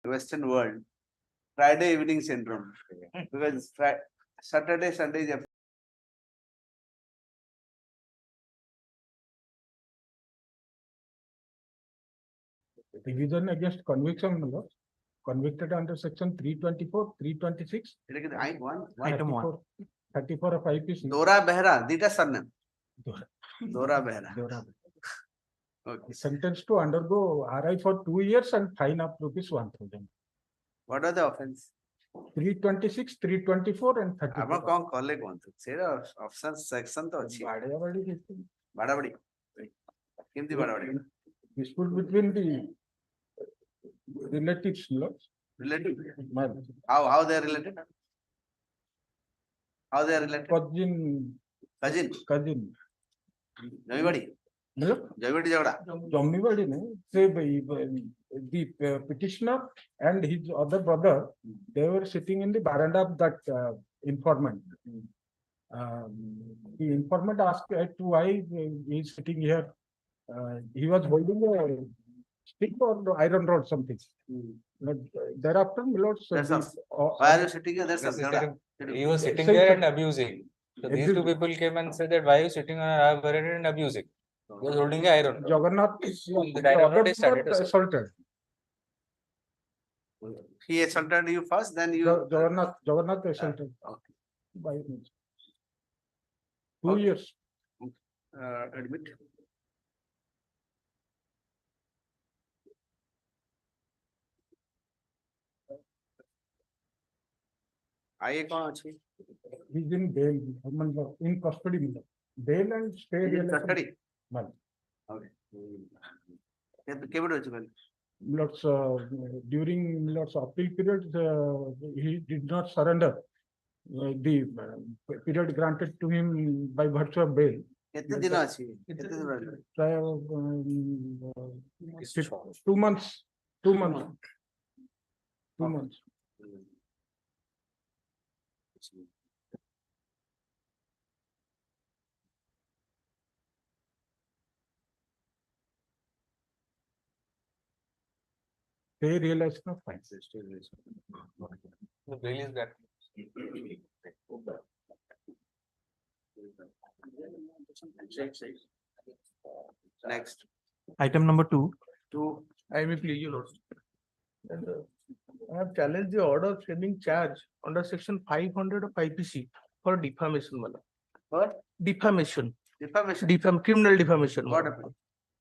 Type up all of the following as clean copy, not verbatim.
Western world, Friday evening syndrome. Because Saturday, Sunday is division against conviction, my lord. Convicted under section 324, 326. Item 1. 34 of IPC. Dora Behra, Dita surname. Dora Behra. Okay. Sentenced to undergo RI for 2 years and fine of ₹1,000. What are the offense? 326, 324 and 34. आप कौन कॉले कौन थे? सेरा option section तो अच्छी. बड़ा-बड़ी. किंतु बड़ा-बड़ी. Dispute between the relatives, Lord. Relative. How they are related? How they are related? Cousin. Everybody. Everybody jagda. Everybody, no. Say the petitioner and his other brother, they were sitting in the veranda of that informant. The informant asked why he is sitting here. He was holding a stick or iron rod, something. Thereafter, Lord, why are you sitting here? He was sitting there and abusing. So these two people came and said that why are you sitting on a veranda and abusing? He was holding an iron rod. Jagannath assaulted. He assaulted you first, then you. Jagannath assaulted. Okay. By 2 years. Admit. आइए कौन अच्छी? He's in bail, in custody. Bail and stay in custody. Okay. Lord's during Lord's appeal period, he did not surrender the period granted to him by virtue of bail. कितने दिन अच्छी? 2 months. 2 months. 2 months. Pay realization of fine. The bail is that. Next. Item number 2. I may please you, Lord. And, I have challenged the order of framing charge under section 500 of IPC for defamation. What? Defamation. Defamation. Criminal defamation. What happened?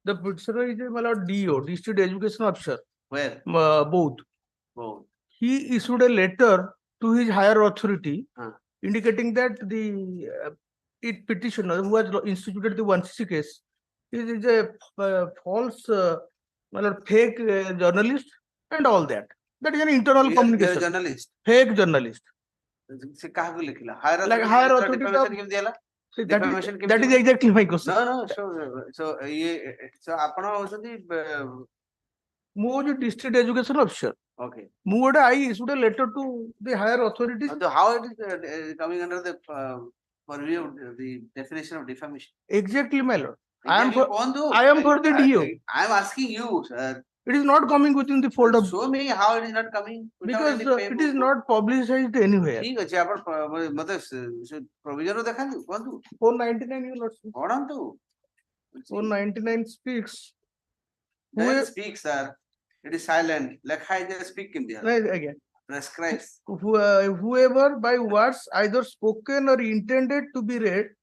The petitioner is a DO, District Education Officer. Where? Both. He issued a letter to his higher authority indicating that the petitioner who has instituted the 1CC case is a false, fake journalist and all that. That is an internal communication. Journalist. Fake journalist. Higher Like higher authority. That is exactly my question. No. So apna Move District Education Officer. Okay. I issued a letter to the higher authorities. So how it is coming under the purview of the definition of defamation? Exactly, my lord. I am for the DO. I am asking you, sir. It is not coming within the fold of. Show me how it is not coming. Because it is not publicized anywhere. ठीक है आप मतलब provision देखा नहीं कौन तू 499 you not see. कौन हम तू 499 speaks. That speaks, sir. It is silent. Lekha है जो speak किम दिया. Again. Prescribes. Whoever by words either spoken or intended to be read,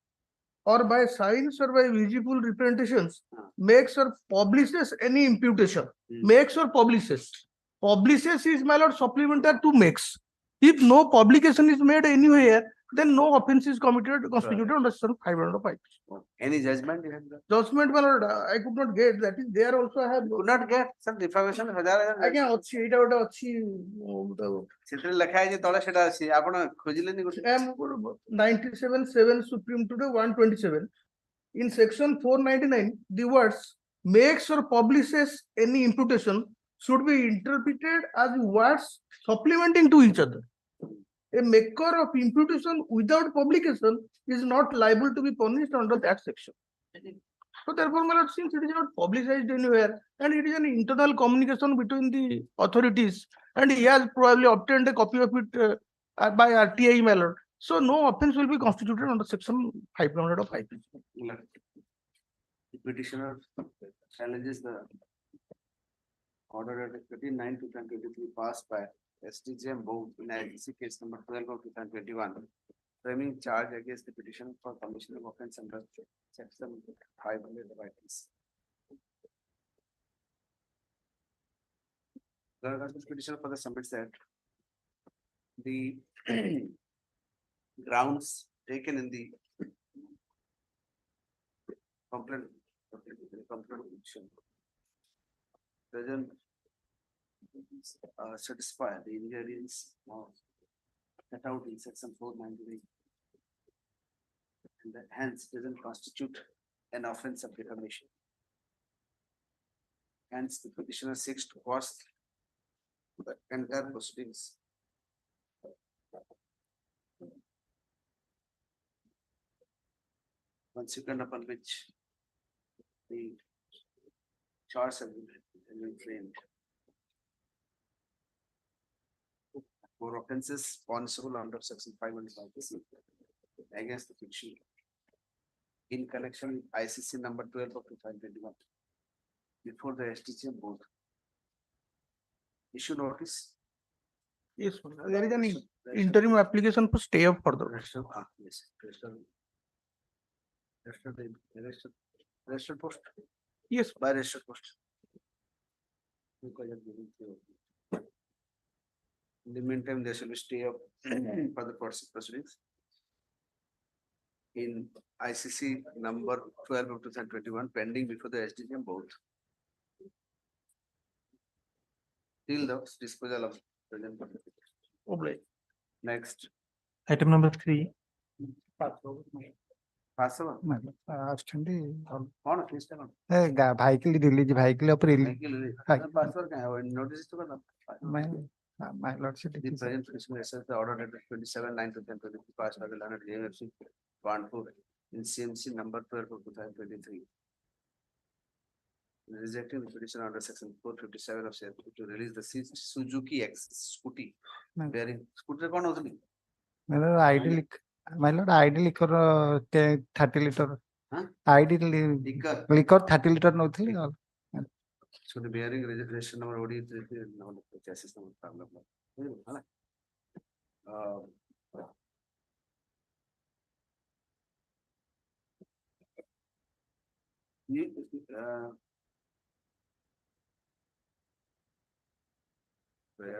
or by signs or by visible representations, makes or publishes any imputation. Makes or publishes. Publishes is, my lord, supplementary to makes. If no publication is made anywhere, then no offense is constituted under section 505. Any judgment? Judgment, my lord, I could not get. That is, there also I have. Could not get some defamation. Again, चित्र लिखा है जो तोला शेडा सी आपण खोजिलेनी गुटे 97/7 Supreme today 127. In section 499, the words makes or publishes any imputation should be interpreted as words supplementing to each other. A maker of imputation without publication is not liable to be punished under that section. So therefore, my lord, since it is not publicized anywhere and it is an internal communication between the authorities and he has probably obtained a copy of it by RTI mail. So no offense will be constituted under section 500 of IP. The petitioner challenges the order at 39/2023 passed by SDGM board in ICC case number 12 of 2021, framing charge against the petitioner for commission of offense under section 500 of IPC. The petitioner for the submits that the grounds taken in the complaint petition doesn't satisfy the ingredients set out in section 493, and that hence doesn't constitute an offense of defamation. Hence, the petitioner seeks to pause the entire proceedings. Consequent upon which the charge have been framed for offences punishable under section 505 against the petitioner in connection with ICC number 12 of 2021 before the STCM board. Issue notice. Yes, there is an interim application for stay of further. Yes. Registered post. Yes, By registered post. In the meantime, there shall be stay of for the proceedings in ICC number 12 of 2021 pending before the SDGM board till the disposal of present. Hon'Ble. Next. Item number 3. Passava. ଆସୁଛନ୍ତି कौन किस तरह ଭାଇକିଲି release ଭାଇକିଲି ଉପରେ password क्या है notice तो करना ମାଇ lordship the present petition accepts the order dated 27/9/2023 passed by the learned JMFC Kanpur in CMC number 12 of 2023 rejecting the petition under section 457 of CFP to release the seized Suzuki X scooty bearing scooter कौन होती है ID my lord ID liquor 30 litre ID liquor 30 litre ନଉଥିଲି so the bearing registration number OD number chassis number problem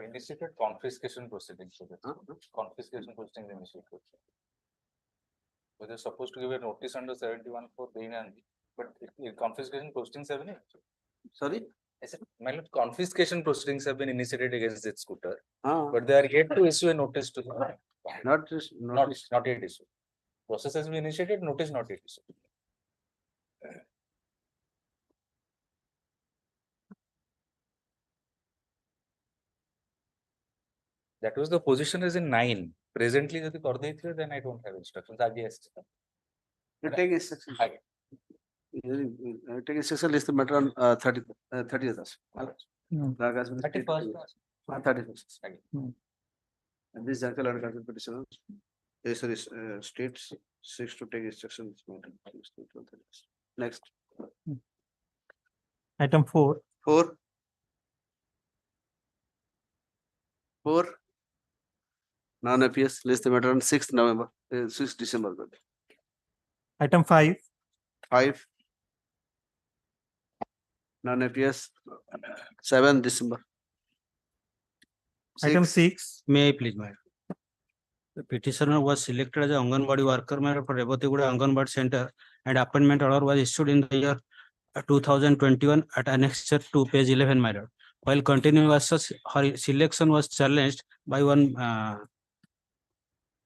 Initiated confiscation proceedings. Confiscation proceedings initiated. But they're supposed to give a notice under 71 for being and but confiscation proceedings have been. sorry I said, my lord, confiscation proceedings have been initiated against that scooter, ah but they are yet to issue a notice to them. not just Not yet issued. Process has been initiated, notice not yet issued. That was the position is in 9. Presently, if you then I don't have instructions. Yes. you take instruction take instruction list the matter on 30th 31st and this uncle and petitioner states seeks to take instructions next item 4. 4 non-appears list the matter on 6th November 6th December Item 5. 5 non-appears 7th December Item 6. May I please, madam? The petitioner was selected as an Anganwadi worker for Rebotiguda Anganwadi Center, and appointment order was issued in the year 2021 at annexure 2, page 11, madam. While continuing as such, her selection was challenged by one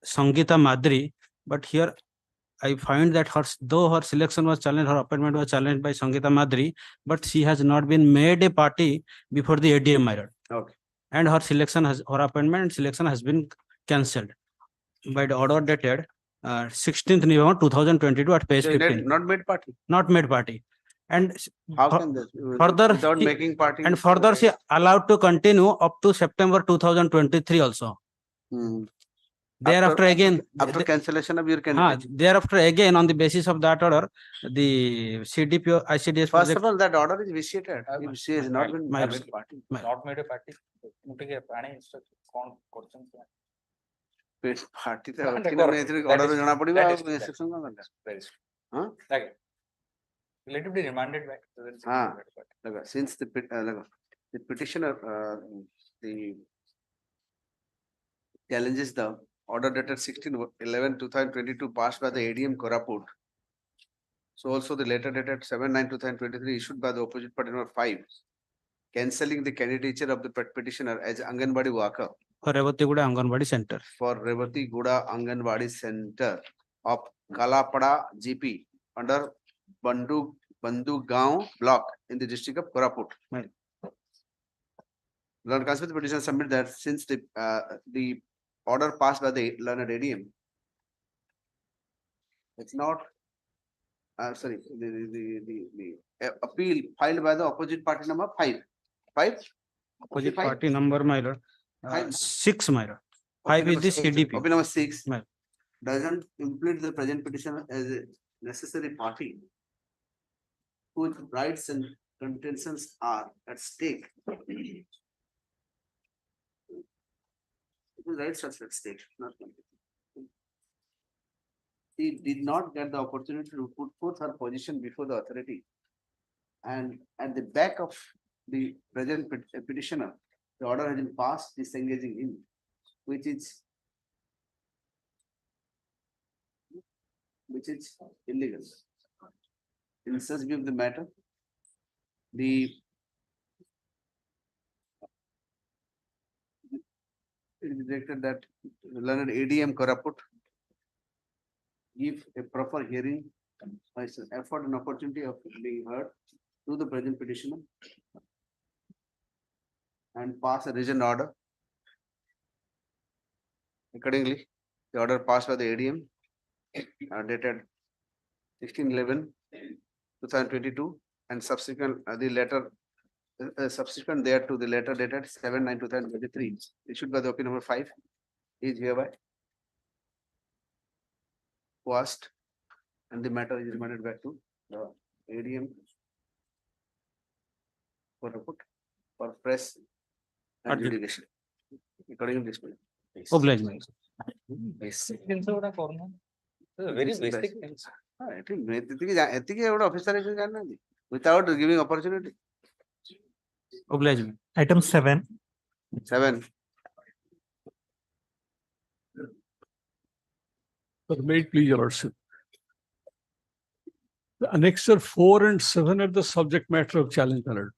Sangeeta Madri, but here I find that though her selection was challenged, her appointment was challenged by Sangeeta Madri, but she has not been made a party before the ADM, madam. okay And her appointment and selection has been cancelled by the order dated 16th November 2022 at page so 15. not made party Not made party. And How fu- can this? further Without he- making party. and further she allowed to continue up to September 2023 also. Hmm. Thereafter again, After cancellation of your huh, candidate. thereafter again on the basis of that order, the CDPO ICDS First project. of all, that order is vitiated. If she has not been My- made party. Not made a party. Mutige pani instruction କଣ କରୁଛନ୍ତି? Party ତ That ଅଛି is- ନା ନାହିଁ, ଏଥିରେ that order is- ଜଣା ପଡିବ that ଆଉ is- instruction କଣ ଦରକାର? Very true. Huh? Like, let it be remanded back. to the Ah. secretary party. Look, since the petitioner, the challenges the order dated 16/11/2022 passed by the ADM Koraput. So also the letter dated 7/9/2023 issued by the opposite party number 5, cancelling the candidature of the petitioner as Anganwadi worker For Revatiguda Anganwadi Center. for Revati Guda Anganwadi Center of Kalapada GP under Bandu Gaon block in the district of Koraput. Right. Learned Council petition submit that since the order passed by the learned ADM, it's not, sorry, the appeal filed by the opposite party number 5. Opposite Five? party number, my lord. Five. 6, my lord. 5 is the CDP. Opinion number 6 Right. doesn't implement the present petitioner as a necessary party whose rights and contentions are at stake. Whose rights are at stake, not contentions. She did not get the opportunity to put forth her position before the authority. And at the back of the present petitioner, the order has been passed disengaging him, which is illegal. In such view of the matter, it is directed that the learned ADM Koraput give a proper hearing, afford an opportunity of being heard to the present petitioner and pass a written order. Accordingly, the order passed by the ADM dated 16/11/2022 and subsequent the letter subsequent thereto the letter dated 7/9/2023 issued by the opinion number 5 is hereby quashed and the matter is remanded back to the ADM for report for press and adjudication. According to this. Oblige, my lord. Basic ଜିନିଷ ଗୁଡା କରୁନ। Very basic things. ଏତିକି ଗୋଟେ officer ଜାଣିନାହାନ୍ତି without giving opportunity. Oblige me. Item 7. 7. Permit, please, your lordship. The annexure 4 and 7 are the subject matter of challenge alert.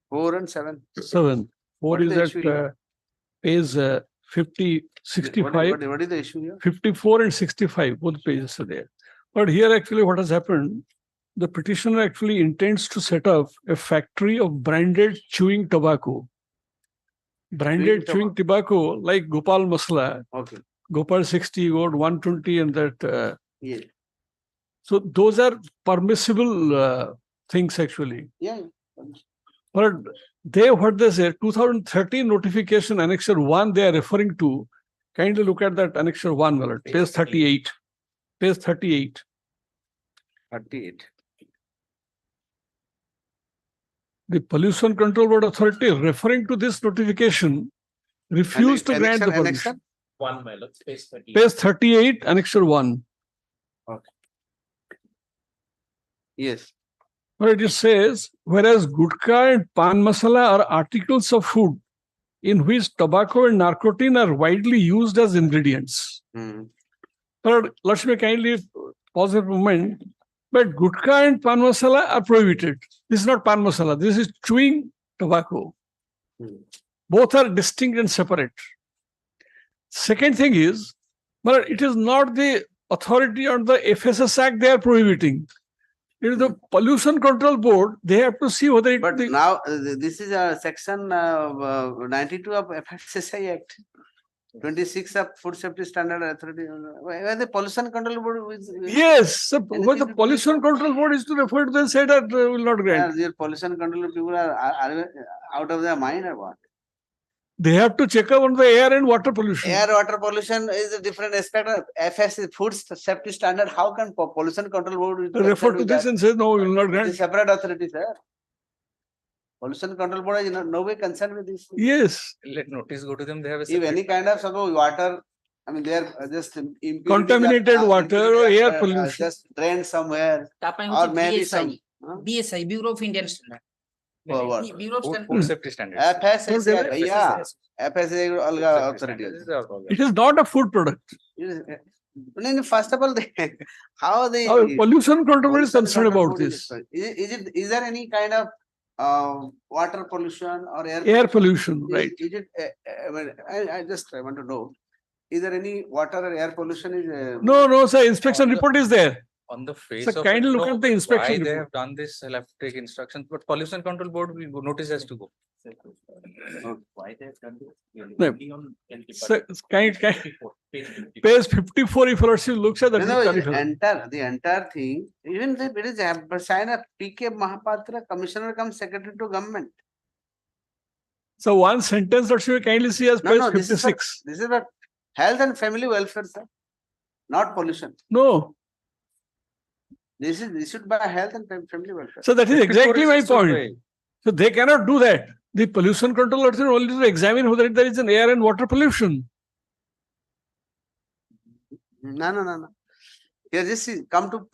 4 and 7. 7. 4 What is is the at issue here? page 65, What is the issue here? 54 and 65, both pages are there. But here actually what has happened, the petitioner actually intends to set up a factory of branded chewing tobacco. Branded chewing tobacco like Gopal Masala, Okay. Gopal 60, Gold 120 and that. Yeah. So those are permissible things actually. Yeah. But what they say, 2013 notification annexure 1 they are referring to. Kindly look at that annexure 1, my lord, page 38. Page 38. 38. The Pollution Control Board Authority referring to this notification refused to grant the permission. One my lord, space 30. Page 38, annexure 1. Yes. Where it says, whereas gutka and pan masala are articles of food in which tobacco and nicotine are widely used as ingredients. Hmm. But let me kindly pause a moment. But gutka and pan masala are prohibited. This is not pan masala. This is chewing tobacco. Hmm. Both are distinct and separate. Second thing is, but it is not the authority on the FSS Act they are prohibiting. It is the Pollution Control Board. They have to see whether it. But now this is a section 92 of FSSI Act. 26 of Food Safety Standard Authority, where the Pollution Control Board is. Yes, sir, what Anything the to do pollution with- control board is to refer to, they said that will not grant. Your pollution control people are out of their mind or what? They have to check up on the air and water pollution. Air water pollution is a different aspect of FS, Food Safety Standard. How can Pollution Control Board? They refer to this and say, no, we will not It is grant. separate authority, sir. Pollution Control Board is no way concerned with this. Yes, Let notice go to them, they have a If separate. any kind of suppose water, I mean, they are just impurities are- Contaminated water or impurities air are, pollution. Just drained somewhere or maybe some. BSI, Bureau of Indian Standard. For what? Bureau of Food, Standard. food safety standards. FSSAI, yeah, FSSAI. FSSAI alga authority. This is our problem. it is not a food product. First of all, how they. Our pollution control board is Pollution concerned Control about Board this. Is there any kind of water pollution or Air pollution, right? Is it, I want to know, is there any water or air pollution is? No, no, sir, inspection report is there. On the face So of. kindly it, look no, at the inspection Why they report. have done this, I'll have to take instructions, but pollution control board will go, notice has to go. Why they have done this? No. Only on health Sir, department. page 54. page 54, if you looks at that. No, is qualified. the entire thing, even if it is sign a PK Mahapatra, Commissioner comes Secretary to Government. So one sentence that should kindly see as No, page no, this is for- 56. This is what health and family welfare, sir, not pollution. No, This is issued by health and family welfare. so that is 54 exactly is my issued point. by- So they cannot do that. The pollution control authority only to examine whether there is an air and water pollution. No. Here, this is come to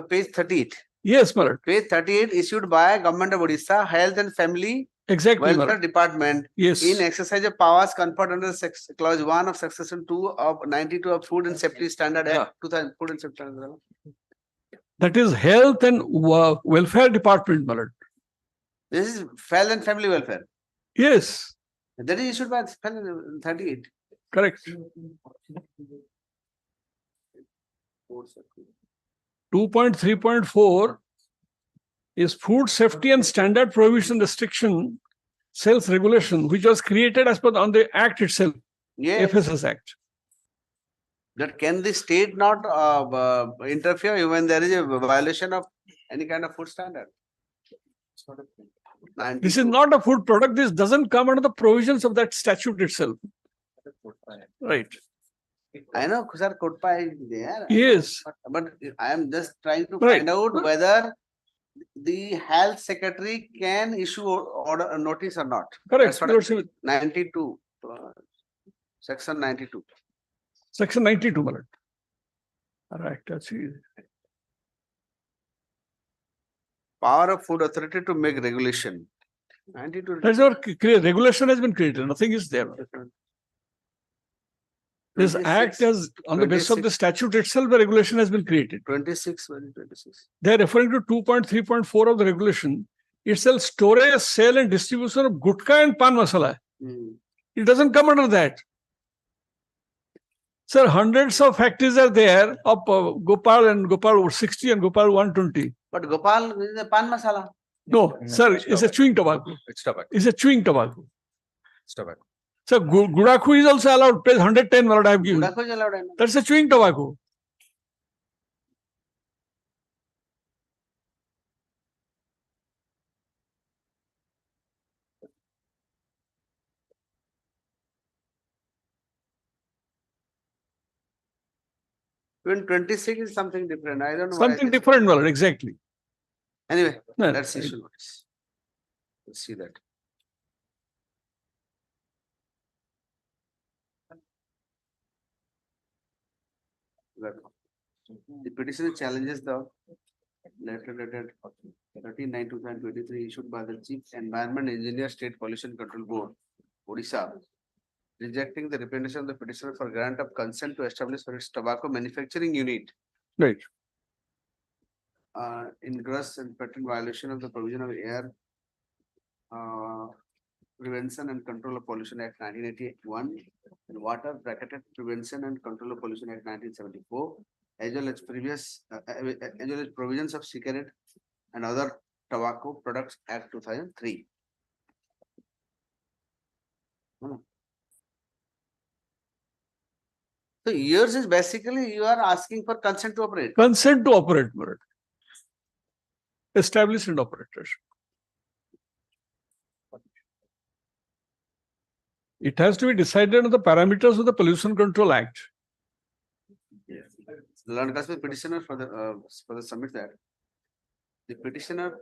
page 38. Yes, Marat. Page 38 issued by Government of Odisha Health and Family Exactly, Welfare Marat. Department Yes. in exercise of powers conferred under clause 1 of section 2 of 92 of Food and Safety Standard Act 2000 Food and Safety Standard. That is health and welfare department, Marat. This is health and family welfare. Yes, That is issued by 38. correct. 2.3.4 is food safety and standard prohibition restriction sales regulation, which was created as per on the act itself, Yes. FSS Act. That can the state not interfere when there is a violation of any kind of food standard? This is not a food product. This doesn't come under the provisions of that statute itself. Right. I know, sir, Kotpa is there. Yes. But I am just trying to Right. find out whether the health secretary can issue order notice or not. Correct. That's what Lordship. 92, section 92. Section 92, Marat. All right. That's it. Power of food authority to make regulation. 92. That's not clear. Regulation has been created. Nothing is there. This 26, act has, on the basis of the 26. statute itself, the regulation has been created. 26, what is 26? They are referring to 2.3.4 of the regulation. It says storage, sale and distribution of gutka and pan masala. Hmm. It doesn't come under that. Sir, hundreds of factories are there of Gopal and Gopal 60 and Gopal 120. But Gopal is a pan masala. No, sir, it's a chewing tobacco. It's tobacco, It's a chewing tobacco. it's tobacco. So Gudaku is also allowed, page 110 what I have given. Udako is allowed, I know. That's a chewing tobacco. Even 26 is something different. I don't know. why Something this- different, Marat, exactly. Anyway, No, let's issue notice. Let's see that. The petitioner challenges the letter dated 13/9/2023 issued by the Chief Environment Engineer State Pollution Control Board, Odisha, rejecting the representation of the petitioner for grant of consent to establish for its tobacco manufacturing unit. Right. In gross and patent violation of the provision of air Prevention and Control of Pollution Act 1981 and Water Bracketed Prevention and Control of Pollution Act 1974, as well as as well as provisions of cigarette and other tobacco products Act 2003. So yours is basically you are asking for consent to operate. Consent to operate, my lord. Establish and operate. It has to be decided on the parameters of the Pollution Control Act. Learned class with petitioner for the submit that. The petitioner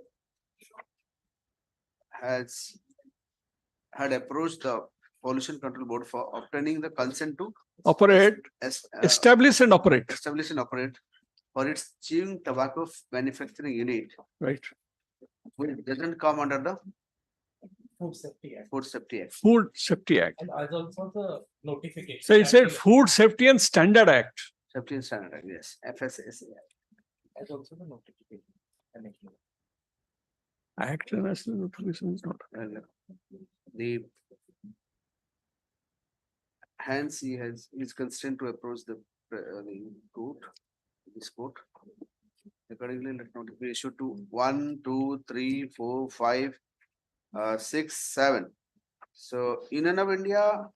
had approached the Pollution Control Board for obtaining the consent to Operate, establish and operate. establish and operate for its chewing tobacco manufacturing unit, Right. which doesn't come under the Food Safety Act. Food Safety Act. Food Safety Act. And as also the notification. So it said Food Safety and Standard Act. Safety and Standard Act, yes, FSSA. As also the notification. Act and national notification is not. And the hence he is constrained to approach the court, this court. Accordingly, let notice be issued to 1, 2, 3, 4, 5, 6, 7. So Union of India.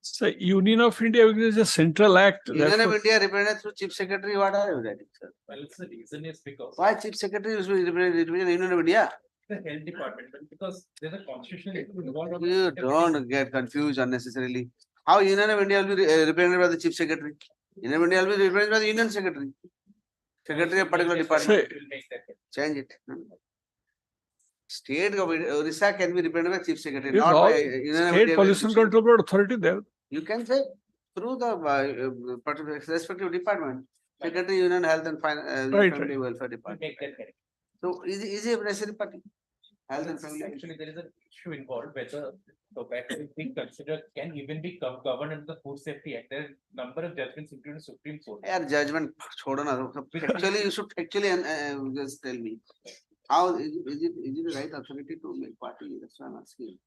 So Union of India is a central act. Union of therefore- India represented through Chief Secretary. What are you writing, sir? Well, it's the reason is because Why Chief Secretary is representing Union of India? the health department, but because there's a constitutional issue involved. on You the- don't get confused unnecessarily. How Union of India will be represented by the Chief Secretary? Union of India will be represented by the Union Secretary. Secretary of particular department. Will make that case. Change it. State of Orissa can be represented by Chief Secretary, Yes, not all by Union of State India. Pollution Control Board authority there. You can say through the particular respective department, Secretary Union Health and Right, Family Welfare Will Department. make that correct. So is it a necessary party? Health and Family. Actually, there is an issue involved whether tobacco is being considered, can even be governed under the Food Safety Act. There are number of judgments, including Supreme Court. Yeah, judgment. छोड़ो ना. Actually, you should actually just tell me. How is it the right authority to make party? That's why I'm asking.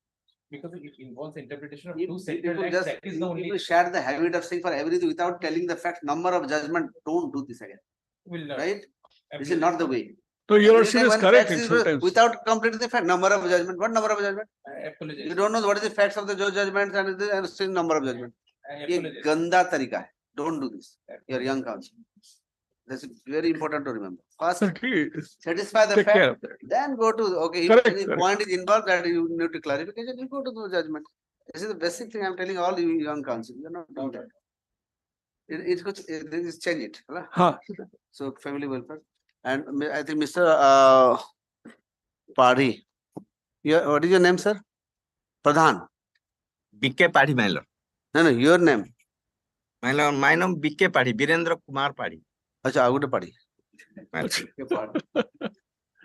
Because it involves interpretation of If two separate people acts, just that is the only. people share the habit of saying for everything without telling the fact, number of judgment, don't do this again, Will not. right? This is not the way. So your Every worship time is one correct fact is sometimes. without completing the fact, number of judgment, what number of judgment? I apologize. You don't know what is the facts of the judgments and still number of judgment. I ये apologize. गंदा तरीका है. Don't do this. You're young counsel. That's very important to remember. First, Okay, satisfy the take care fact, of that. then go to, okay, if Correct, any correct. point is involved that you need to clarification, you go to the judgment. This is the basic thing I'm telling all you young counsel. You're not doing that. It's good, this is change it. Hala? Huh. So family welfare. And I think Mr. Pari. What is your name, sir? Pradhan. BK Padhi, my lord. No, your name. My name BK Padhi, Birendra Kumar Padhi. Acha, Agude Pari. My lord.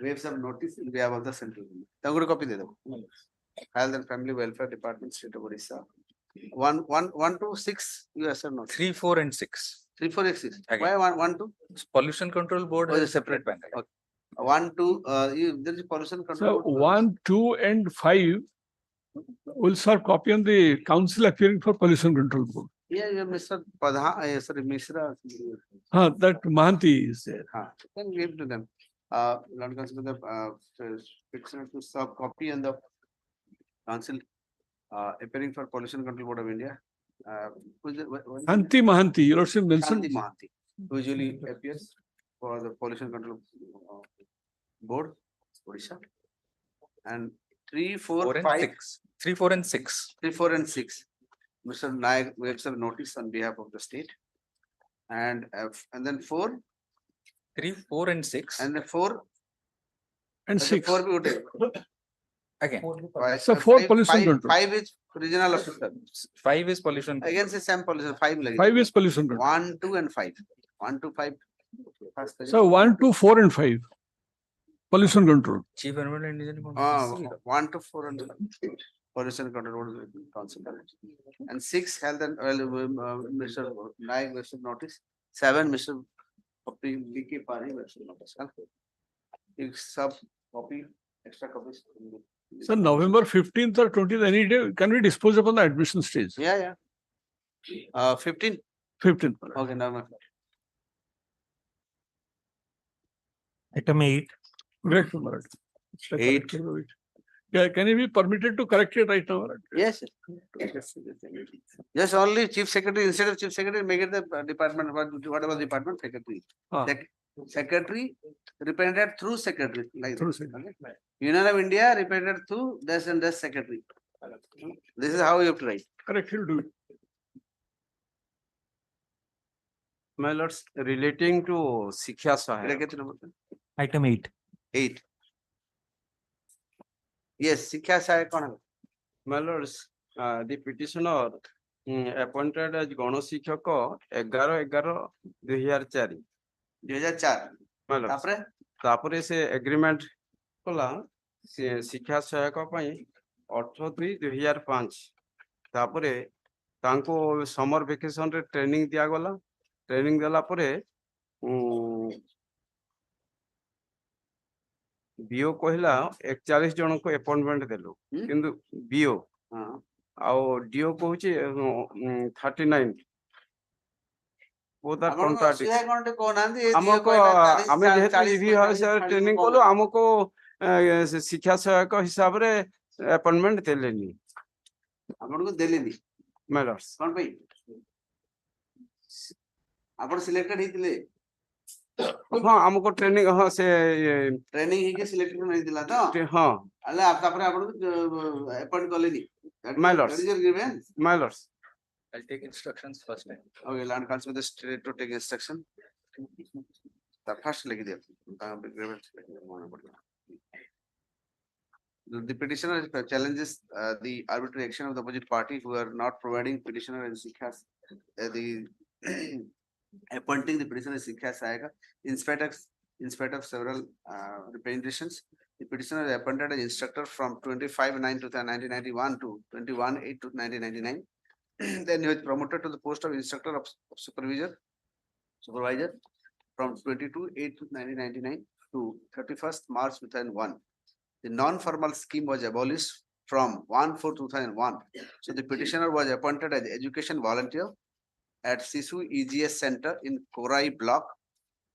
We have some notice in behalf of the central government. I'm going to copy them. Health and Family Welfare Department, State of Orissa. 1, 2, 6. You have some notice. 3, 4 and 6. 3, 4, 6. Okay. Why 1, 2? Pollution Control Board Oh, it's has a separate bank. Okay. 1, 2. There is pollution control. So board. 1, 2 and 5 will serve copy on the council appearing for Pollution Control Board. Yeah, Mr. Pradhan, sorry, Mishra. That Mahanti is there. Then give to them. Not consider the petitioner to serve copy on the council appearing for Pollution Control Board of India. Who is it? What is it? Anti Mahanti, your worship mentioned. Shanti Mahanti, who usually appears for the Pollution Control Board, Odisha. And 3, 4, 4 and 5, 6. 3, 4 and 6. 3, 4 and 6. Mr. Nayak, we have some notice on behalf of the state. And then 4, 3, 4 and 6. and the 4. And 6. 4 we would take. Again, So 4 pollution control. 5 is regional officer. 5 is pollution. Again, say same pollution, 5 like 5 is pollution control. 1, 2 and 5. 1, 2, 5. First, So 1, 2, 4 and 5. Pollution control. Chief Environmental Engineer. 1 to 4 and pollution control council. And 6 health and Mr. Nayak Western notice. 7 Mr. BK Pari Western notice. Sub copy, extra copies. So November 15th or 20th, any day, can we dispose upon the admission stage? Yeah. 15. 15th. Okay, now. Item 8. Great. Maharaj. 8. Can he be permitted to correct it right now? Yes. Just only chief secretary, instead of chief secretary, make it the department, whatever department secretary. Ah. Secretary represented through secretary, like Through this, secretary. okay? Union of India represented through this and this secretary. This is how you have to write. Correct, he'll do it. My lords, relating to Shiksha It Sahayaka. gets number Item 8. 8. Yes, Shiksha Sahayaka. My lords, the petitioner appointed as Ganashikshaka 11/11/2004. 2004. My lords, ତାପରେ ତାପରେ ସେ agreement କଲା ଶିକ୍ଷା ସହାୟକ ପାଇଁ 18/2/2005 ତାପରେ ତାଙ୍କୁ summer vacation ରେ ଟ୍ରେନିଂ ଦିଆଗଲା ଟ୍ରେନିଂ ଦେଲା ପରେ ବିଓ କହିଲା 41 ଜଣଙ୍କୁ ଆପଏଣ୍ଟମେଣ୍ଟ ଦେଲୁ କିନ୍ତୁ ବିଓ ଆଉ ଡିଓ କହୁଛି 39 both are contradictory. ଆମକୁ ଆମେ ଯେହେତୁ ଇଭି ହାଉସରେ ଟ୍ରେନିଂ କଲୁ ଆମକୁ ଶିକ୍ଷା ସହାୟକ ହିସାବରେ ଆପଏଣ୍ଟମେଣ୍ଟ ଦେଲେନି ଆପଣଙ୍କୁ ଦେଲେନି my lords. କଣ ପାଇଁ ଆପଣ ସିଲେକ୍ଟେଡ ହେଇଥିଲେ ହଁ ଆମକୁ ଟ୍ରେନିଂ ହଁ ସେ ଟ୍ରେନିଂ ହେଇକି ସିଲେକ୍ଟେଡ ହେଇଥିଲା ତ ହଁ ହେଲେ ତାପରେ ଆପଣଙ୍କୁ ଆପଏଣ୍ଟ କଲେନି My lords. That is your grievance. my lords. I'll take instructions first time. Okay, land council the state to take instruction. The first like the petitioner challenges the arbitrary action of the opposite party who are not providing petitioner and Sikha the appointing the petitioner as Sikha Sayaka in spite of several representations. The petitioner is appointed as instructor from 25/9/1991 to 21/8/1999. Then he was promoted to the post of instructor of supervisor from 22/8/1999 to 31st March 2001. The non-formal scheme was abolished from 1/4/2001. So the petitioner was appointed as education volunteer at Sisu EGS Center in Korai block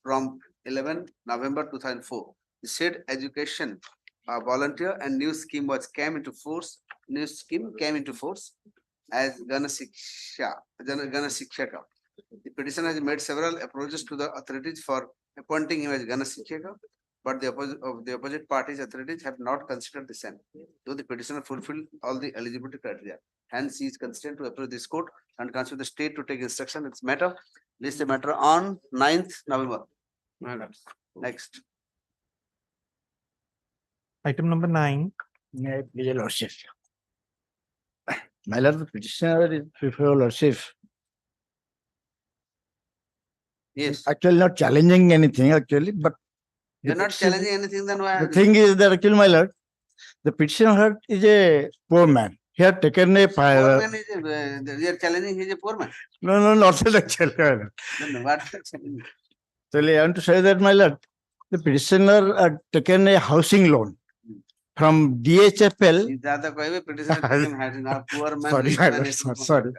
from 11 November 2004. The said education volunteer and new scheme came into force as Ganashikshaka. The petitioner has made several approaches to the authorities for appointing him as Ganashikshaka, but the opposite parties authorities have not considered the same. Though the petitioner fulfilled all the eligibility criteria, hence he is constrained to approach this court and consider the state to take instruction in this matter. List the matter on 9th November. Next. Item number 9. Your lordship. My lord, the petitioner is before your lordship. Yes. Actually not challenging anything actually, but You're not challenging anything, then why? the thing is that actually, my lord, the petitioner is a poor man. He had taken a Poor man is they are challenging, he is a poor man. No, not that actually. My lord. No, what? Actually, I want to say that, my lord, the petitioner had taken a housing loan from DHFL. Siddhartha Koive, petitioner taken had now poor man. Sorry, rich my man lord, is sorry.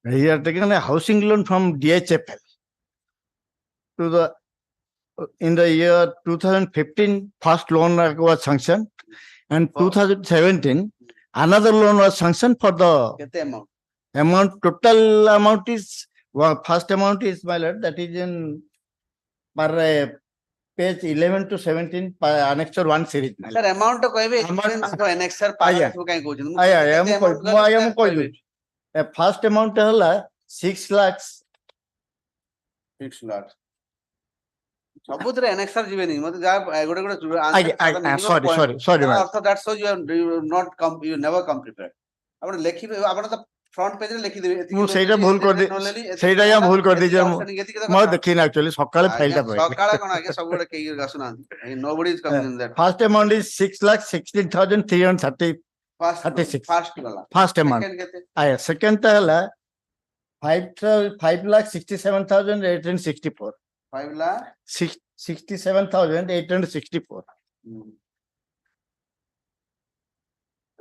He had taken a housing loan from DHFL to the in the year 2015. First loan was sanctioned, and 2017 another loan was sanctioned for the Kete amount. Total amount is first amount is, my lord, that is in page 11 to 17 annexure 1 series. Sir, amount to koive expense ko annexure part Aye, to kai kochun. I am going. First amount is 6 lakhs. 6 lakhs. ସବୁଥିରେ annexure ଯିବେନି ମତେ ଯା ଗୋଟେ sorry after that so you not come, you never come prepared. ଆପଣ ଲେଖିବେ, ଆପଣ ତ front page ରେ ଲେଖିଦେବେ ମୁଁ ସେଇଟା ଭୁଲ କରିଦେଇ ସେଇଟା ୟା ଭୁଲ କରିଦେଇଛି ମୁଁ ଦେଖିନି actually ସକାଳେ ଫାଇଲଟା ସକାଳେ କଣ ଆଜ୍ଞା ସବୁବେଳେ କେହି ଆସୁନାହାନ୍ତି, nobody is coming in that. First amount is 6,16,336. First gala. First amount. Second କେତେ? Second ଟା ହେଲା 5,67,864. 5 lakh 67,864.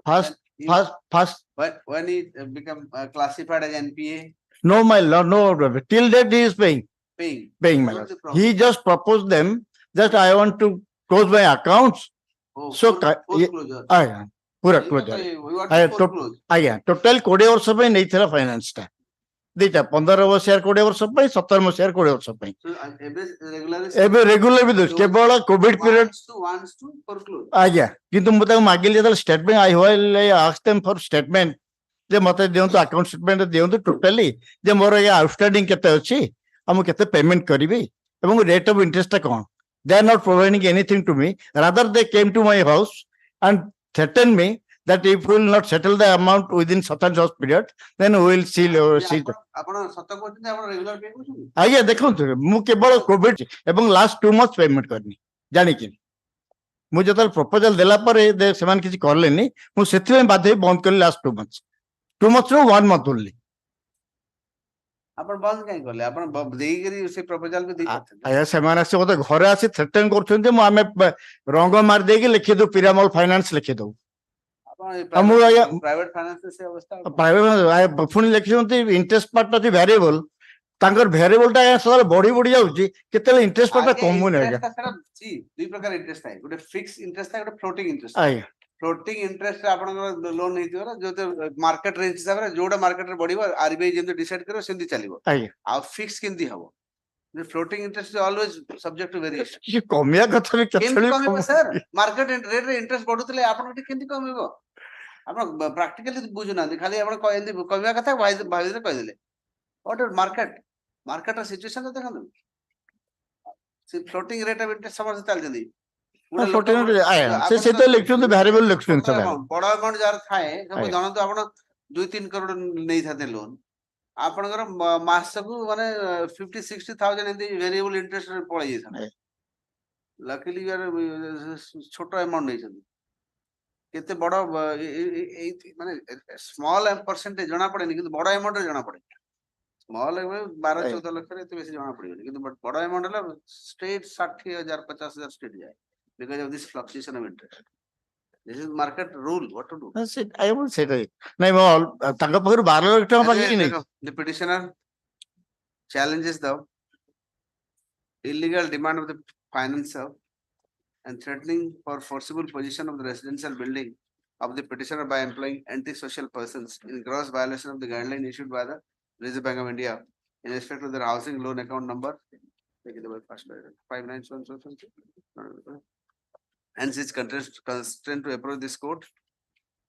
First. When he become classified as NPA, No, my lord, no. Till that he is paying, my What lord. is the problem? He just proposed them that I want to close my accounts. So, ଆଜ୍ଞା ପୁରା closure ଆଜ୍ଞା total 20 ବର୍ଷ ପାଇଁ ନେଇଥିଲା finance ଟା ଦିଟା 15 ମସିହାରେ 20 ବର୍ଷ ପାଇଁ 17 ମସିହାରେ 20 ବର୍ଷ ପାଇଁ ଏବେ ରେଗୁଲାର ବି ଦଉଛି କେବଳ କୋଭିଡ ପିରିୟଡ ଆଜ୍ଞା କିନ୍ତୁ ମୁଁ ତାକୁ ମାଗିଲି ଯେତେବେଳେ statement I ask them for statement ଯେ ମତେ ଦିଅନ୍ତୁ ଆକାଉଣ୍ଟ ଷ୍ଟେଟମେଣ୍ଟ ଦିଅନ୍ତୁ ଟୋଟାଲି ଯେ ମୋର ଆଜ୍ଞା ଆଉଟଷ୍ଟାଣ୍ଡିଂ କେତେ ଅଛି ଆଉ ମୁଁ କେତେ ପେମେଣ୍ଟ କରିବି ଏବଂ ରେଟ୍ ଅଫ୍ ଇଣ୍ଟରେଷ୍ଟ କଣ they are not providing anything to me rather they came to my house and threatened me that if we will not settle the amount within certain period then we will see ଆଜ୍ଞା ଦେଖନ୍ତୁ ମୁଁ କେବଳ Covid ଏବଂ last 2 months payment କରିନି ଜାଣିକି ମୁଁ ଯେତେବେଳେ proposal ଦେଲା ପରେ ସେମାନେ କିଛି କଲେନି ମୁଁ ସେଥିପାଇଁ ବାଧ୍ୟ ହେଇ ବନ୍ଦ କଲି ଲାଷ୍ଟ 2 months ରୁ 1 month only ଆପଣ ବନ୍ଦ କାହିଁ କଲେ ଆପଣ ଦେଇକିରି ସେ ପ୍ରପୋଜାଲ ବି ଦେଇ ଆଜ୍ଞା ସେମାନେ ଆସି ମତେ ଘରେ ଆସି ଥ୍ରେଟନ୍ କରୁଛନ୍ତି ମୁଁ ଆମେ ରଙ୍ଗ ମାରି ଦେଇକି ଲେଖିଦଉ ପିରାମଲ ଫାଇନାନ୍ସ ଲେଖିଦଉ ମୁଁ ଆଜ୍ଞା ପ୍ରାଇଭେଟ ଫାଇନାନ୍ସ ସେ ଅବସ୍ଥା ପ୍ରାଇଭେଟ ପୁଣି ଲେଖିଛନ୍ତି ଇଣ୍ଟରେଷ୍ଟ ପାର୍ଟ ଅଛି ଭ୍ୟାରିଏବଲ ତାଙ୍କର ଭ୍ୟାରିଏବଲ ଟା ସଦାବେଳେ ବଢି ବଢି ଯାଉଛି କେତେବେଳେ ଇଣ୍ଟରେଷ୍ଟ ପାର୍ଟ ଟା କମୁନି ଆଜ୍ଞା ଦୁଇ ପ୍ରକାର ଇଣ୍ଟରେଷ୍ଟ ଥାଏ ଗୋଟେ ଫିକ୍ସ ଇଣ୍ଟରେଷ୍ଟ ଥାଏ ଗୋଟେ ଫ୍ଲୋଟିଂ ଇଣ୍ଟରେଷ୍ଟ ଆଜ୍ଞା ଫ୍ଲୋଟିଂ ଇଣ୍ଟରେଷ୍ଟ ଆପଣଙ୍କର ଲୋନ ହେଇଥିବ ଯୋଉ ମାର୍କେଟ ରେଞ୍ଜ ହିସାବରେ ଯୋଉଟା ମାର୍କେଟରେ ବଢିବ ଆରବିଆଇ ଯେମିତି ଡିସାଇଡ କରିବ ସେମିତି ଚାଲିବ ଆଜ୍ଞା ଆଉ ଫିକ୍ସ କେମିତି ହବ floating interest always subject to variation କମିବା କଥା ବି କେମିତି କମିବ ସାର୍ ମାର୍କେଟ ରେଟ୍ ରେ ଇଣ୍ଟରେଷ୍ଟ ବଢୁଥିଲେ ଆପଣ କେମିତି କମିବ ଆପଣ ପ୍ରାକ୍ଟିକାଲି ବୁଝୁନାହାନ୍ତି ଖାଲି ଆପଣ କମିବା କଥା ଭାବିରେ କହିଦେଲେ what ମାର୍କେଟର ସିଚୁଏସନ ଦେଖନ୍ତୁ ସେ ଫ୍ଲୋଟିଂ ରେଟ୍ ଅଫ ଇଣ୍ଟରେଷ୍ଟ ସମସ୍ତେ ଚାଲିଛନ୍ତି ବଡ ଆମାଉଣ୍ଟ ଯାହାର ଥାଏ ଜଣନ୍ତୁ ଆପଣ 2-3 କରୋଡ଼ ନେଇଥାନ୍ତେ ଲୋନ ଆପଣଙ୍କର ମାସକୁ ମାନେ 50-60,000 ଏମିତି ଭେରିଏବଲ ଇଣ୍ଟରେଷ୍ଟ ପଳେଇ ଯାଇଥାନ୍ତେ ଲକିଲି ଛୋଟ ଆମାଉଣ୍ଟ ନେଇଛନ୍ତି କେତେ ବଡ ମାନେ ସ୍ମଲ ପରସେଣ୍ଟେଜ ଜଣା ପଡେନି କିନ୍ତୁ ବଡ ଆମାଉଣ୍ଟ ରେ ଜଣା ପଡେ ସ୍ମଲ 12-14 ଲକ୍ଷରେ ଏତେ ବେଶୀ ଜଣା ପଡିବନି କିନ୍ତୁ ବଡ ଆମାଉଣ୍ଟ ହେଲା ଷ୍ଟ୍ରେଟ 60,000-50,000 ଷ୍ଟ୍ରେଟ ଯାଏ because of this fluctuation of interest. This is market rule. What to do? I will say that. ନାଇଁ ମୁଁ ତାଙ୍କ ପାଖରୁ 12 ଲକ୍ଷ ଟଙ୍କା ପାଖରେ ନେଇ The petitioner challenges the illegal demand of the financer and threatening for forcible possession of the residential building of the petitioner by employing antisocial persons in gross violation of the guideline issued by the Reserve Bank of India in respect to their housing loan account number 5977. Hence, it's constrained to approach this court,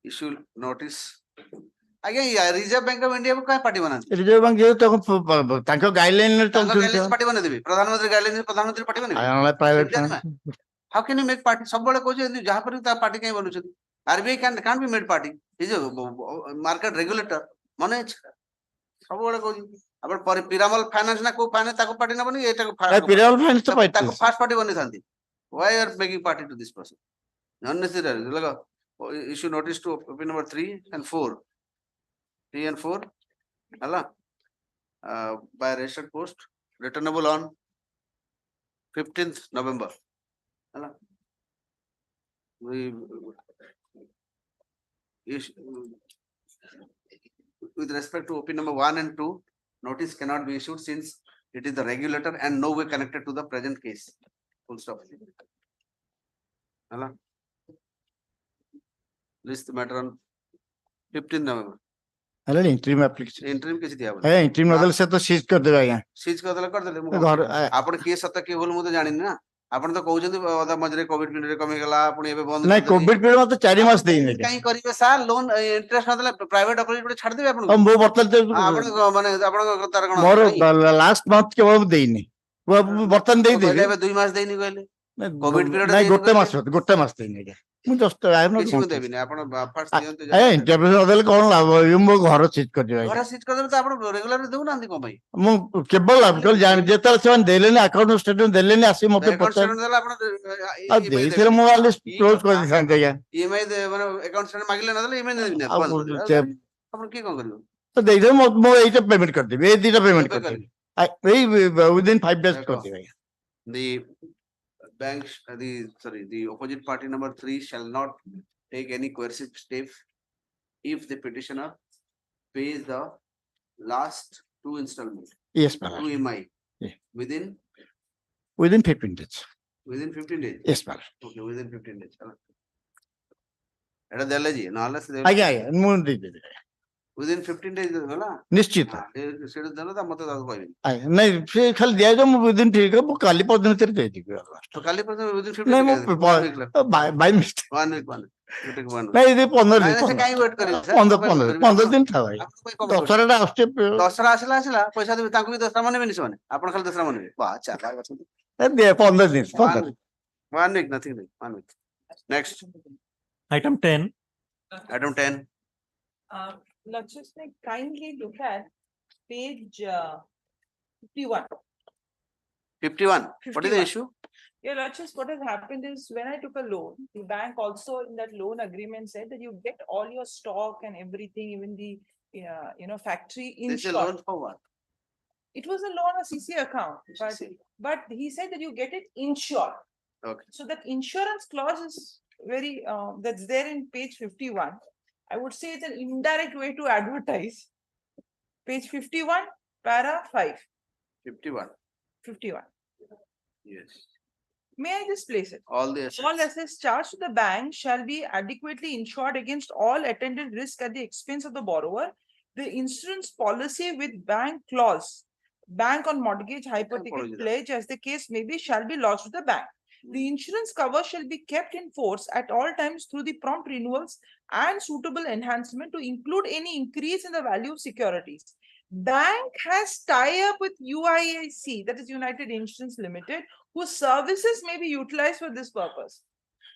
issue notice. Again, Reserve Bank of India को क्या party बनाती? Reserve bank जो तो तांको guideline ने तो party बना देवी प्रधानमंत्री गाइडलाइन प्रधानमंत्री पार्टी बने private how can you make party सबबड़े कोई जहाँ पर ता पार्टी कहीं बनू चुकी RBI can't be made party is a market regulator माने सबबड़े कोई अब पिरामल फाइनेंस ना को फाइनेंस ताको पार्टी ना बनी ये ताको पिरामल फाइनेंस तो पार्टी ताको फास्ट पार्टी बनी थांती why you are making party to this person unnecessary लगा issue notice to opinion number 3 and 4 Allah by registered post returnable on 15th November Allah with respect to opinion number 1 and 2 notice cannot be issued since it is the regulator and no way connected to the present case full stop Allah list the matter on 15th November अरे interim application interim किसी दिया है interim बदल से तो seize कर देबा आज्ञा सीज कर देले घर आपण के सत्ता के बोल मु तो जानि ना आपण तो कहउछन अदा मजरे कोविड पीरियड रे कमी गला आपण एबे बंद नहीं कोविड पीरियड में तो 4 मास देइने काई करिवे सर लोन इंटरेस्ट नदले प्राइवेट ऑपरेट छाड़ देबे आपण हम वो बर्तन आपण माने आपण तार कोन मोर लास्ट मंथ के वो देइने वो बर्तन देइ देबे एबे 2 मास देइनी कहले कोविड पीरियड नहीं गोटे मास देइने ମୁଁ ଜଷ୍ଟ ଆଇ ନଟ୍ କିଛି ଦେବିନି ଆପଣ ଫାର୍ଷ୍ଟ ଦିଅନ୍ତୁ ଏ ଇଣ୍ଟରଭ୍ୟୁ ନଦେଲେ କଣ ଲାଭ ମୁଁ ଘର ସିଟ୍ କରିଦେବି ଘର ସିଟ୍ କରିଦେଲେ ତ ଆପଣ ରେଗୁଲାର ଦେଉନାହାନ୍ତି କଣ ପାଇଁ ମୁଁ କେବଳ ଯେତେବେଳେ ସେମାନେ ଦେଲେନି ଆକାଉଣ୍ଟ ଷ୍ଟେଟମେଣ୍ଟ ଦେଲେନି ଆସି ମତେ ଦେଲେ ଆପଣ ଦେଇଥିଲେ ମୁଁ ଆଲି କ୍ଲୋଜ କରିଦେଇଥାନ୍ତି ଆଜ୍ଞା ଇଏମଆଇ ମାନେ ଆକାଉଣ୍ଟ ଷ୍ଟେଟମେଣ୍ଟ ମାଗିଲେ ନଦେଲେ ଇଏମଆଇ ଦେବିନି ଆପଣ କିଏ କଣ କରିବ ତ ଦେଇଦେବେ ମୁଁ ଏଇଟା ପେମେଣ୍ଟ କରିଦେବି ଏଇ ଦିଟା ପେମେଣ୍ଟ କରିଦେବି ଏଇ ୱିଦିନ 5 days କରିଦେବି ଆଜ୍ଞା the opposite party number 3 shall not take any coercive step if the petitioner pays the last 2 installments. Yes, ma'am. 2 EMI yeah. within 15 days. Within 15 days? Yes, ma'am. Okay, within 15 days. এটা দেলে জি নাহলে ଆଜ୍ଞା ଆଜ୍ଞା ମୁଁ ଦେଇଦେବି within 15 days ହେଲା ନିଶ୍ଚିତ ସେଟା ଦେଲେ ତ ମତେ ତାକୁ କହିବି ଆଜ୍ଞା ନାଇଁ ସେ ଖାଲି ଦିଆଯାଉ ମୁଁ within ଠିକ ମୁଁ କାଲି ପରଦିନ ଭିତରେ ଦେଇଦେବି ତ କାଲି ପର୍ଯ୍ୟନ୍ତ within 15 ନାଇଁ days ମୁଁ one week left. Bai mistake one week you take one week ନାଇଁ ଏ 15 ନାଇଁ ଦିନ ସେ କାଇଁ wait କରିବେ sir? 15 ଦିନ ଥାଉ ଆଜ୍ଞା ଦଶହରାଟା ଆସୁଛି ଦଶରା ଆସିଲା ପଇସା ଦେବେ ତାଙ୍କୁ ବି ଦଶରା ମନେବେନି ସେମାନେ ଆପଣ ଖାଲି ଦଶରା ମନେବେ ବାହ ଚାଲା ଅଛନ୍ତି 15 ଦିନ 15 one week nothing 1 week next Item 10. item 10 Let's just kindly look at page 51. 51 what is the issue? Yeah, Lachis, what has happened is when I took a loan, the bank also in that loan agreement said that you get all your stock and everything, even the factory This is a insured. loan for what? It was a loan, a CC account, but he said that you get it insured. Okay. So that insurance clause is very that's there in page 51. I would say it's an indirect way to advertise. Page 51, para 5. 51. Yes. May I just place it? All the assets. All assets charged to the bank shall be adequately insured against all attendant risk at the expense of the borrower. The insurance policy with bank clause, bank on mortgage, hypothetical pledge, as the case may be, shall be lodged with the bank. The insurance cover shall be kept in force at all times through the prompt renewals and suitable enhancement to include any increase in the value of securities. Bank has tie-up with UIIC, that is United Insurance Limited, whose services may be utilized for this purpose.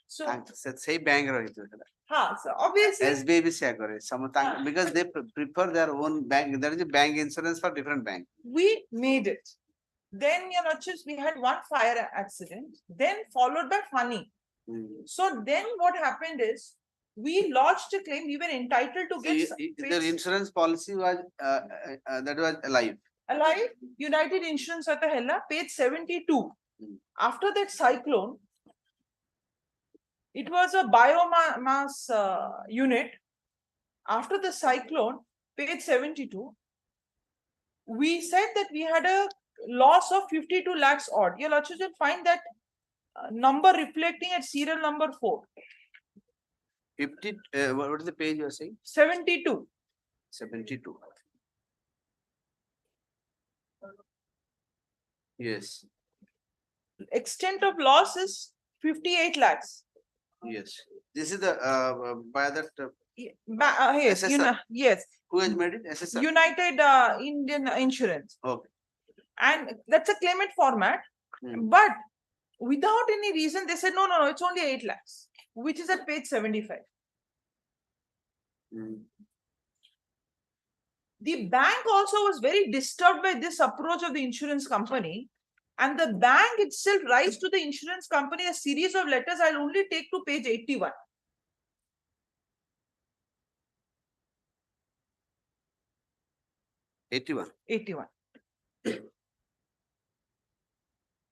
So, say bank rahito so obviously SBI भी क्या करे because they prefer their own bank. There is a bank insurance for different bank. We made it. Then, we had one fire accident, then followed by Fani. So then what happened is we lodged a claim. We were entitled to get their insurance policy was that was alive. United Insurance at Hella, page 72. After that cyclone, it was a biomass unit. After the cyclone, page 72, we said that we had a loss of 52 lakhs odd. You'll actually find that number reflecting at serial number 4. 50, what is the page you are saying? 72. 72. Yes. Extent of loss is 58 lakhs. Yes. This is the by that yes, yes. Who has made it? SSR? United Indian Insurance. Okay. And that's a claimant format. But without any reason, they said, no, it's only 8 lakhs, which is at page 75. The bank also was very disturbed by this approach of the insurance company. And the bank itself writes to the insurance company a series of letters. I'll only take to page 81.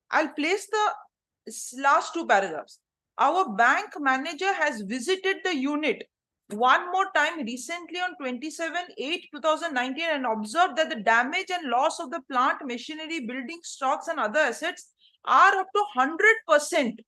I'll place the last 2 paragraphs. Our bank manager has visited the unit one more time recently on 27/8/2019 and observed that the damage and loss of the plant, machinery, building stocks and other assets are up to 100%,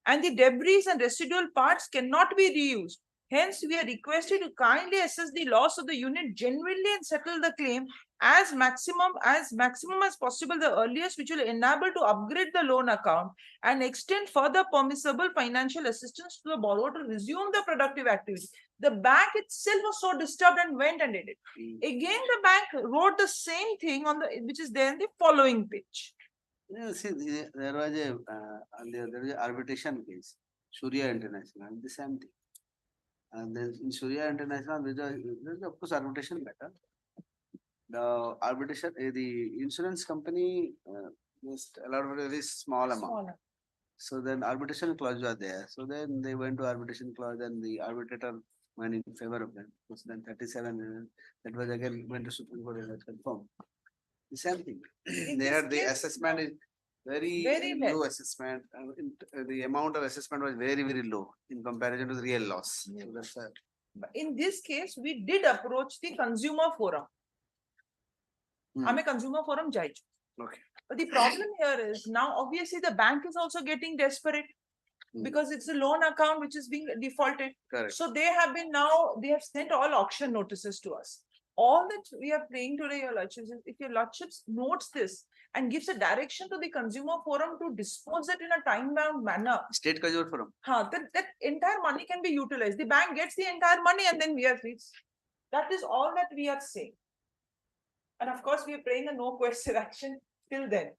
and the debris and residual parts cannot be reused. Hence, we are requested to kindly assess the loss of the unit genuinely and settle the claim as maximum as possible the earliest, which will enable to upgrade the loan account and extend further permissible financial assistance to the borrower to resume the productive activity. The bank itself was so disturbed and went and did it. Again, the bank wrote the same thing on which is there in the following page. See, there was a arbitration case, Surya International, the same thing. And then in Surya International, there is of course arbitration matter. The arbitration, the insurance company just allowed for a very small amount. So then arbitration clause was there. So then they went to arbitration clause and the arbitrator went in favor of them. So then 37, that was again went to Supreme Court and was confirmed. The same thing. They had the assessment is very low assessment. The amount of assessment was very, very low in comparison to the real loss. So that's that. But in this case, we did approach the consumer forum. हमें consumer forum जाइए. Okay. But the problem here is now obviously the bank is also getting desperate because it's a loan account which is being defaulted. Correct. So they have sent all auction notices to us. All that we are praying today, your lordships, is if your lordships notes this and gives a direction to the consumer forum to dispose it in a time-bound manner. State Consumer Forum. That entire money can be utilized. The bank gets the entire money and then we are free. That is all that we are saying. And of course, we are praying a no question action till then.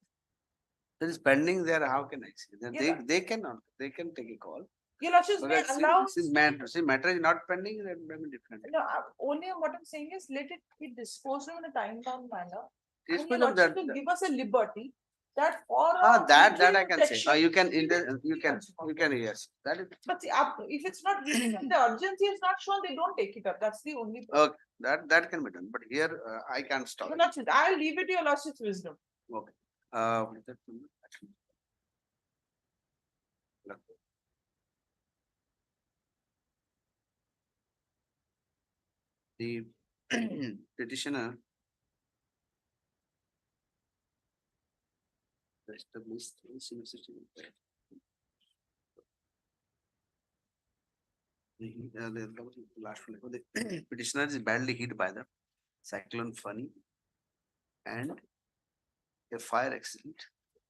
It is pending there. How can I say that? Yeah. They cannot. They can take a call. Your lordships may allow. Matter is not pending. That may be different. No, only what I'm saying is let it be disposed of in a time-bound manner. Dispose And your of that. lordship will give us a liberty that for That I can say. protection, You can yes. That is But see, if it's not written, if the urgency is not shown, they don't take it up. That's the only. okay. That can be done. But here I can't stop. Your lordship, I'll leave it to your lordship's wisdom. Okay. The petitioner established the last one. The petitioner is badly hit by the cyclone Fani and a fire accident,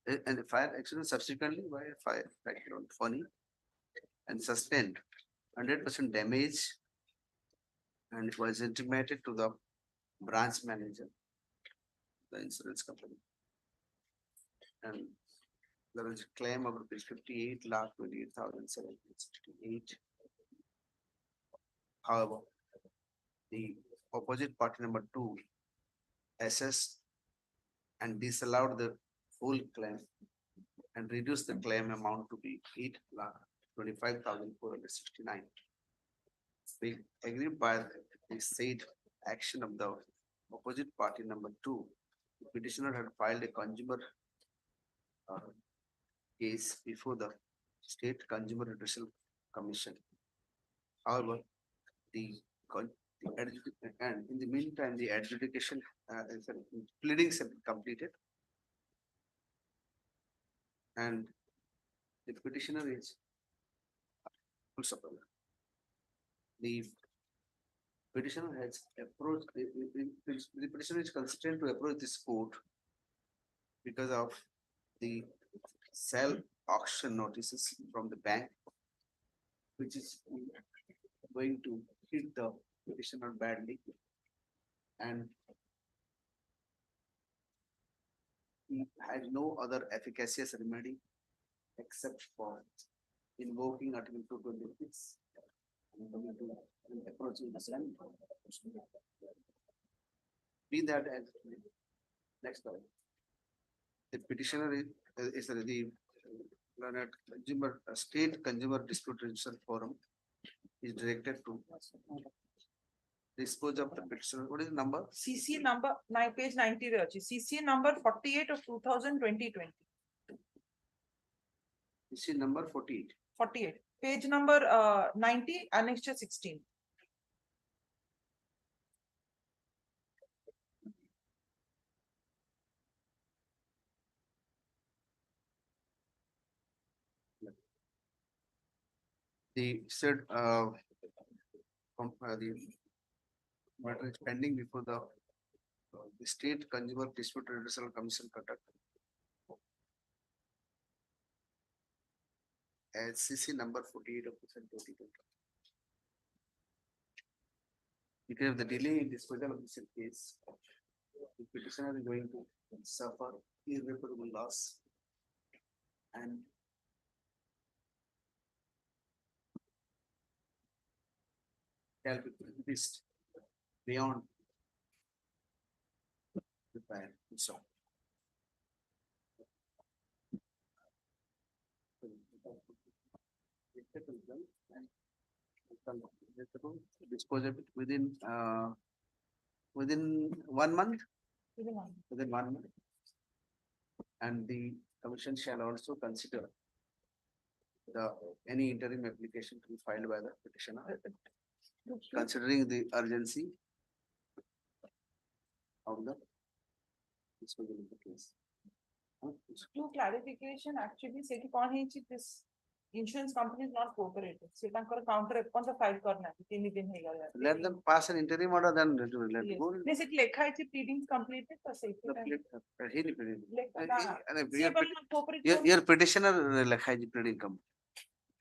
and the fire accident subsequently by a fire cyclone Fani, and sustained 100% damage, and it was intimated to the branch manager, the insurance company, and there was a claim of rupees 58,28,768. However, the opposite party number 2 assessed and disallowed the full claim and reduced the claim amount to be 8,25,469. We agreed by the said action of the opposite party number 2. The petitioner had filed a consumer case before the State Consumer Redressal Commission. However, and in the meantime, the adjudication pleadings have been completed, and the petitioner is full support. The petitioner has approached the petitioner is constrained to approach this court because of the sell auction notices from the bank, which is going to hit the petitioner badly, and he had no other efficacious remedy except for invoking Article 226 and approaching the same. Be that as next point. The petitioner is the State Consumer Dispute Resolution Forum is directed to dispose of the petitioner. What is the number? CC number, page 90 there. CC number 48 of 2020. CC number 48. 48. Page number 90, annexure 16. The said the matter is pending before the State Consumer Dispute Redressal Commission conduct as CC number 48 of 2020. Because of the delay in disposal of this case, the petitioner is going to suffer irreparable loss and shall be prejudiced beyond repair. So dispose of it within 1 month. Within 1 month, and the commission shall also consider any interim application to be filed by the petitioner, considering the urgency of the disposal of the case. To clarification, actually, say कौन है ये this insurance company is not cooperative. से तांकर counter कौन सा file करना है 3 दिन है यार. Let them pass an interim order, then let Yes. go. नहीं सिर्फ लिखा है कि pleadings completed तो सही है. Your petitioner lekha is pleading company.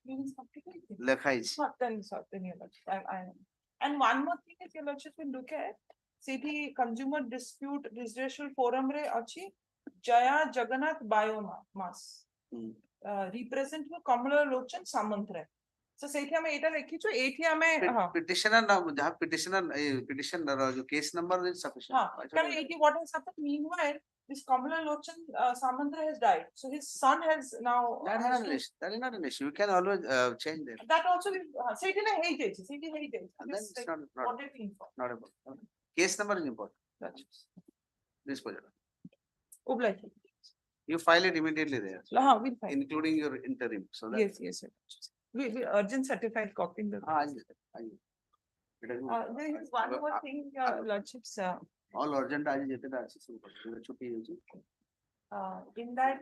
Pleadings completed. Lekha is. Then your lordship. And one more thing is your lordship will look at. See the consumer dispute redressal forum re achi Jaya Jagannath Biomass. Represent में कमला लोचन सामंत रहे. So सेठी हमें एटा लिखी जो एठी हमें Petitioner नाम जहाँ petitioner जो case number is sufficient. हाँ कारण एठी what has happened meanwhile this Kamala Lochan Samantra has died. So his son has now. That is not an issue. You can always change that. That also will say it in a heritage. Say it in heritage. That's not important. Case number is important. That's this project. You file it immediately there. We'll file. Including your interim. So that Yes. We urgent certified copy. There is one more thing, lordships. All urgent in that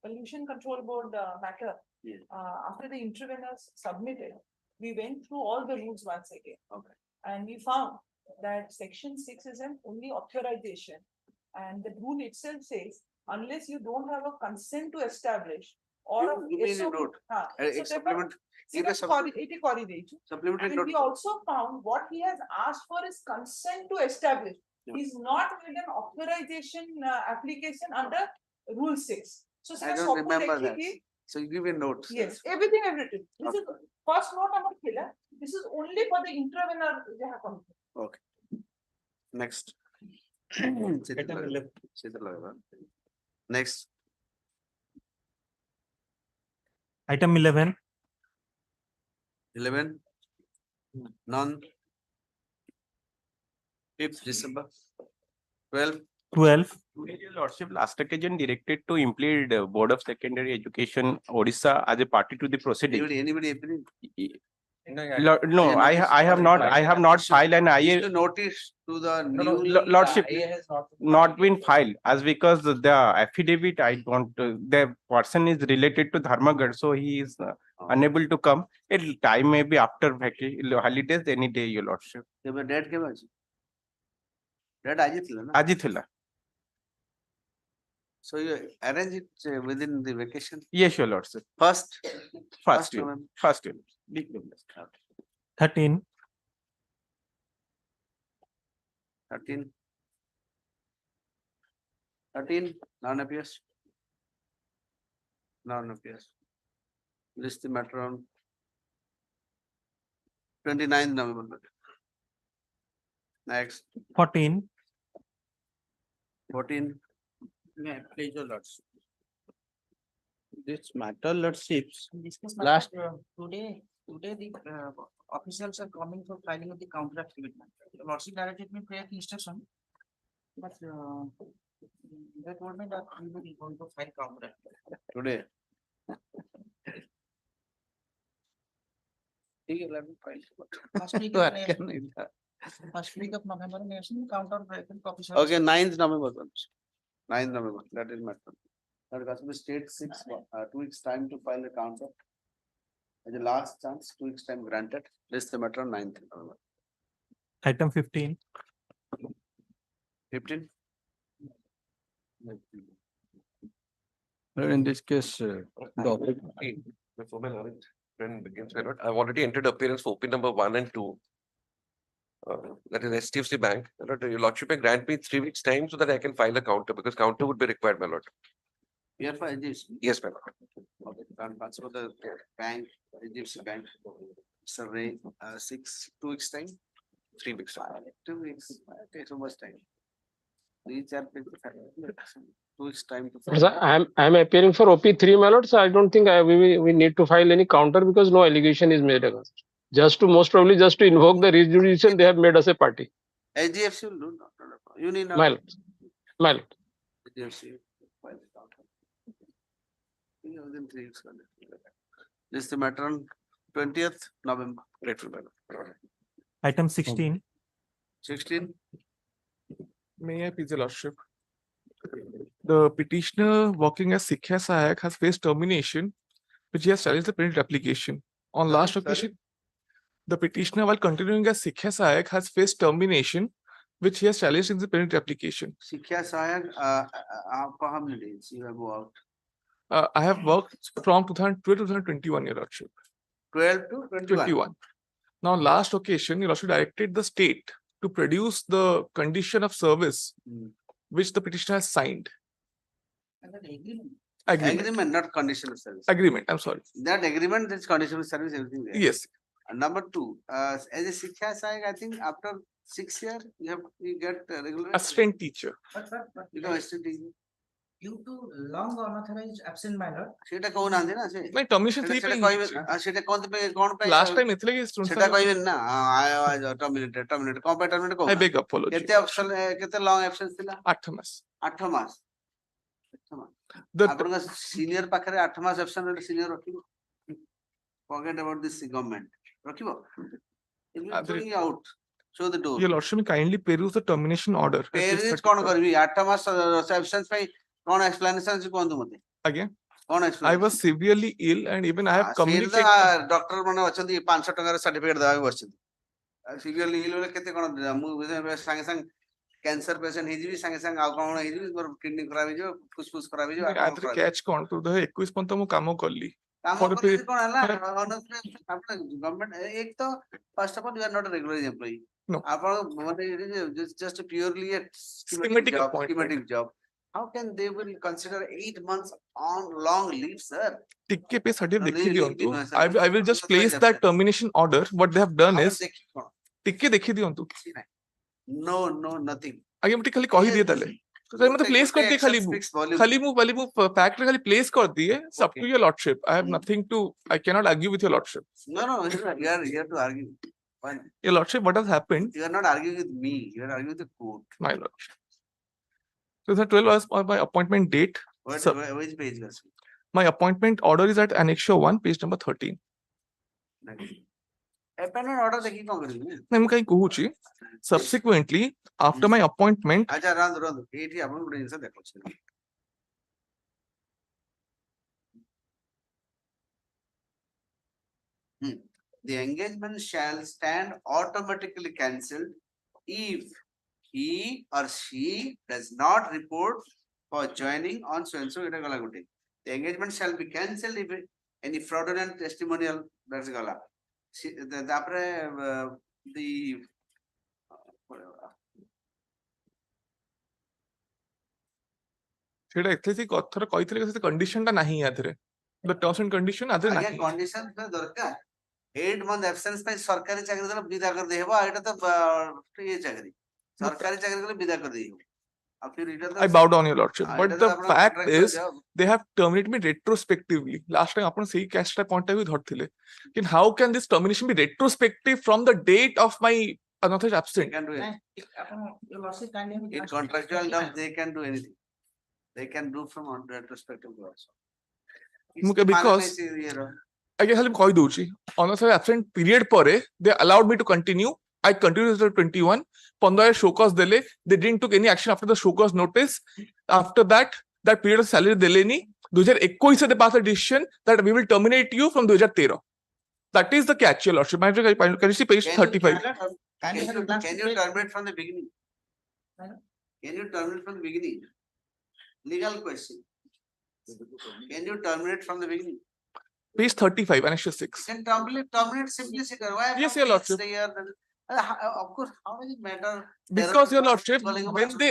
pollution control board matter, after the interveners submitted, we went through all the rules once again. Okay. And we found that section 6 is an only authorization, and the rule itself says unless you don't have a consent to establish or you mean a note. Supplement. And we also found what he has asked for is consent to establish. He's not made an authorization application under Rule 6. So I don't remember that. So you give a note. Yes, everything I've written. This is first note I'm killer. This is only for the intervener. Okay. Next. Next. Item 11. 11. None. 5th December. 12. 12. Your Lordship, last occasion directed to implead Board of Secondary Education Orissa as a party to the proceeding. Anybody appealing? No, I have not filed an IA. Notice to the Lordship not been filed as because the affidavit I want the person is related to Dharmagarh, so he is unable to come. Time may be after holidays any day, Your Lordship. Date came Date Ajithila. So you arrange it within the vacation? Yes, Your Lordship. First. 13. 13. None appears. None appears. List the matter on 29th November. Next. 14. 14. May I please, Your Lordship? This matter, Lordships, last today the officials are coming for filing of the counter affidavit. Lordship directed me prior instruction, but they told me that we will be going to file counter affidavit today. Let me file. First week of November, counter officials. Okay, 9th November. 9th November. That is matter. That customer state 6 2 weeks time to file the counter. As a last chance, 2 weeks time granted. List the matter on 9th November. Item 15. 15. In this case, before my knowledge when begins, I've already entered appearance for OP number 1 and 2. That is HDFC Bank. Your Lordship may grant me 3 weeks time so that I can file a counter because counter would be required, my Lord. Here for HDFC? Yes, my Lord. Okay, transfer the bank, HDFC Bank, survey 2 weeks time? 3 weeks time. 2 weeks, okay, so much time. 2 weeks time to file. I'm appearing for OP3, my Lord, so I don't think we need to file any counter because no allegation is made against us. Most probably to invoke the resolution they have made as a party. HDFC will do not. You need not. My Lord. HDFC file the counter. Within 3 weeks. This is the matter on 20th November. Grateful, my Lord. Item 16. 16. May I please, Your Lordship? the petitioner working as Sikha Sahayak has faced termination, which he has challenged the parent application. On last occasion, the petitioner, while continuing as Sikha Sahayak, has faced termination, which he has challenged in the parent application. Sikha Sahayak, how many days you have worked? I have worked from 2012 to 2021, Your Lordship. 12 to 21. Now, last occasion, Your Lordship directed the state to produce the condition of service which the petitioner has signed. Agreement, not conditional service. Agreement, I'm sorry. That agreement, this conditional service, everything there. Yes. And number two, as a Sikha Sahayak, I think after 6 years, you get regular Assistant teacher. become assistant teacher. Due to long unauthorized absent minor. সেটা কোন আনছে না সে My termination three সেটা pay কইবে ହେଇଛି। সেটা কোন কোন পাই Last time এতলে কি students সেটা কইবেন না terminate কোন পাই terminate কোন I beg apology. কেতে অপশন কেতে লং অ্যাবসেন্স ଥିଲା 8 মাস 8 মাস The ଆପଣଙ୍କ ସିନିୟର ପାଖରେ 8 ମାସ ଅପସନ ରେ ସିନିୟର ରଖିବ forget about this government ରଖିବ it will throw you out show the door Your Lordship, kindly peruse the termination order. Peruse କଣ କରିବି 8 ମାସ ଅପସନ୍ସ ପାଇଁ କଣ explanation ଅଛି କୁହନ୍ତୁ ମତେ Again, କଣ I explanation was severely ill and even I have communicated. Doctor ମାନେ ଅଛନ୍ତି 500 ଟଙ୍କାର ସାର୍ଟିଫିକେଟ ଦେବାକୁ ବସିଛନ୍ତି ସିଭିୟରଲି ଇଲ ହେଲେ କେତେ କଣ ମୁଁ ସାଙ୍ଗେ ସାଙ୍ଗେ କ୍ୟାନ୍ସର ପେସେଣ୍ଟ ହେଇଯିବି ସାଙ୍ଗେ ସାଙ୍ଗେ ଆଉ କଣ ହେଇଯିବି ମୋର କିଡନୀ ଖରାପ ହେଇଯିବ ଫୁସଫୁସ ଖରାପ ହେଇଯିବ ଆପରେ କ୍ୟାଚ୍ କଣ ତୁ 21 ପର୍ଯ୍ୟନ୍ତ ମୁଁ କାମ କଲି କାମ କରିକି କଣ ହେଲା ଆପଣ ଗଭର୍ଣ୍ଣମେଣ୍ଟ ଏକ ତ first of all you are not regular employee ଆପଣ ମାନେ just purely a schematic job how can they will consider 8 months on long leave sir ଟିକେ ପେ ସାର୍ଟିଫିକେଟ ଦେଖି ଦିଅନ୍ତୁ I will just place that termination order what they have done is ଟିକେ ଦେଖି ଦିଅନ୍ତୁ no nothing ଆଜ୍ଞା ମୁଁ ଟିକେ ଖାଲି କହି ଦିଏ ତାହେଲେ तो मते प्लेस कर दिए खाली मु फैक्ट खाली प्लेस कर दिए सब to your lordship I have nothing to I can not argue with your lordship no you are here to argue fine your lordship what has happened you are not arguing with me you are arguing with the court my lordship so the 12 was my appointment date which page was my appointment order is at annexure 1 page number 13 appointment order देखी कौन करेगी मैं कहीं कहूची subsequently after my appointment अच्छा रांद एठी अपन good जिंस देखो छी the engagement shall stand automatically cancelled if he or she does not report for joining on so and so eta gala gote the engagement shall be cancelled if any fraudulent testimonial that's gala tapre the सेटा actually कथर कहितले से condition ता नाही Athare the terms and condition Athare आगे नाही condition पे दरकार 8 month absence पे सरकारी चाकरी देला विदा कर देबो एटा तो ये चाकरी सरकारी चाकरी देला विदा कर देबो अब फिर इटा I bow down your lordship but the fact is they have terminated me retrospectively last time अपन सही कैश टा पॉइंट भी धरथिले कि how can this termination be retrospective from the date of my unauthorized absent can do it in contractual terms they can do anything they can do from on retrospective also मुके because आगे खाली कहि दोची unauthorized absent period परे they allowed me to continue I continued till 21 15 show cause dele they didn't took any action after the show cause notice after that period of salary deleni 2021 se they passed a decision that we will terminate you from 2013 that is the catch your lordship can you see page 35 can you terminate from the beginning can you terminate from the beginning legal question can you terminate from the beginning page 35 annexure 6 can terminate simply why yes your lordship of course how does it matter because your lordship when they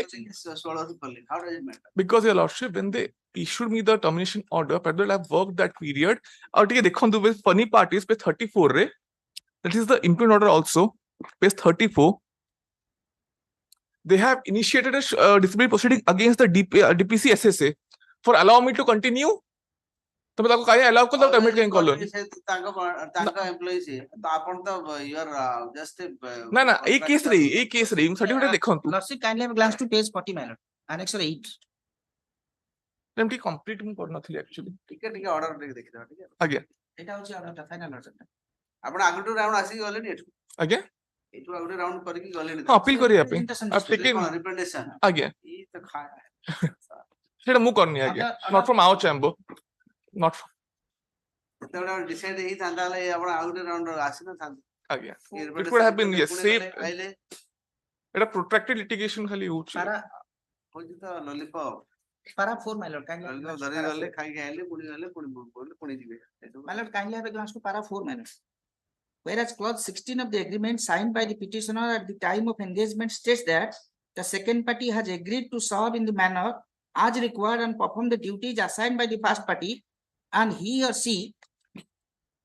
how does it matter because your lordship when they issued me the termination order but I've worked that period और ठीक है देखो the funny part is page 34 रे that is the implement order also page 34 they have initiated a disciplinary proceeding against the DPC SSA for allow me to continue तो मैं ताको काहे allow को तो terminate कहीं कॉलो तांका एम्प्लॉई से तो आपण तो you are just ना ना एक केस रही सर्टिफिकेट देखो तू Lordship kindly have a glance to page 40 minor annexure 8 MT complete ମୁଁ करनथली एक्चुअली ठीक है ऑर्डर देखि दो ठीक है आगे एटा होची ऑर्डर फाइनल ऑर्डर आपण आगुटू राउंड आसी गलेनी एठू आगे एठू आगुटू राउंड करके गलेनी हां अपील करिया पे अब टेक रिप्रेजेंटेशन आगे ई तो खा ସେଇଟା ମୁଁ କରିନି ଆଜ୍ଞା not from our chamber not from ଯେତେବେଳେ ଡିସାଇଡ୍ ହେଇଥାନ୍ତା ହେଲେ ଆପଣ ଆଉ ଗୋଟେ ରାଉଣ୍ଡ ଆସିନଥାନ୍ତେ ଆଜ୍ଞା it would have been yes safe ଆଇଲେ ଏଟା protracted litigation ଖାଲି ହଉଛି ହଉଛି ତ lollipop Para 4, my lord. Kindly lollipop have ଧରି ଗଲେ ଖାଇକି ଆଇଲେ ପୁଣି ଗଲେ ପୁଣି ଯିବେ my lord, kindly have a glance to para 4, my lord. Whereas clause 16 of the agreement signed by the petitioner at the time of engagement states that the second party has agreed to serve in the manner as required and perform the duties assigned by the first party, and he or she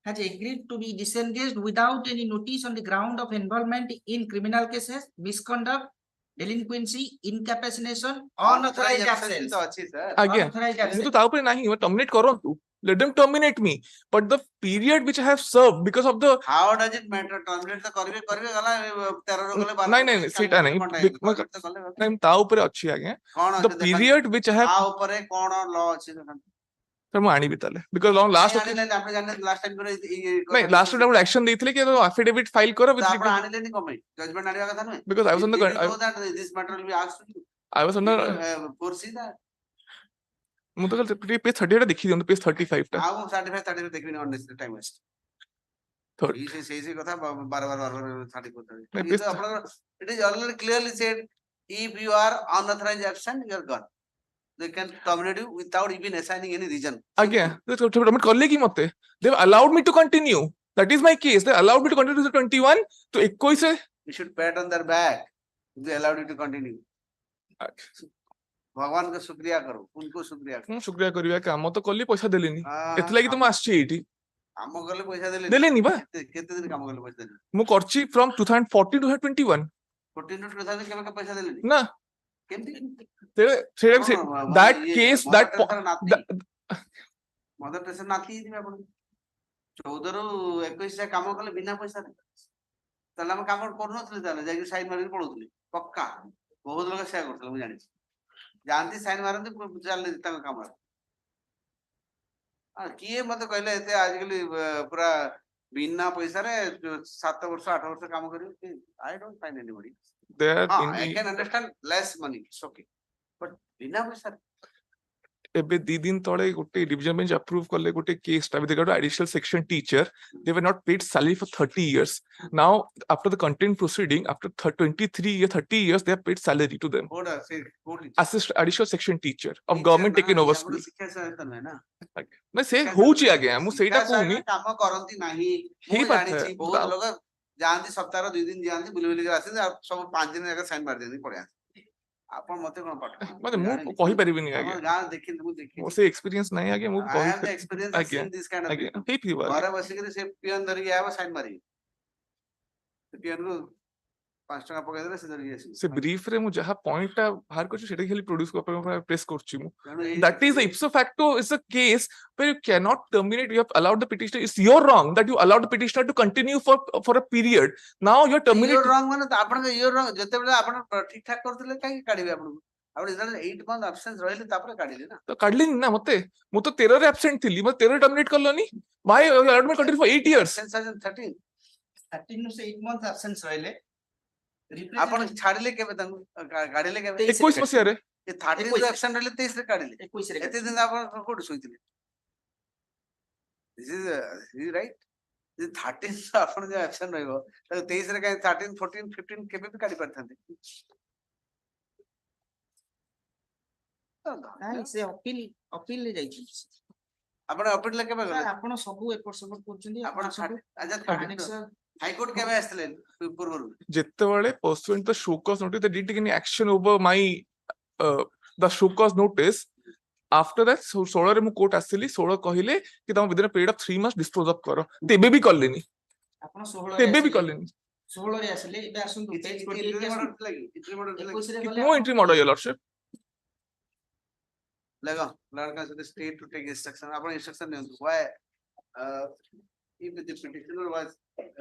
has agreed to be disengaged without any notice on the ground of involvement in criminal cases, misconduct, delinquency, incapacitation, unauthorized absence. ଆଜ୍ଞା ମୁଁ ତ ତା ଉପରେ ନାହିଁ terminate କରନ୍ତୁ let them terminate me but the period which I have served because of the how does it matter terminate ତ କରିବେ ଗଲା 13 ରୁ ଗଲେ 12 ନାଇଁ ସେଇଟା ନାହିଁ ନାଇଁ ତା ଉପରେ ଅଛି ଆଜ୍ଞା the period which I have ତା ଉପରେ କଣ law ଅଛି ଦେଖନ୍ତୁ ମୁଁ ଆଣିବି ତାହେଲେ because last ଆପଣ ଜାଣିଲେ last time ନାଇଁ last time ଗୋଟେ action ଦେଇଥିଲେ କି affidavit file କର with ଆପଣ ଆଣିଲେନି କଣ ପାଇଁ judgment ଆଣିବା କଥା ନୁହେଁ because I was on the this matter will be asked to you I was on the foresee that ମୁଁ ତ page 30 ଟା ଦେଖି ଦିଅନ୍ତୁ page 35 ଟା ଆଉ 35 ଦେଖିବିନି unnecessary time waste ସେଇ କଥା ବାର 34 କିନ୍ତୁ ଆପଣଙ୍କର it is already clearly said if you are unauthorized absent you are gone they can terminate you without even assigning any reason ଆଜ୍ଞା terminate କଲେ କି ମତେ they have allowed me to continue that is my case they allowed me to continue to 21 to 21 ରେ you should pat on their back they allowed you to continue भगवान का शुक्रिया करो उनको शुक्रिया करो शुक्रिया करिया काम तो कली पैसा देलेनी एतला कि तुम आछी एठी काम गले पैसा देलेनी बा केते दिन काम गले पैसा देले मु करची फ्रॉम 2014 to 2021 14 to 2000 केबे का पैसा देलेनी ना केमती that case that mother Teresa नाती थी आपण 14 ରୁ 21 जा काम कले बिना पैसा दे तले हम काम करनथले ताले जाई साइन मारि पळोतले पक्का बहुत लोग सेया करथले मु जानि जानती साइन मारନ୍ତି ଚାଲ ତାଙ୍କ କାମ କିଏ ମତେ କହିଲେ ଏତେ ଆଜିକାଲି ପୁରା ବିନା ପଇସାରେ 7 ବର୍ଷ 8 ବର୍ଷ କାମ କରିବ I don't find anybody I can understand less money it's okay but बिना पइसा ଏବେ 2 दिन तळे गोटे डिवीजन बेंच अप्रूव करले गोटे केस टा with regard to additional section teacher they were not paid salary for 30 years now after the content proceeding after 23 years 30 years they have paid salary to them assist additional section teacher of government taken over school शिक्षा सहायता नै ना ना से होची आगे मु सेटा कहूनी काम करंती नाही मु जानि छी बहुत लोग जानती सप्ताह 2 दिन जानती बुली बुली के आसे सब 5 दिन जाके साइन मार देनी पड़े आपण मते कोन पाठ मते मु कहि परिबिनी आगे गां देखि मु देखि मो से एक्सपीरियंस नाही आगे मु I have the experience of seeing this kind of आगे हे पीवा घरे बसी के से पियन धरि आबो साइन मारी पियन को 5 टका पकाई देले से धरि आसी से ब्रीफ रे मु जहा पॉइंट टा बाहर करछु सेटा खाली प्रोड्यूस कर प्रेस करछु मु that is the ipso facto is a case where you cannot terminate you have allowed the petitioner it's your wrong that you allowed the petitioner to continue for a period now you are terminating your wrong माने आपण के your wrong जते बेला आपण ठीक ठाक करथिले काई काढिबे आपण आपण इधर 8 month absence रहिले तापर काढिले ना तो काढली ना मते मु तो 13 रे एब्सेंट थिली म 13 टर्मिनेट करलोनी why you allowed me to continue for 8 years since 13 13 से 8 month absence रहिले आपण छाडिले केबे तंग गाडीले केबे 21 मसिया रे ए 13 रे एब्सेंट रहिले 23 रे काढिले 21 रे एते दिन आपण code सोइतिले this is right this 13 आपण जे एब्सेंट रहइबो 23 रे काय 13 14 15 केबे भी काढी परथांते नाही से अपील ले जाई आपण अपील ले केबे सर आपण सब एपोर्ट सपोर्ट करछन्ती आपण सब हाई कोर्ट केबे आस्तले पूर्व जत्ते वाले pursuant the show cause notice they didn't take any action over my the show cause notice after that 16 रे मु कोर्ट आसिली 16 कहिले कि तम within period of 3 months dispose of करो तेबे भी करलेनी आपण 16 तेबे भी करलेनी 16 रे आसिले एबे आसुन page 48 no entry model your lordship लगा लड़का से स्टेट टू टेक इंस्ट्रक्शन अपन इंस्ट्रक्शन नहीं होता why if the petitioner was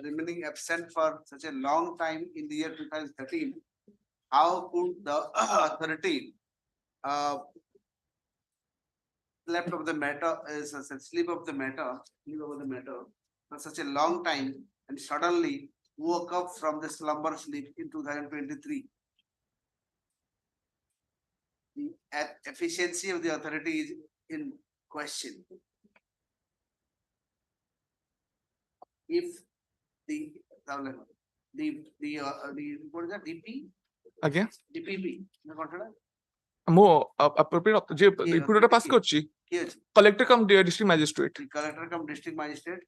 remaining absent for such a long time in the year 2013 how could the authority left of the matter is a slip of the matter for such a long time and suddenly woke up from the slumber sleep in 2023 the efficiency of the authority is in question. If the what is that DP? Again, DPP. The contract? more appropriate je reporter pass korchi Yes. collector come district magistrate. The collector come district magistrate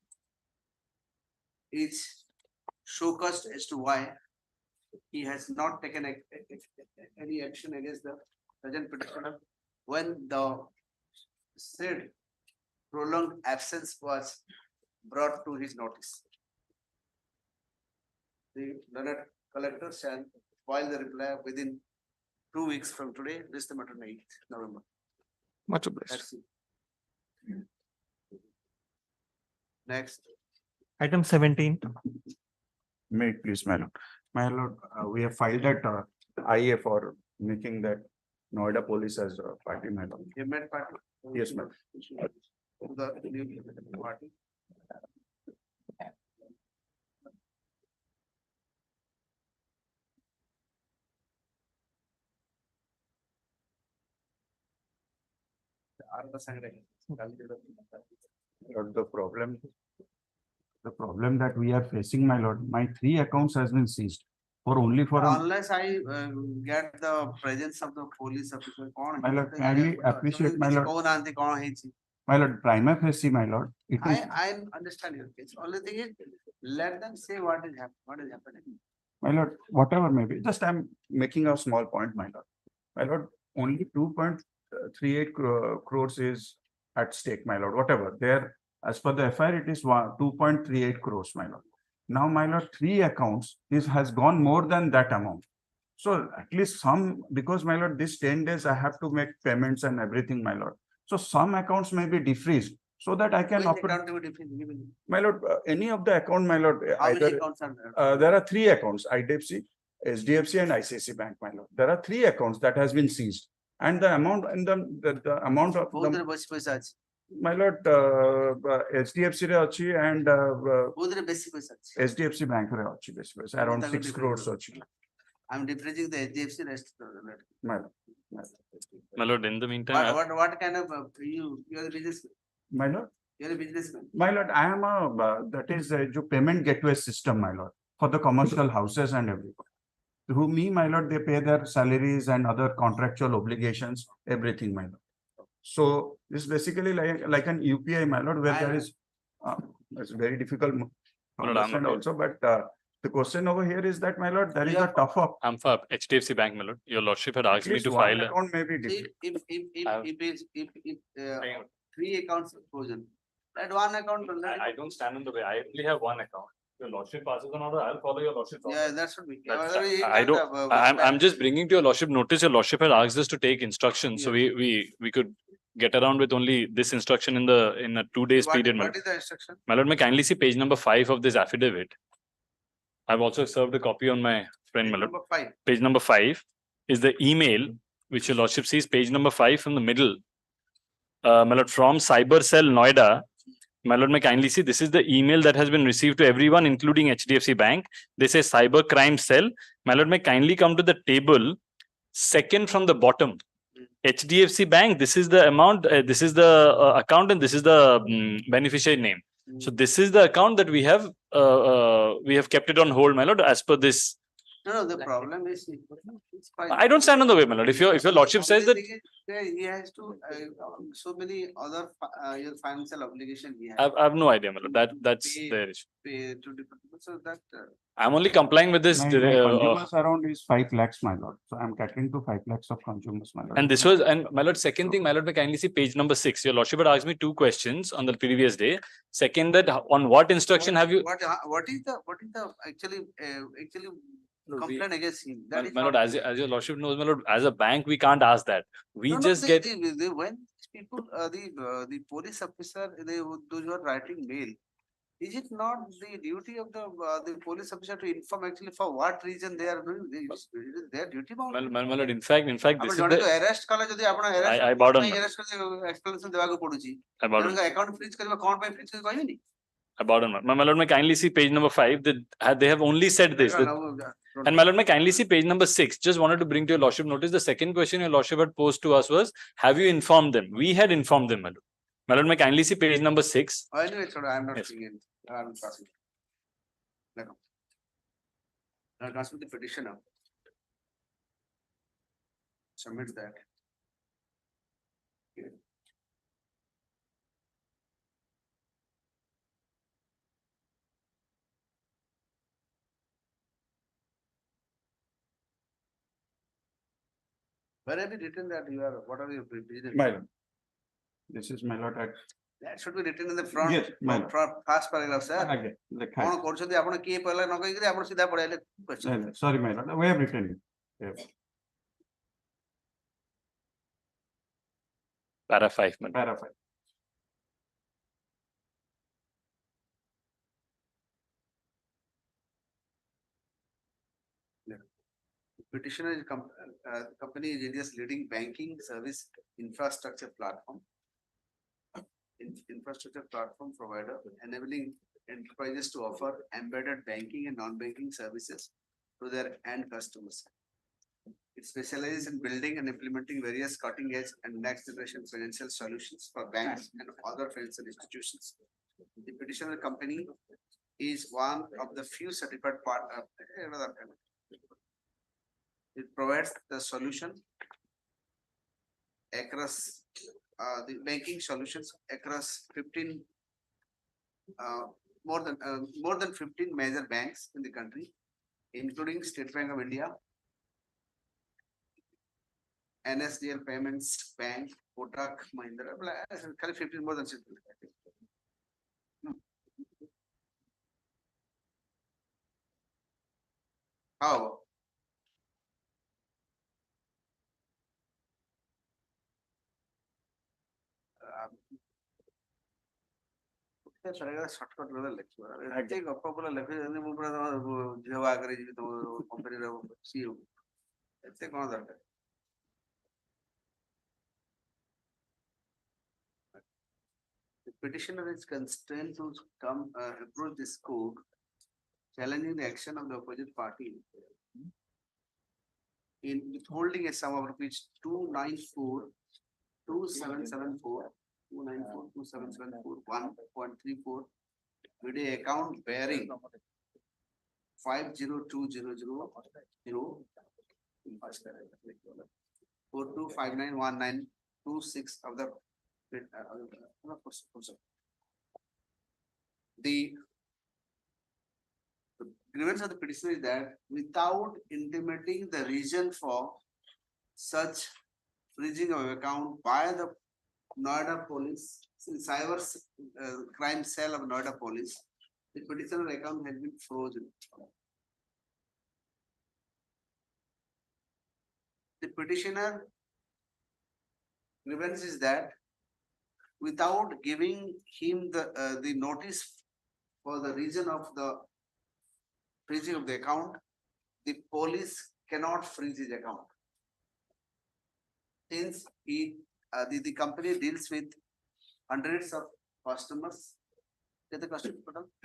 is showcased as to why he has not taken any action against the present petitioner when the said prolonged absence was brought to his notice. The learned collector shall file the reply within 2 weeks from today, this the matter 8th November. Much obliged. That's it. Next. Item 17. May it please, my lord. My lord, we have filed that IA for making that Noida police as a party, my lord. You met party? Yes, ma'am. The new party. Lord, the problem that we are facing, my lord, my 3 accounts has been seized for only for Unless I get the presence of the police officer. My lord, kindly appreciate, my lord. My lord, prima facie, my lord. It is, I understand your case. Only thing is, let them say what is happening. my lord, whatever may be, just I'm making a small point, my lord. My lord, only 2.38 crores is at stake, my lord, whatever. There, as per the FIR, it is 2.38 crores, my lord. Now, my lord, 3 accounts, this has gone more than that amount. So at least some, because my lord, this 10 days I have to make payments and everything, my lord. So some accounts may be defreezed so that I can Which operate. account will be different? My lord, any of the account, my lord, How many either, accounts are there? there are 3 accounts, IDFC, SDFC and ICICI Bank, my lord. There are 3 accounts that has been seized. And the amount and the amount of the, my lord, SDFC re achi and SDFC Bank re achi, around 6 crores achi. I'm defraging the HDFC rest. My lord. My lord, in the meantime, What kind of you are a businessman? My lord. You are a businessman. My lord, I am a that is a payment gateway system, my lord, for the commercial houses and everything. Through me, my lord, they pay their salaries and other contractual obligations, everything, my lord. So this is basically like an UPI, my lord, where there is it's very difficult to understand also, but the question over here is that, my lord, there is a tough up. I'm for HDFC Bank, my lord. Your lordship had asked me to file. Account may be different. If 3 accounts are frozen, that 1 account. I don't stand in the way. I only have 1 account. Your lordship passes on order, I'll follow your lordship. Yeah, that should be. I don't. I'm just bringing to your lordship notice. Your lordship had asked us to take instructions, so we could get around with only this instruction in a 2 days period. What is the instruction? My lord, may kindly see page number 5 of this affidavit. I've also served a copy on my friend, my lord. Page number 5 is the email which your lordship sees. Page number 5 from the middle. My lord, from Cyber Cell Noida. My lord, may kindly see this is the email that has been received to everyone, including HDFC Bank. They say Cyber Crime Cell. My lord, may kindly come to the table second from the bottom. HDFC Bank, this is the amount, this is the account, and this is the beneficiary name. So this is the account that we have kept it on hold, my lord, as per this. No, the problem is I don't stand on the way, my lord. If your lordship says that he has to so many other your financial obligation he has. I have no idea, my lord. That's their issue. Pay to different people. So that I'm only complying with this. My consumers around is 5 lakhs, my lord. So I'm catering to 5 lakhs of consumers, my lord. And this was, and my lord, second thing, my lord, may kindly see page number 6. Your lordship had asked me 2 questions on the previous day. Second, that on what instruction have you? What is the actually complaint against him? That My lord, as your lordship knows, my lord, as a bank, we can't ask that. We just get. When people, the police officer, those who are writing mail, is it not the duty of the police officer to inform actually for what reason they are doing? It is their duty. My lord, in fact, this is the. Arrest kala jodi apna arrest. I bought on. Arrest kala explanation देवाको पड़ुची. I bought on. Account freeze करिबा कौन पे freeze करिबा कहबेनी. About a month. My lord, may kindly see page number 5. They have only said this. And my lord, may kindly see page number 6. Just wanted to bring to your lordship notice. The second question your lordship had posed to us was, have you informed them? We had informed them, my lord. My lord, may kindly see page number 6. Anyway, sir, I am not Yes. seeing it. I am passing. Now, transmit the petitioner. Submit that. Okay. Where have you written that you are, what are your business? My lord. This is my lord. That should be written in the front, Yes, my lord. first paragraph, sir. Again, the କଣ କରୁଛନ୍ତି ଆପଣ କିଏ କହିଲା ନ କହିକିରି ଆପଣ ସିଧା ପଳେଇଲେ question. sorry, my lord. We have written it. Yeah. Para 5, my lord. Para 5. Petitioner is company is India's leading banking service infrastructure platform. Infrastructure platform provider enabling enterprises to offer embedded banking and non-banking services to their end customers. It specializes in building and implementing various cutting-edge and next-generation financial solutions for banks and other financial institutions. The petitioner company is one of the few certified partners. It provides the solution across the banking solutions across 15 more than 15 major banks in the country, including State Bank of India, NSDL Payments Bank, Kotak Mahindra, 15 more than 15. How? Shortcut take a popular the petitioner is constrained to come approach this court, challenging the action of the opposite party in withholding a sum of rupees 294,2774. 294,2774 with a account bearing 502,000 42591926 of the grievance of the petitioner is that without intimating the reason for such freezing of account by the Noida Police, cyber crime cell of Noida Police, the petitioner account has been frozen. The petitioner grievance is that without giving him the notice for the reason of the freezing of the account, the police cannot freeze his account. Since the company deals with hundreds of customers.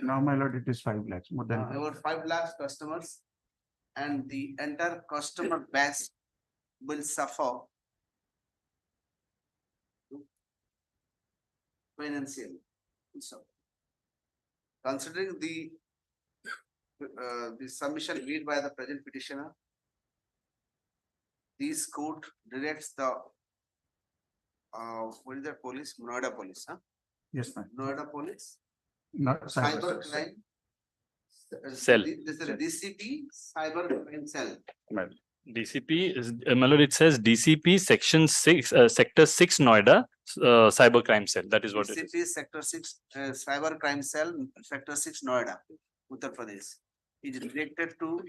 Now, my lord, it is 5 lakhs, more than over 5 lakhs customers, and the entire customer base will suffer financially. So, considering the submission made by the present petitioner, this court directs the what is that police? Noida Police, huh? Yes, ma'am. Noida Police. Not Cyber crime cell. This is a DCP cyber crime cell. DCP is, my lord, it says DCP section 6, sector 6 Noida, cyber crime cell. That is what DCP it is. sector 6, cyber crime cell, sector 6 Noida, Uttar Pradesh. Is directed to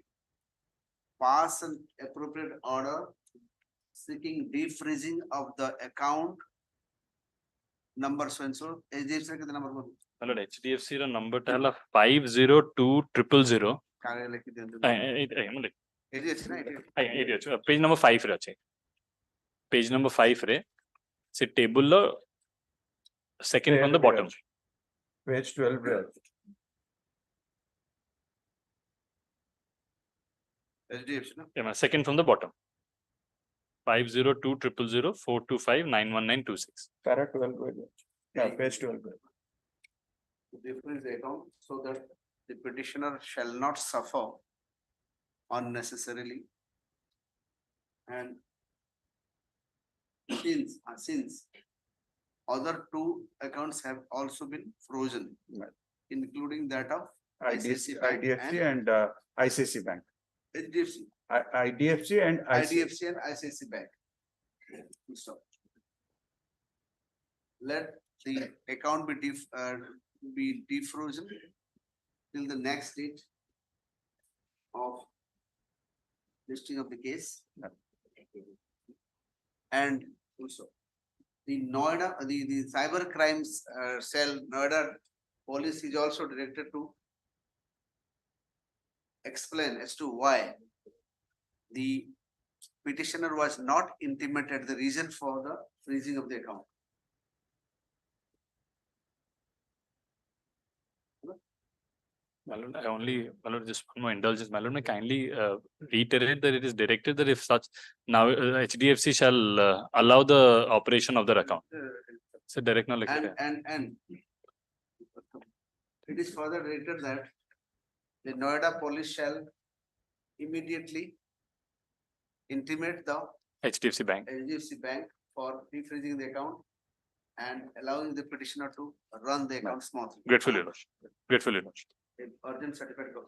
pass an appropriate order seeking defreezing of the account number so and so. HDFC के number बोलो. My lord, HDFC रा number टाला 502000. कागज लिखी देंगे. HDFC ना Page number 5 रे अच्छे. Page number 5 रे. से table low second from the bottom. Page 12. HDFC, no? Yeah, second from the bottom. 502000425919926. Para 12 go ahead. Yeah, page 12 go ahead. To defreeze the account so that the petitioner shall not suffer unnecessarily. And since other two accounts have also been frozen, including that of IDFC and ICICI Bank. HDFC. IDFC and IDFC and ICICI Bank. So let the account be defrozen till the next date of listing of the case. And also the Noida, the cyber crimes cell, Noida police is also directed to explain as to why the petitioner was not intimated the reason for the freezing of the account. Malone, Malone, just one more indulgence. Malone, may kindly reiterate that it is directed that if such now HDFC shall allow the operation of their account. It's a direct knowledge. And it is further directed that the Noida police shall immediately intimate the HDFC Bank for refreezing the account and allowing the petitioner to run the account smoothly. Grateful, Your Lordship. Grateful, Your Lordship. Urgent certificate of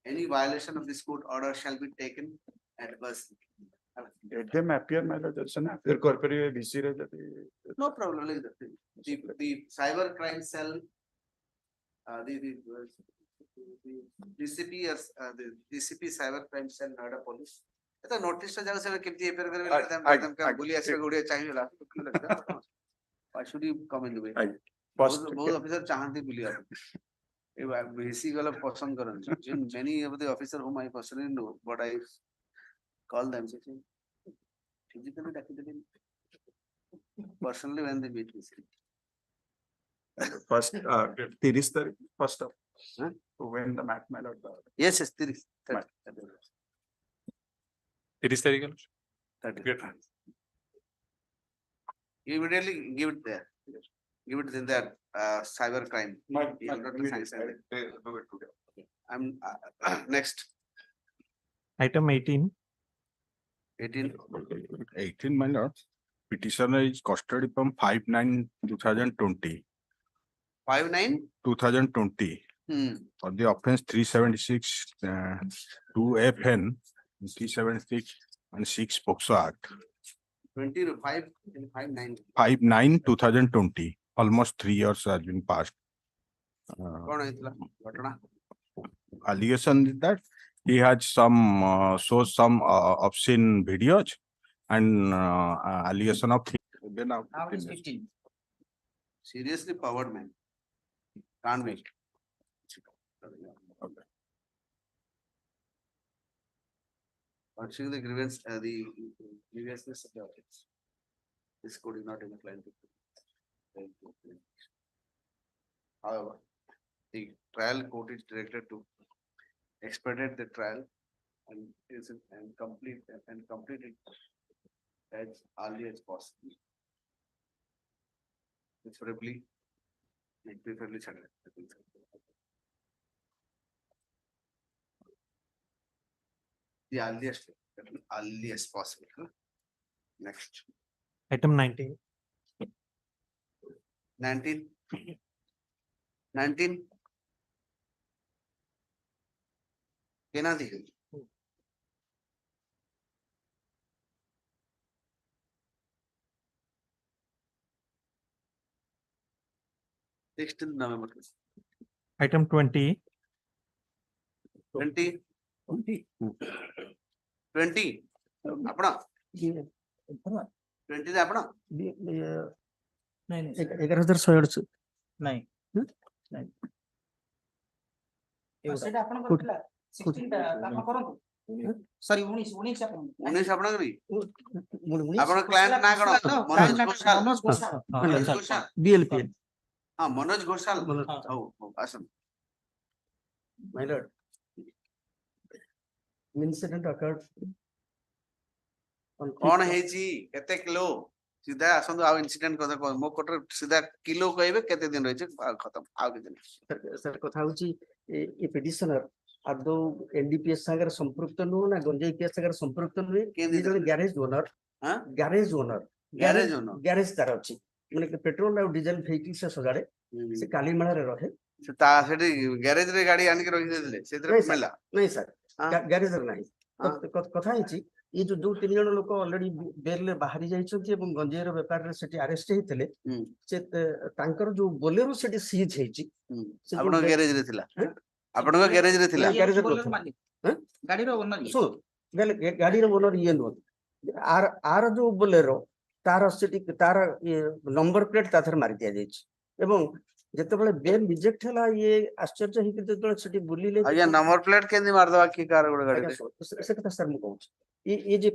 any violation of this court order shall be taken adversely. Let them appear, my lord. That's an appear corporate VC. No problem. Like that. The cyber crime cell, the DCP as the DCP cyber crime cell, Noida police. तो notice तो जाओ से कितनी appear करें लेकिन का बोली ऐसे गुड़िया चाहिए ला तो क्यों लगता है? Why should you come in the way? बहुत officer चाहते बोलिया. VC वाला पसंद करन. Many of the officer whom I personally know, but I call them saying physically technically personally when they meet me. First, 30 first of when the mat my lord. Yes, 30. 30. Immediately give it there. Give it in there. Cyber crime. I'm next. Item 18. 18, my lord. Petitioner is custody from 5/9/2020. 5/9/2020. For the offense 376 2FN 376 and 6 POCSO Act. 25 and 5/9. 5/9/2020. Almost 3 years has been passed. Allegation is that he had some shows some obscene videos and allegation of Now it is 15. Seriously powered man. Can't wait. Okay. Watching the grievance, the grievousness of the offense. This code is not inclined to. However, the trial court is directed to expedite the trial and complete it as early as possible. Preferably Saturday. The earliest possible. Next. Item 19. 19. Kena dikhe. Next in November. Item 20. 20. 20. Apna. 20 apna. 11,100 ନାଇଁ ସେଇଟା ଆପଣ କରିଥିଲା 16 ଟା ଆପଣ କରନ୍ତୁ ସରି 19 ଆପଣ 19 ଆପଣ କରିବି ଆପଣ କ୍ଲାଏଣ୍ଟ ନା କଣ ମନୋଜ ଘୋଷାଲ BLPL ହଁ ମନୋଜ ଘୋଷାଲ ହଉ ଆସନ୍ତୁ My lord, incident occurred on कौन 5th है जी केते किलो सीधा आसंदु आउ इंसिडेंट कथा कह मो कोटर सीधा किलो कहबे केते दिन रहिছে खत्म आउ के दिन सर कथा होची ए पिटिशनर आदौ एनडीपीएस सागर संपृक्त नु ना गंजेई केस सागर संपृक्त नु ये जने गैरेज ओनर हां garage owner garage owner garage तार अछि माने पेट्रोल और डीजल व्हीकल से सजाड़े से कालीमेला रे रहे से ता सेठी गैरेज रे गाड़ी आनि के रखि देले सेतरे मिला नहीं सर गैरेज रे नहीं कथा हिची ये जो 2-3 जन लोक ऑलरेडी बेल रे बाहरी जाइछथि एवं गंजेर व्यापार रे सेठी अरेस्ट हेतले से तांकर जो बोलेरो सेठी सीज हेची आपण गैरेज रे थिला आपण गैरेज रे थिला गैरेज रे गाड़ी रो ओनर सो गाड़ी रो ओनर ये नो आर जो बोलेरो तार सेठी तार नंबर प्लेट ताथर मारि दिया जाइछ एवं जेतेबेले बेल रिजेक्ट हला ये आश्चर्य ही जेतेबेले सेठी बुलिले आज्ञा नंबर प्लेट केनी मार दवा की कार गोड़ गाड़ी से कथा सर मु कहूछ ये जे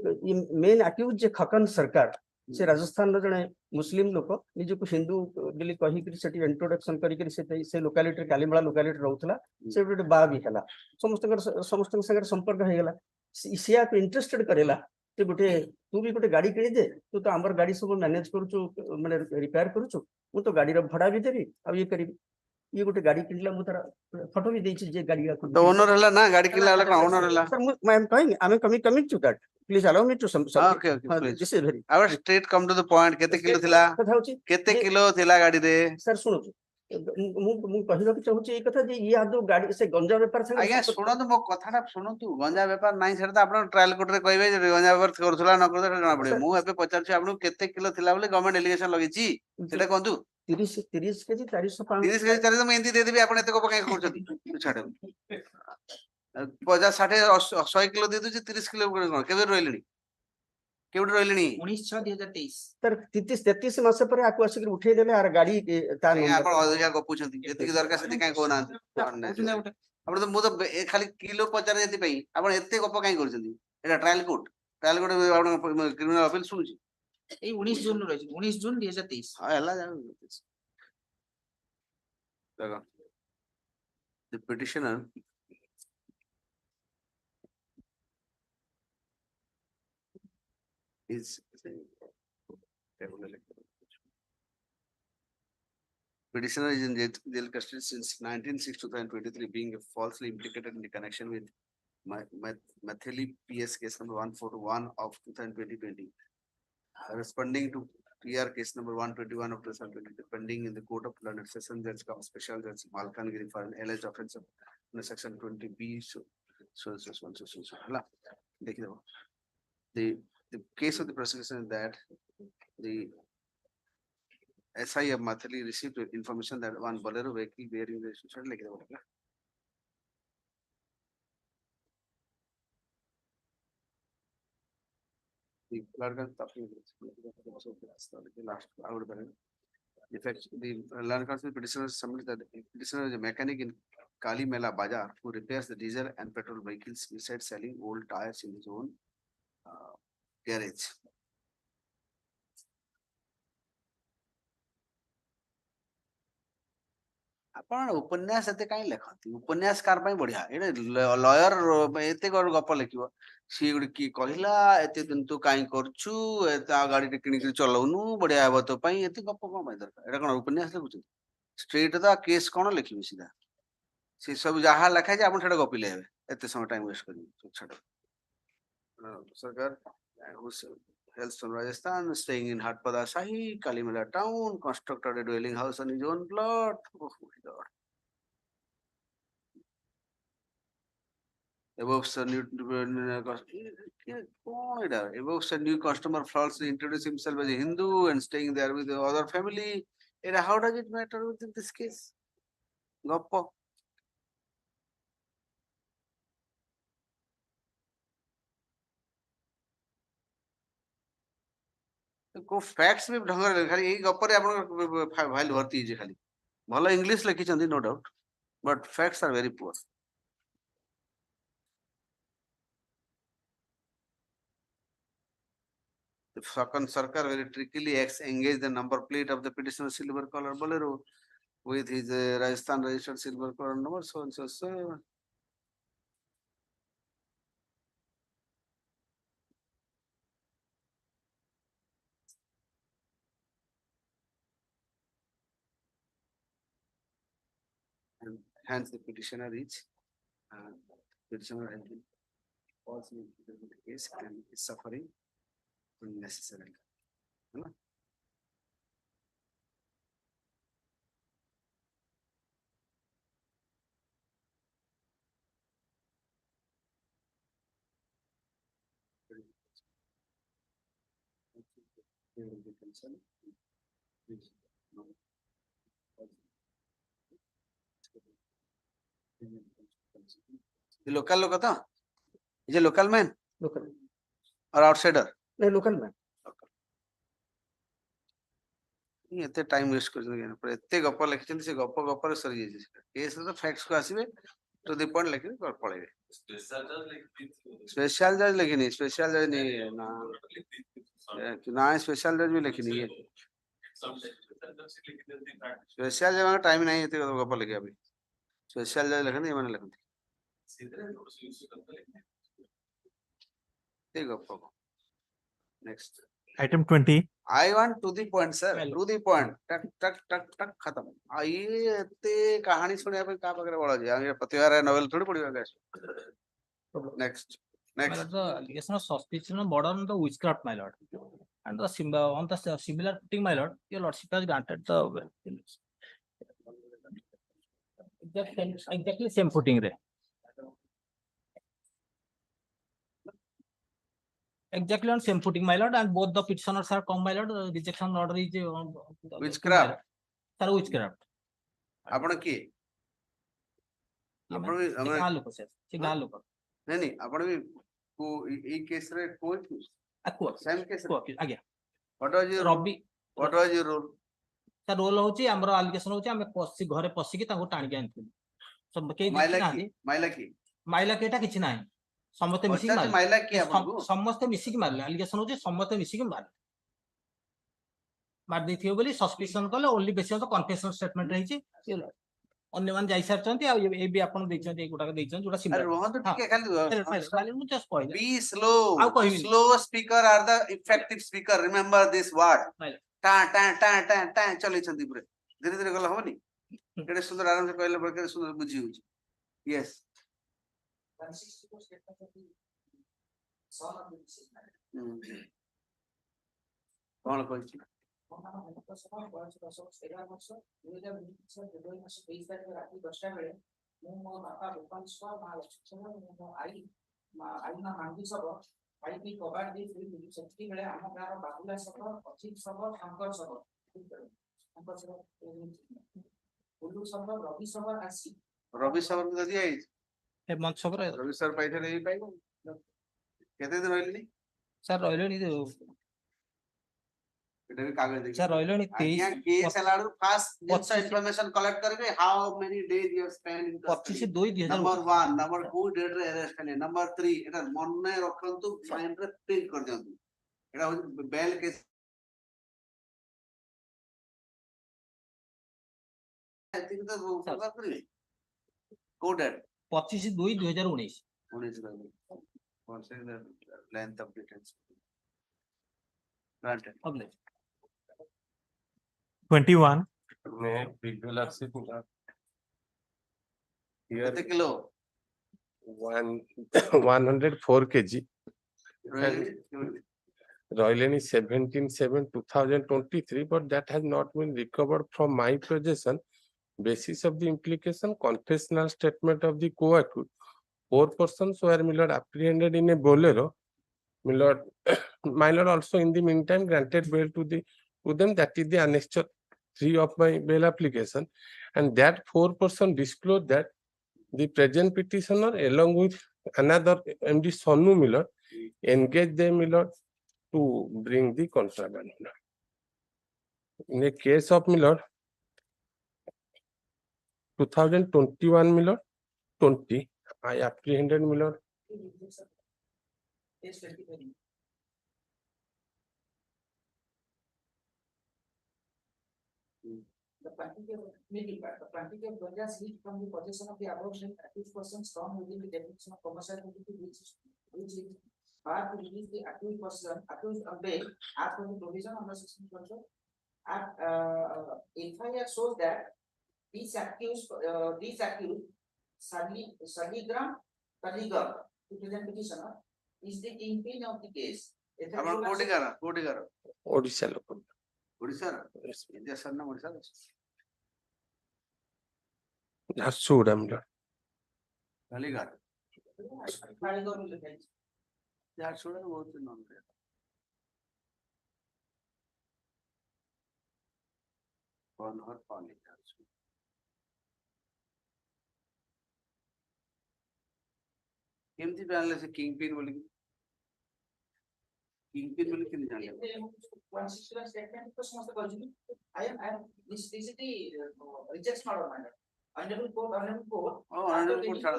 मेन अक्यूज जे खकन सरकार से राजस्थान रो जने मुस्लिम लोक निजे को हिंदू बोली कहि कि सेठी इंट्रोडक्शन करि कि से लोकालिटी कालीमला लोकालिटी रहउतला से गोटे बा भी हला समस्त संगे संपर्क हे गेला सिया को इंटरेस्टेड करेला ते गोटे तू भी गोटे गाड़ी किनि दे तू तो हमर गाड़ी सब मैनेज करूछु माने रिपेयर करूछु मु तो गाड़ी रो भाड़ा भी देबी अब ये करी ये गोटे गाड़ी किनला मु तारा फोटो भी देछि जे गाड़ी तो ओनर हला ना गाड़ी किनला वाला कोन ओनर हला sir I am coming coming to that please allow me to some okay okay this is very our straight come to the point केते किलो थिला कथा होछि केते किलो थिला गाड़ी रे सर सुनो मु कहिलो कि चाहूछि ए कथा जे ये आदो गाड़ी से गंजा व्यापार संगे आज्ञा सुनंतु मो कथाटा सुनंतु गंजा व्यापार नाही सेटा त आपण ट्रायल कोर्ट रे कहबे जे गंजा व्यापार करथुला न करथुला जणा पड़े मु एबे पचारछि आपण केते किलो थिला बोले गवर्नमेंट एलिगेशन लगेछि सेटा कहंतु 30 केजी 400 पाउंड 30 केजी 400 मैं एंती दे देबी आपण एते को पकाय करछथि छाडे 50 60 100 किलो दे दु 30 किलो कोन केबे रोइलनी केउड रोइलनी 19/6/2023 तर 33 मास पर आकु आसी उठे देले आर गाड़ी ता नंबर आपण अधिका गपुछथि जेति की दरकार सेति काई कोना आपण तो मु तो खाली किलो पचार जेति पई आपण एते गप काई करछथि एटा ट्रायल कोर्ट आपण क्रिमिनल अपील सुनुछि ए 19 जून रहि 19 जून 2023 हां हला जान देखो the petitioner is petitioner is in jail custody since 19/6/2023 being falsely implicated in the connection with Mathili PS case number 141 of 2020 responding to PR case number 121 of 2020 pending in the court of learned session judge special judge Malkangiri for an alleged offense of section 20B so the case of the prosecution is that the SI of Mathili received information that one Bolero vehicle bearing the the land council petitioner submitted that the petitioner is a mechanic in Kali Mela Bazaar who repairs the diesel and petrol vehicles besides selling old tires in his own garage. आपण उपन्यास एते काई लेखती उपन्यासकार पई बढ़िया एडे lawyer एते गप लिखिबो सी गुडी की कहिला एते दिन तू काई करछु एता गाड़ी रे किनि किनि चलाउनु बढ़िया हेबो तो पई एते गप कोन पई दरकार एडा कोन उपन्यास लिखुछ स्ट्रेट दा केस कोन लिखिबो सीधा से सब जहा लिखा जे आपण सेडा गपिले हेबे एते समय टाइम वेस्ट करी छड सरकार hails from Rajasthan, staying in Hatpada Sahi, Kalimela town, constructed a dwelling house on his own plot. Oh my God. Above a new customer falsely introduced himself as a Hindu and staying there with the other family. And how does it matter within this case? Goppo. को facts भी ढंग रे खाली एई गपर आपण file भर्ती जे खाली भलो English लिखि चंदी no doubt but facts are very poor the Sakhan Sarkar very trickily engaged the number plate of the petitioner silver color Bolero with his Rajasthan registered silver color number so and so hence the petitioner is petitioner has been falsely implicated with the case and is suffering unnecessarily. है ना? There will be concern. Please, no. The local look था? Is a local man Local. or outsider? No, local man. ଏତେ time waste କରିଛନ୍ତି ପୁରା ଏତେ ଗପ ଲେଖିଛନ୍ତି ସେ ଗପ ଗପରେ ସରିଯାଇଛି କେସ୍ ର ଫ୍ୟାକ୍ଟସ କୁ ଆସିବେ ଟୁ ଦି ପଏଣ୍ଟ ଲେଖିବେ ପଳେଇବେ ସ୍ପେଶାଲ ଜଜ ଲେଖିନି ସ୍ପେଶାଲ ଜଜ ନା ନା ସ୍ପେଶାଲ ଜଜ ବି ଲେଖିନି ସ୍ପେଶାଲ ଜଜ ଟାଇମ ନାହିଁ ଏତେ ଗପ ଲେଖିବା ପାଇଁ ସ୍ପେଶାଲ ଜଜ ଲେଖନ୍ତି ଏମାନେ ଲେଖନ୍ତି ଏତେ ଗପ next Item 20. I want to the point, sir. To the point. टक टक टक टक खत्म. ये इतने कहानी सुने पे कहाँ पकड़े बोला जी? ये पतिवार है नॉवेल थोड़ी पढ़ी होगा इसमें. Next. Next. The allegation of suspicion of murder on the witchcraft, my lord, and the on the similar footing, my lord, your lordship has granted the exactly same footing, re. Exactly on same footing, my lord, and both the petitioners are come, my lord. The rejection order is Witchcraft. Sir, witchcraft. आपण की? आपण भी हमें गाल लोग sir, गाल लोग. नहीं आपण भी को एक केस रे कोई सेम केस आगे. What was your role? What was your role? Sir role होची हमरो एलिगेशन होची हमें पसी घरे पसी की ताको टाणी के आनथिलु सब के माइला केटा किछि नाही समस्त मिसी की माइला की आपको समस्त मिसी की मारले एलिगेशन होची समस्त मिसी की मार देथियो बोली सस्पिशन कले only basis of confession statement रहिछि अन्य मान जाई सारचंती आ ए भी आपण दैछंती एगुटा के दैछन जोटा सिमिलर रोहन तो ठीक है खाली मु जस्ट कहले be slow speaker are the effective speaker remember this word टा टा टा टा टा चली छंती पुरे धीरे धीरे गला होनी केडे सुंदर आराम से कहले बड़ के सुंदर बुझी होची यस कौन कहछि आईपी कबाड़ दे फिर सेफ्टी बेले हम गार बाबुला सब अजित सब शंकर सब शंकर सब उल्लू सब रवि सब आसी रवि सर को दिया है हेमंत सर रवि सर पाइथे नहीं पाइबो केते दिन रहली सर रहलेनी एटा भी कागज देखि सर रहलेनी 23 केस अलाउड फास्ट जिंस इंफॉर्मेशन कलेक्ट करबे how many days you spend in 25 2 2000 number 1 number 2 date रे अरेस्ट करले नंबर 3 एटा मन में रखंतु माइंड रे प्रिंट कर दियंतु एटा हो बेल केस तीन तो फोकस करिवे कोडेड 25 2 2019 19 रहले कौन से length of details granted public 21. कितने kilo 104 kg. Royalty 17/7/2023, but that has not been recovered from my possession. Basis of the implication, confessional statement of the co-accused. 4 persons were apprehended in a bolero. My lord also in the meantime granted bail to them. That is the annexure 3 of my bail application, and that 4 person disclosed that the present petitioner along with another MD Sonu Miller engaged the Miller to bring the contraband. In the case of Miller, 2021 Miller 20, I apprehended Miller. The quantity of ganja seized from the possession of the above accused person strong within the definition of commercial activity which is bar to release the accused person accused on bail as per the provision of the section control. FIR shows that These accused Saligram Panigrahi, the present petitioner, is the kingpin of the case. আমার কোটিকার ওড়িশা লোক ওড়িশার দেশের নাম ওড়িশা ঝারসুগুড়া আমরা কালীঘাট ঝারসুগুড়া বহুত নাম কনহর পানি কেমতি জানলে সে কিংপিন বলি কিংপিন বলি কেমতি জানলে 161 statement তো সমস্ত করেছিল I am this is the rejection order matter honorable court O honourable court ছাড়া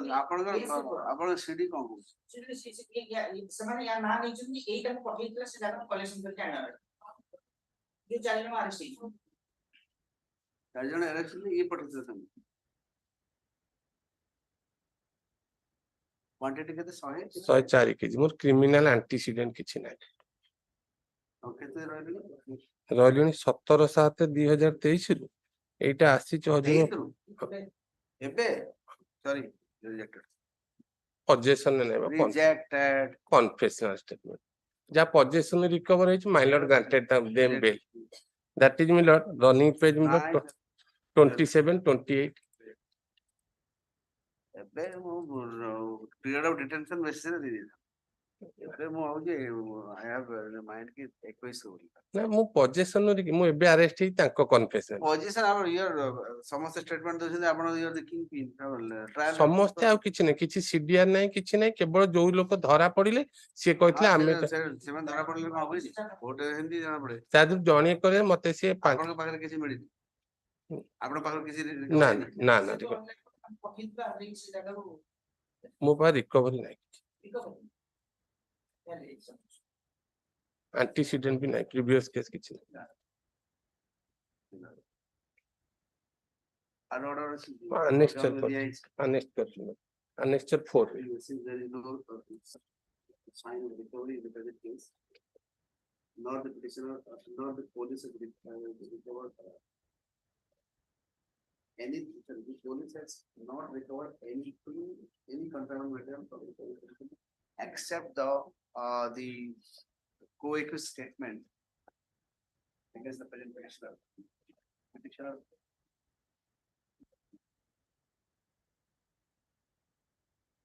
আপনাদের সিডি কম ସେମାନେ ୟା ନାଁ ନେଇଛନ୍ତି ଏଇଟାକୁ ପଠେଇଥିଲା ସେ ଜାଗାକୁ କଲେକ୍ସନ କରିକି ଆଣିବା ଯୋଉ 4 ଜଣ ଆରେଷ୍ଟ ହେଇଛନ୍ତି 4 ଜଣ ଆରେଷ୍ଟ ହେଲେ ଇଏ ପଠେଇଥିଲେ ସେମାନେ କ୍ୱାଣ୍ଟିଟି କେତେ 104 কেজি মোর ক্রিমিনাল আন্টিসিডেন্ট কিছু নাই কেତେ ରହିଲେ ରହିଲେଣି 17/7/2023 ରୁ এইটা আসছে হজুর ଏବେ ସରି ରିଜେକ୍ଟେড ପଜେସନ ନେବା ରିଜେକ୍ଟେড confessional statement যা পজেশন রিকভার হইছে my lord granted them bail that is my lord running page number 27 28 ଏବେ ମୁଁ ପିରିୟଡ ଅଫ ଡିଟେନସନ ବେସିସରେ ଦେଇଦେଇଛି ଏବେ ମୁଁ ଭାବୁଛି ଆଇ ହାଭ ମାଇଣ୍ଡ କି 21 ବୋଲି ନା ମୁଁ ପଜେସନ ରେ ମୁଁ ଏବେ ଆରେଷ୍ଟ ହେଇ ତାଙ୍କ କନଫେସନ ପଜିସନ ଆମର ଇୟର ସମସ୍ତ ଷ୍ଟେଟମେଣ୍ଟ ଦଉଛନ୍ତି ଆପଣ ଇୟର ଦେଖିଂ ଟ୍ରାଏଲ ସମସ୍ତେ ଆଉ କିଛି ନାହିଁ କିଛି ସିଡିଆର ନାହିଁ କିଛି ନାହିଁ କେବଳ ଯୋଉ ଲୋକ ଧରା ପଡିଲେ ସିଏ କହିଥିଲେ ଆମେ ସେମାନେ ଧରା ପଡିଲେ କଣ ହଉଛି ଗୋଟେ ହିନ୍ଦୀ ଜଣା ପଡେ ତା ଯୋଉ ଜଣେ କରେ ମତେ ସିଏ ଆପଣଙ୍କ ପାଖରେ କିଛି ମିଳିନି ଆପଣଙ୍କ ପାଖରେ କିଛି ନା ନା ନା ମୋ ପାଖରେ ରିକଭରି ନାହିଁ antecedent भी नहीं previous case किसी annexure 4 sign of recovery in the present case nor the petitioner nor the police have recovered any the police has not recovered any contraband material from the except the co-accused statement against the present petitioner.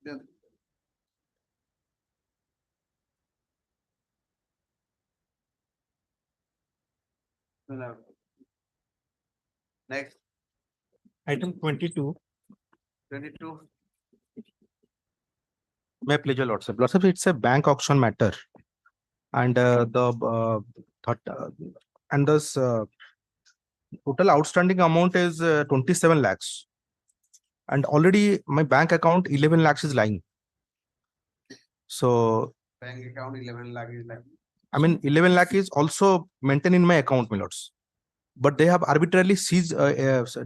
Then next item 22. May I please your lordship? Lordship, it's a bank auction matter, and this total outstanding amount is 27 lakhs, and already my bank account 11 lakhs is lying. So bank account 11 lakh is lying. I mean 11 lakh is also maintained in my account, my lords, but they have arbitrarily seized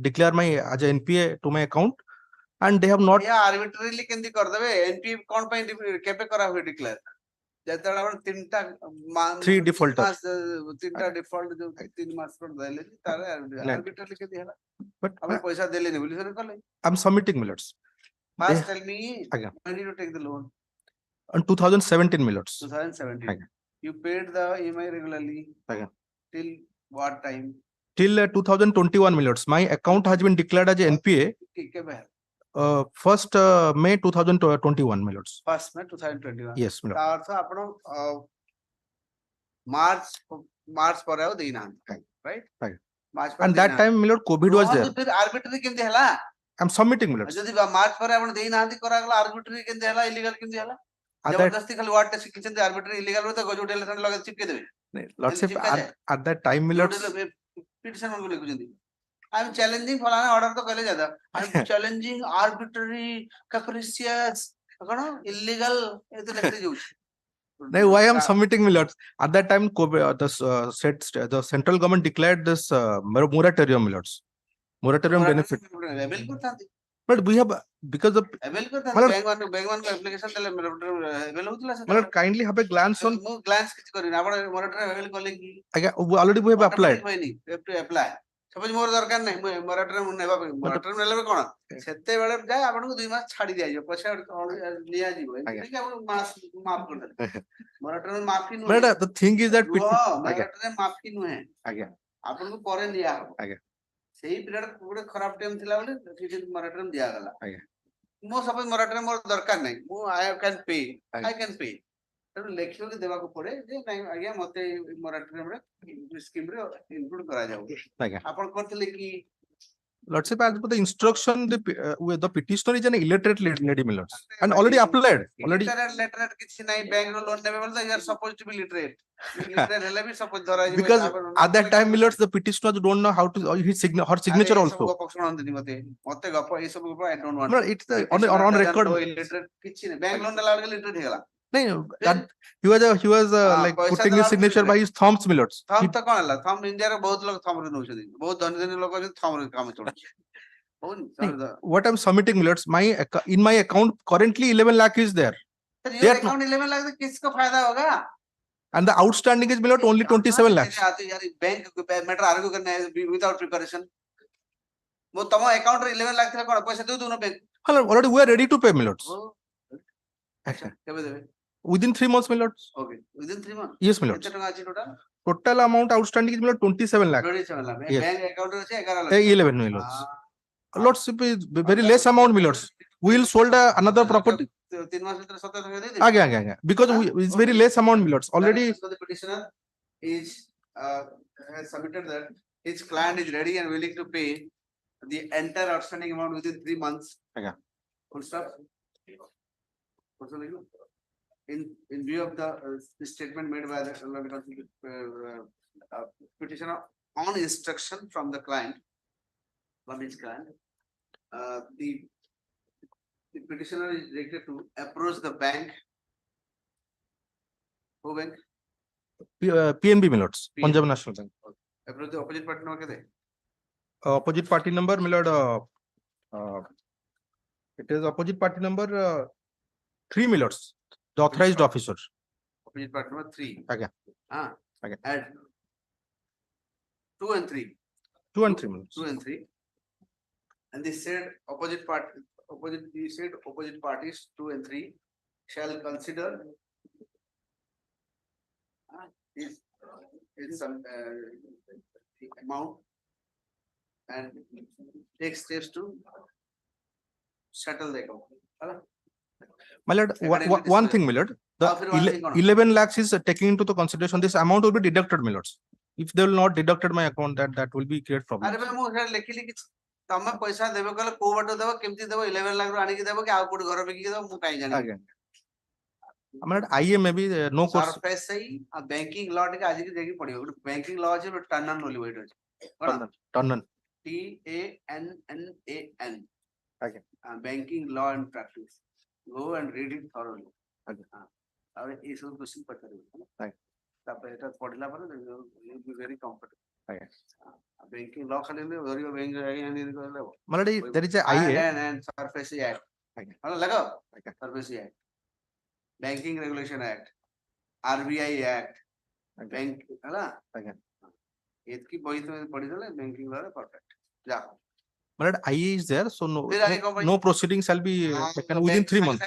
declare my as a NPA to my account, and they have not. Yeah, arbitrarily केंदी कर देवे NPA कौन पे केपे करा हुए declare जेतरा अपन तीनटा 3 defaulter तीनटा default जो 3 मास पर देले तारे arbitrarily केंदी हला but हमें पैसा देले नहीं बोली सर कले I'm submitting, my lords. First tell me when did you take the loan? On 2017, my lords. 2017. You paid the EMI regularly till what time? Till 2021, my lords. My account has been declared as a NPA. First May 2021, my lords. First May 2021. Yes, my lord. अर्थ आपण मार्च पर आओ देना right March And that time, my lord, COVID was there. फिर arbitrary केंदी हला I'm submitting, my lords. जदी मार्च पर आपण देना हंती करा गला arbitrary केंदी हला illegal केंदी हला जबरदस्ती खाली वाट टेस्ट किचन arbitrary illegal हो तो गजो टेलेसन लगे चिपके देबे Lordship, at that time, my lords. petition को लिखु जंदी I am challenging फलाना order तो कहले जाता I am challenging arbitrary capricious कौन illegal ये तो लिखते जाऊ No, why I'm submitting, my lords? At that time, the central government declared this moratorium, my lords. Moratorium benefit. But we have because of avail करता bank one application तले avail होतला से my lord, kindly have a glance on. glance किछ करिन आपण moratorium avail करले की Already we have applied. We have to apply suppose मोर दरकार नै मोराटोरियम नेबा मोराटोरियम नेले कोन सेते बेले जाय आपन को 2 मास छाडी दिया जो पैसा लिया जीवो ठीक है आपन मास माफ कर दे मोराटोरियम माफी नु But the thing is that moratorium माफी नु है आज्ञा आपन को करे लिया हो आज्ञा सेही पीरियड गोटे खराब टाइम थिला बोले किछि मोराटोरियम दिया गला आज्ञा मो सपोज मोराटोरियम मोर दरकार नै मो I can pay I can pay तेणु लेखियो के देवा को पड़े जे नहीं आज्ञा मते मोराटोरियम रे स्कीम रे इंक्लूड करा जाऊ आज्ञा आपण करथिले कि Let's say as per the instruction, the petitioner is an illiterate lady Millers and already applied. Already. Literate किछि नहीं बैंक रो लोन नेबे बोले you are supposed to be literate. Literate हेले भी suppose धरा जिवो Because at that time Millers the petitioners don't know how to his her signature also. गप सुनंदिनी मते मते गप ए सब गप I don't want. No, it's the on record. Illiterate किछि नहीं बैंक लोन देला literate हेगला No, that he was like putting his signature by his thumbs Millers. थम त कोन हला थम इंडिया रे बहुत लोग थम रे नउछथि बहुत धनी धनी लोग अछि थम रे काम चलछि What I'm submitting Millers, in my account currently 11 lakh is there. your account 11 lakh से किसको फायदा होगा And the outstanding is Millers only 27 lakhs. यार बैंक मैटर आर्ग्यू करने विदाउट प्रिपरेशन वो तम अकाउंट रे 11 लाख कोन पैसा दे दोनो bank Hello, already we are ready to pay Millers. केबे देबे Within 3 months Millers. Okay, within 3 months. Yes Millers. कितना टका अछि total Total amount outstanding is Millers 27 lakh. 27 lakh Yes. Bank account रे 11 lakh 11 Millers. Lots of very less amount Millers. We will sold another property. 3 मास भीतर 17 टका दे दे आगे because it's very less amount Millers already. So the petitioner is has submitted that his client is ready and willing to pay the entire outstanding amount within 3 months. Okay. Full stop. In view of the statement made by the petitioner on instruction from the client, from his client, the petitioner is directed to approach the bank. Who bank? PNB Millers, Punjab National Bank. Approach the opposite party number kete? Opposite party number Millard. It is opposite party number 3 Millers. The authorized officer. Opposite party number 3. Okay. Okay. Add 2 and 3. 2 and 3 Millers. 2 and 3. And they said opposite parties 2 and 3 shall consider some the amount and take steps to settle the account. My lord, one thing, my lord, the 11 lakhs is taking into the consideration. This amount will be deducted, my lords. If they will not deducted my account, that will be create problem. अरे मैं मुझे लिखिली कि तमे पैसा देबे कले को बाटो देबो केमती देबो 11 लाख रो आनी के देबो कि आ कोड घर पे की देबो मु काई जाने Again. My lord, IE may be no course. Surface सही आ बैंकिंग लॉ के आज की देखी पड़ियो बैंकिंग लॉ जे टर्नन नोली वेट अछि Turnan. TANNAN. Okay. Banking law and practice. Go and read it thoroughly. Okay. अब ये सब क्वेश्चन पढ़ते Right. तब এটা পড়লা পরে you will be very comfortable. Okay. Banking law खाली ले धरियो बैंक आईएन कर ले My lord, there is a IE. and surface act. Okay. Hello लगाओ Okay. surface act. Banking regulation act. RBI act. Bank हला Okay. इतकी बही तो पढ़ी दले बैंकिंग लॉ परफेक्ट जा My lord, IE is there, so फिर no proceedings shall be taken within 3 months.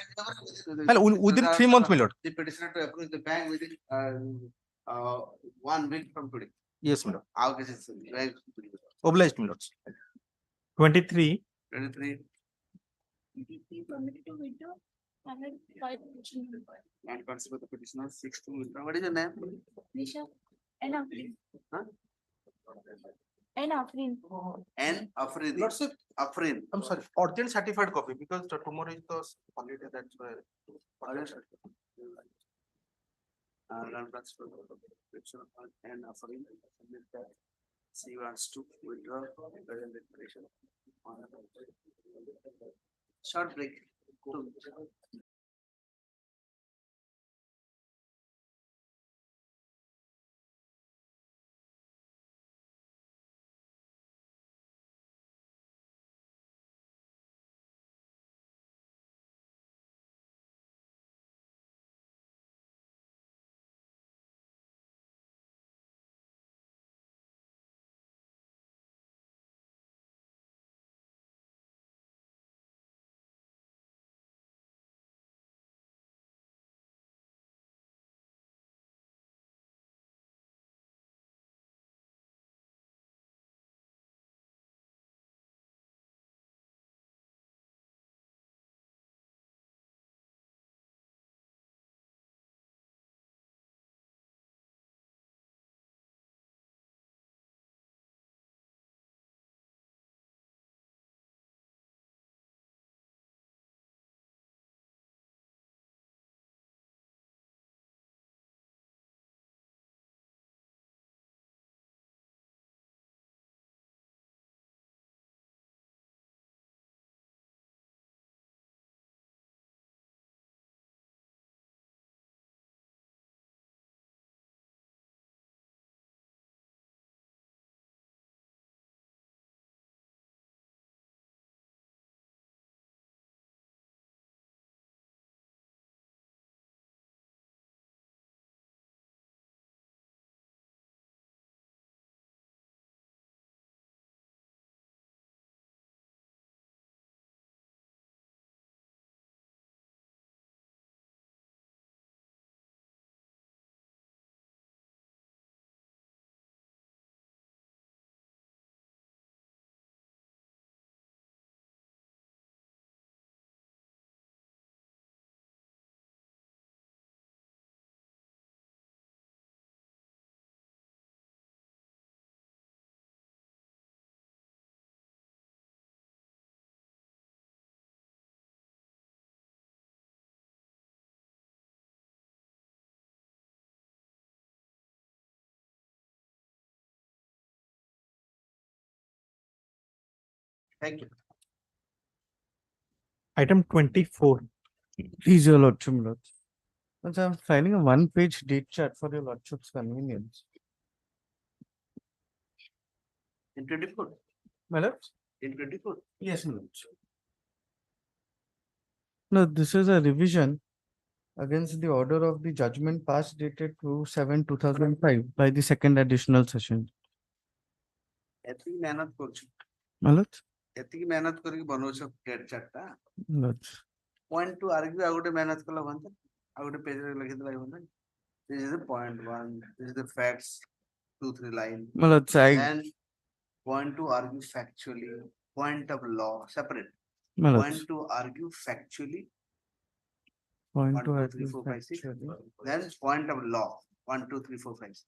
Hello, within 3 months, my lord. The petitioner to approach the bank within 1 week from today. Yes, my lord. How can it Obliged, my lords. 23. 23. And consider the petitioner 6 to withdraw. What is your name? Nisha and Afrin. Huh? And Afrin. N Afrin. Lordship, Afrin. I'm sorry, urgent certified copy because tomorrow is the holiday. That's why. Land transfer and Afrin. She wants to withdraw present declaration. Short break. Thank you. Item 24. Please, your lordship, my lords. Once I'm filing a one-page date chart for your lordship's convenience. In 24. My lords? In 24. Yes, my lords. No, this is a revision against the order of the judgment passed dated 2/7/2005 by the second additional session. ଏତିକି ମେହନତ କରୁଛୁ My lords? ଏତିକି ମେହନତ କରିକି ବନଉଛ date ଚାର୍ଟଟା My lords. point to argue ଆଉ ଗୋଟେ ମେହନତ କଲା ହୁଅନ୍ତା ଆଉ ଗୋଟେ ପେଜରେ ଲେଖିଦେଲା ହୁଅନ୍ତା this is the point 1 this is the facts 2-3 line My lords, and point to argue factually point of law separate My lords. point to argue factually Point 1 to 2 argue 3 4 5 6 factually. then point of law 1 2 3 4 5 6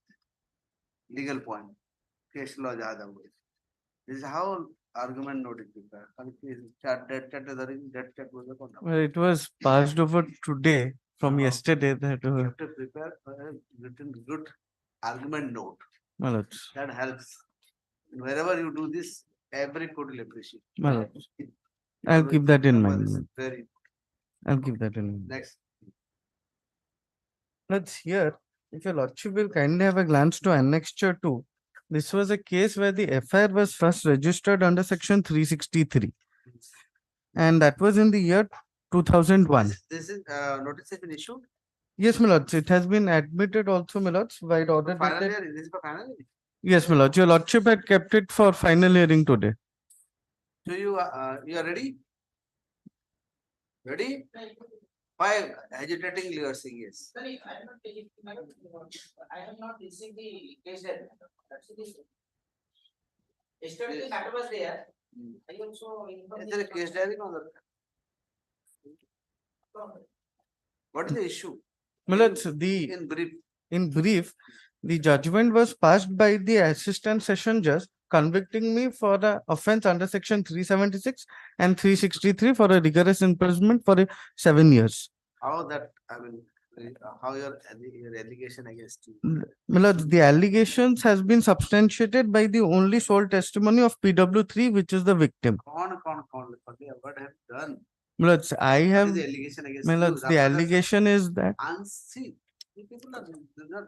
legal point case law jada this is how argument note is prepared dead chat was the Well, it was passed over today from yesterday that you have to prepare a written good argument note My lords. that helps wherever you do this every court will appreciate My lords. I'll keep that in mind. very I'll keep that in mind. next Let's hear if your lordship will kindly have a glance to annexure 2. This was a case where the FIR was first registered under section 363 and that was in the year 2001. this is notice has been issued Yes, my lords, it has been admitted also, my lords, by the order final dated- year is this for final year Yes, my lords, your lordship had kept it for final hearing today. so you are ready ready why agitatingly you are saying yes Sorry, I have not taken I have not received the case letter. That's the issue. Yesterday the matter was there. I also informed is there a case diary no what is the issue My lords, in brief, the judgment was passed by the assistant session judge convicting me for the offense under section 376 and 363 for a rigorous imprisonment for 7 years. how that I mean how your allegation against you My lords, the allegations has been substantiated by the only sole testimony of PW3, which is the victim. what have you done My lords, I what have, is the allegation against my you lords, the allegation is that see you people are not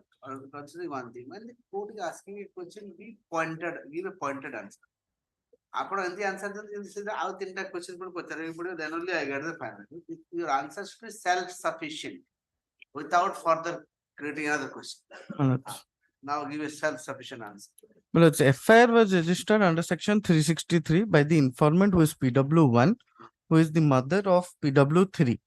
considering one thing when the court is asking a question give a pointed answer ଆପଣ ଏମିତି answer ଦିଅନ୍ତି ସେଟା ଆଉ ତିନିଟା question ପୁଣି ପଚାରିବାକୁ ପଡିବ then only I get the final your answer should be self sufficient without further creating another question my lords, now give a self sufficient answer my lords, FIR was registered under section 363 by the informant who is PW1, who is the mother of PW3,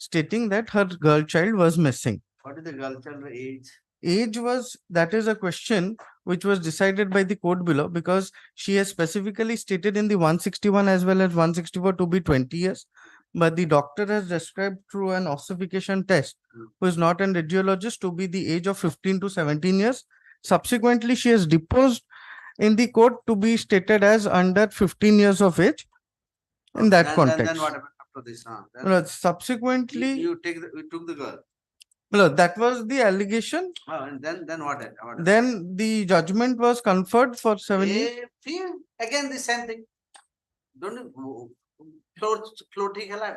stating that her girl child was missing. what is the girl child age Age was, that is a question which was decided by the court below because she has specifically stated in the 161 as well as 164 to be 20 years. But the doctor has described through an ossification test, who is not an radiologist, to be the age of 15 to 17 years. Subsequently, she has deposed in the court to be stated as under 15 years of age in that context. then what happened after this Well, subsequently, you took the girl well, that was the allegation. and then what happened? Then the judgment was conferred for 7 years. Again the same thing don't float ठीक ହେଲା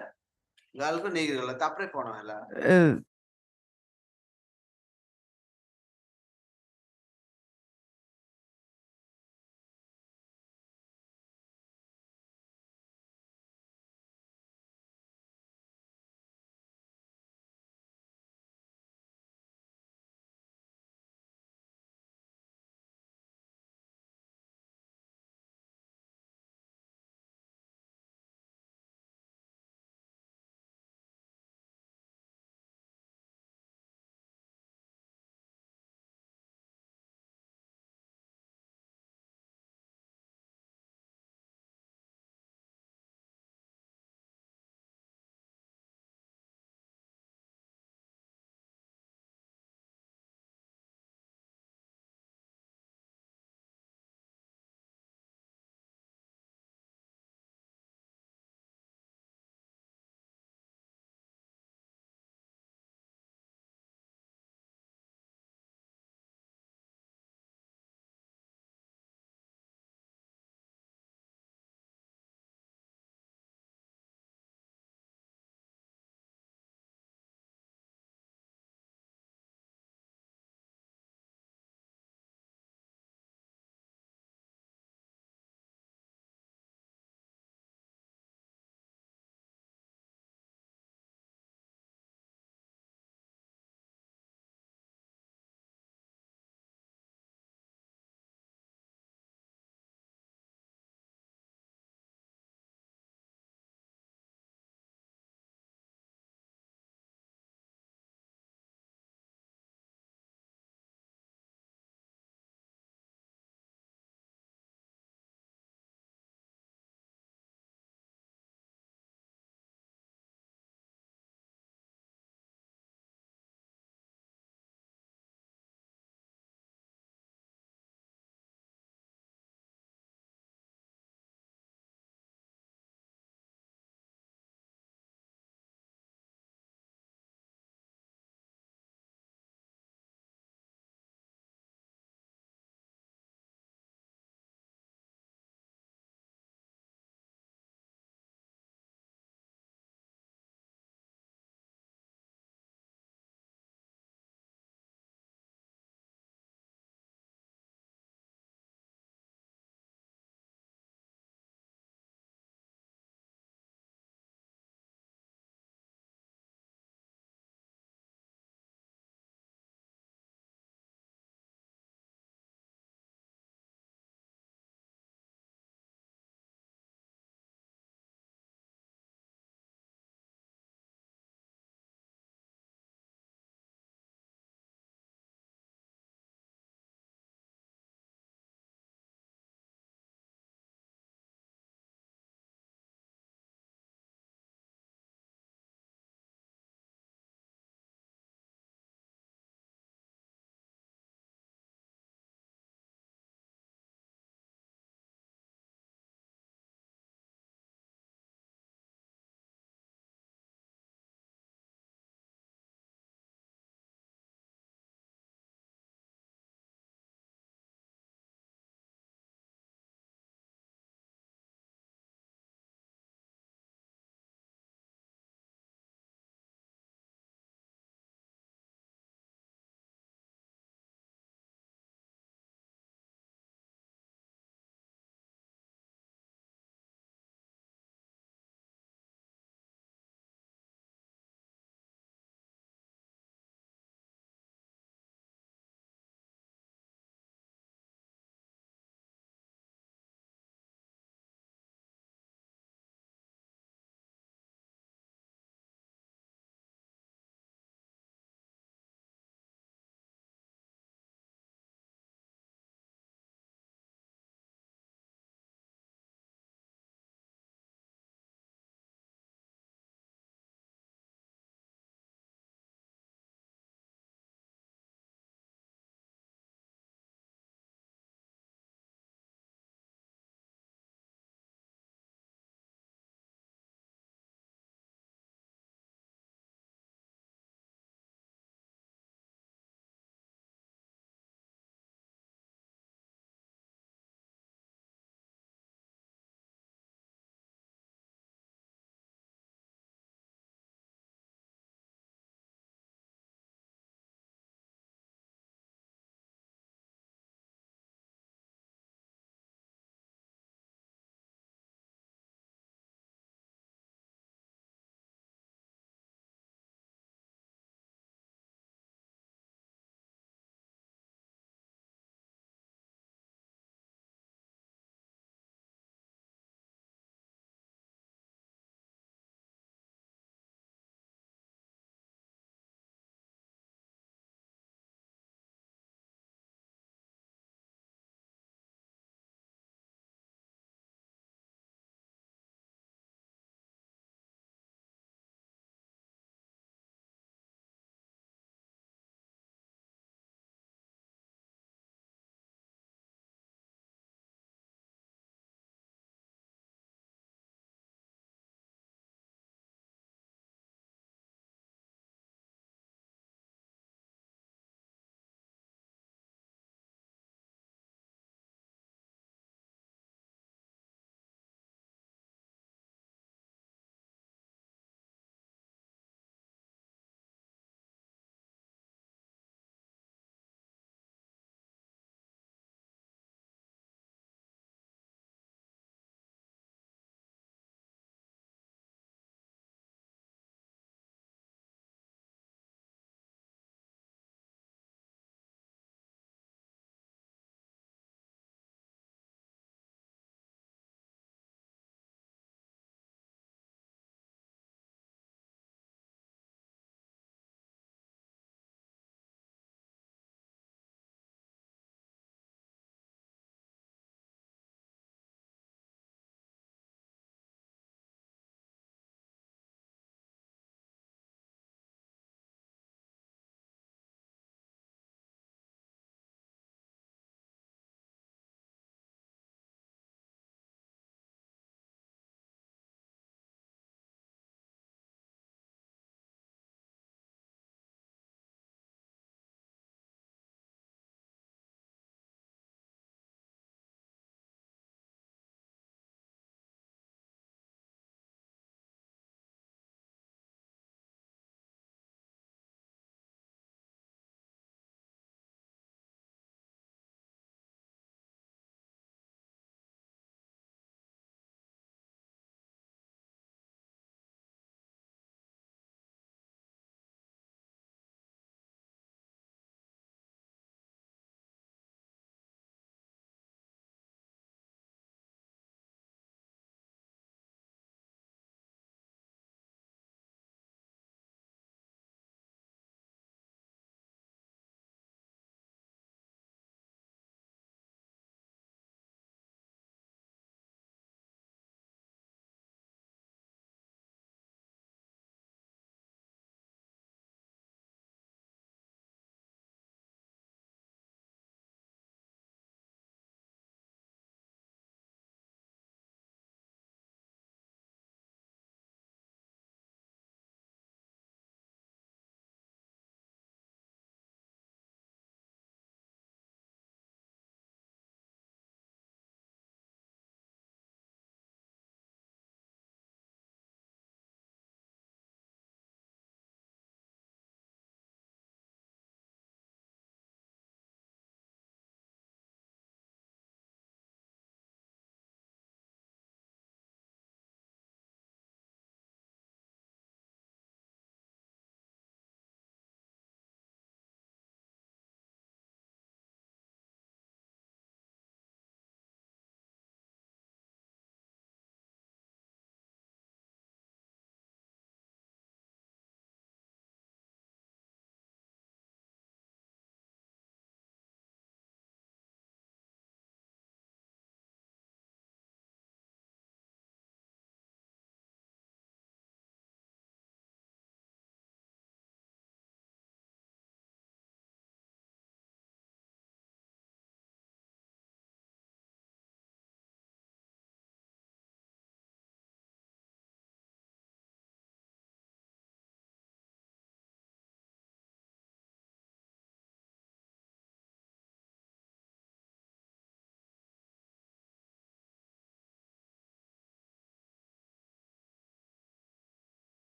girl को नहीं गला तापरे कौन ହେଲା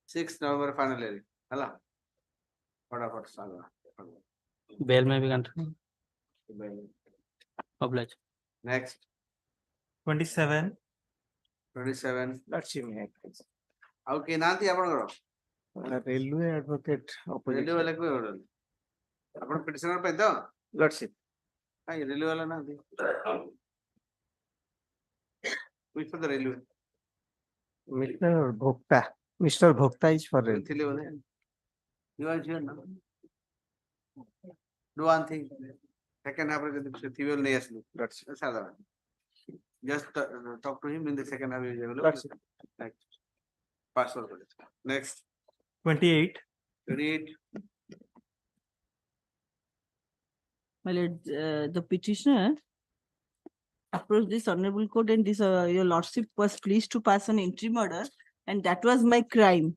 6 November final hearing. Hala. फटाफट saga. Bell में भी continue. Oblige. Next. 27. 27. Let's see me. How can Nanti Abangaro? Railway advocate opposition. Railway like we order. Upon petitioner Penta? Let's see. I railway Nanti. Which for the railway? Mr. Bhokta. Mr. Bhokta is for railway. You are here now. Do one thing. Second half of the civil layers. That's Sadara. Just talk to him in the second half. That's it. Next. Password. Next. 28. 28. My lord, the petitioner approached this honorable court and this your lordship was pleased to pass an interim order, and that was my crime.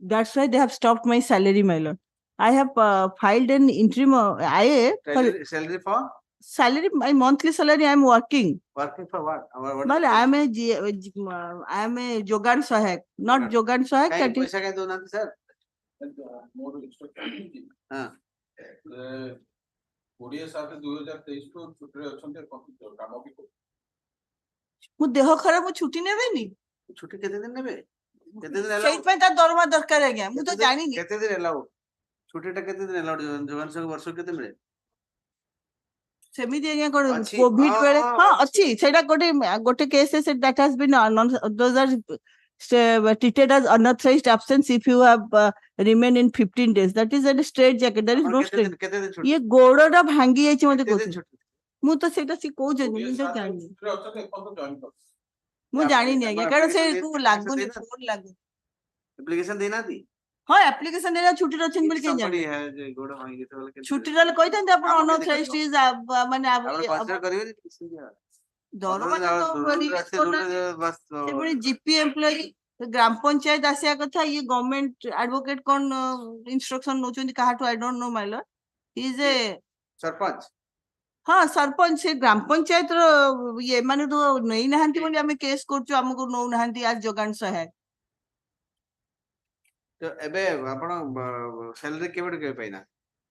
That's why they have stopped my salary, my lord. I have filed an interim IA for Salary for? salary, my monthly salary. I am working. Working for what? Well, I am a Jogan Sahek, not Jogan Sahek. That is Second do not, sir. ମୁଁ ଦେହ ଖରାପ ମୁଁ ଛୁଟି ନେବେନି ଛୁଟି କେତେ ଦିନ ନେବେ କେତେ ଦିନ ହେଲା ସେଇଥିପାଇଁ ତା ଦରମା ଦରକାର ଆଜ୍ଞା ମୁଁ ତ ଜାଣିନି କେତେ ଦିନ ହେଲା ଛୁଟିଟା କେତେ ଦିନ ହେଲା ଜବାନ ସଂଘ ବର୍ଷ କେତେ ମିଳେ ସେମିତି ଆଜ୍ଞା କଣ କୋଭିଡ ବେଳେ ହଁ ଅଛି ସେଇଟା ଗୋଟେ case that has been those are treated as unauthorized absence if you have remained in 15 days. That is a straight jacket. There is no straight. ये ଗୋଡଟା ଭାଙ୍ଗି ଯାଇଛି ମତେ କହୁଛି ମୁଁ ତ ସେଇଟା ସେ କହୁଛନ୍ତି ମୁଁ ତ ଜାଣିନି ମୁଁ ଜାଣିନି ଆଜ୍ଞା କାରଣ ସେ ଲାଗୁନି ଫୋନ ଲାଗୁନି ଆପ୍ଲିକେସନ ଦେଇନାହାନ୍ତି ହଁ ଆପ୍ଲିକେସନ ଦେଇନା ଛୁଟିରେ ଅଛନ୍ତି ବୋଲି କେହି ଜାଣିନି ଗୋଡ ଭାଙ୍ଗି ଯେତେବେଳେ ଛୁଟି ରହିଲେ କହିଥାନ୍ତି ଆପଣ unauthorized is ମାନେ କନସିଡର କରିବେନି ଦରମା ସେଭଳି ଜିପି ଏମ୍ପ୍ଲୟି ଗ୍ରାମ ପଞ୍ଚାୟତ ଆସିବା କଥା ଇଏ ଗଭର୍ଣ୍ଣମେଣ୍ଟ ଆଡଭୋକେଟ କଣ ଇନଷ୍ଟ୍ରକ୍ସନ ନଉଛନ୍ତି କାହାଠୁ I don't know my Lord is a sarpanch ହଁ ସରପଞ୍ଚ ସେ ଗ୍ରାମ ପଞ୍ଚାୟତର ଏମାନେ ତ ନେଇନାହାନ୍ତି ବୋଲି ଆମେ କେସ୍ କରୁଛୁ ଆମକୁ ନଉନାହାନ୍ତି ଆଜ ଯୋଗାଣ ସହାୟକ ଏବେ ଆପଣ ସାଲାରୀ କେବେଠୁ କେବେ ପାଇନା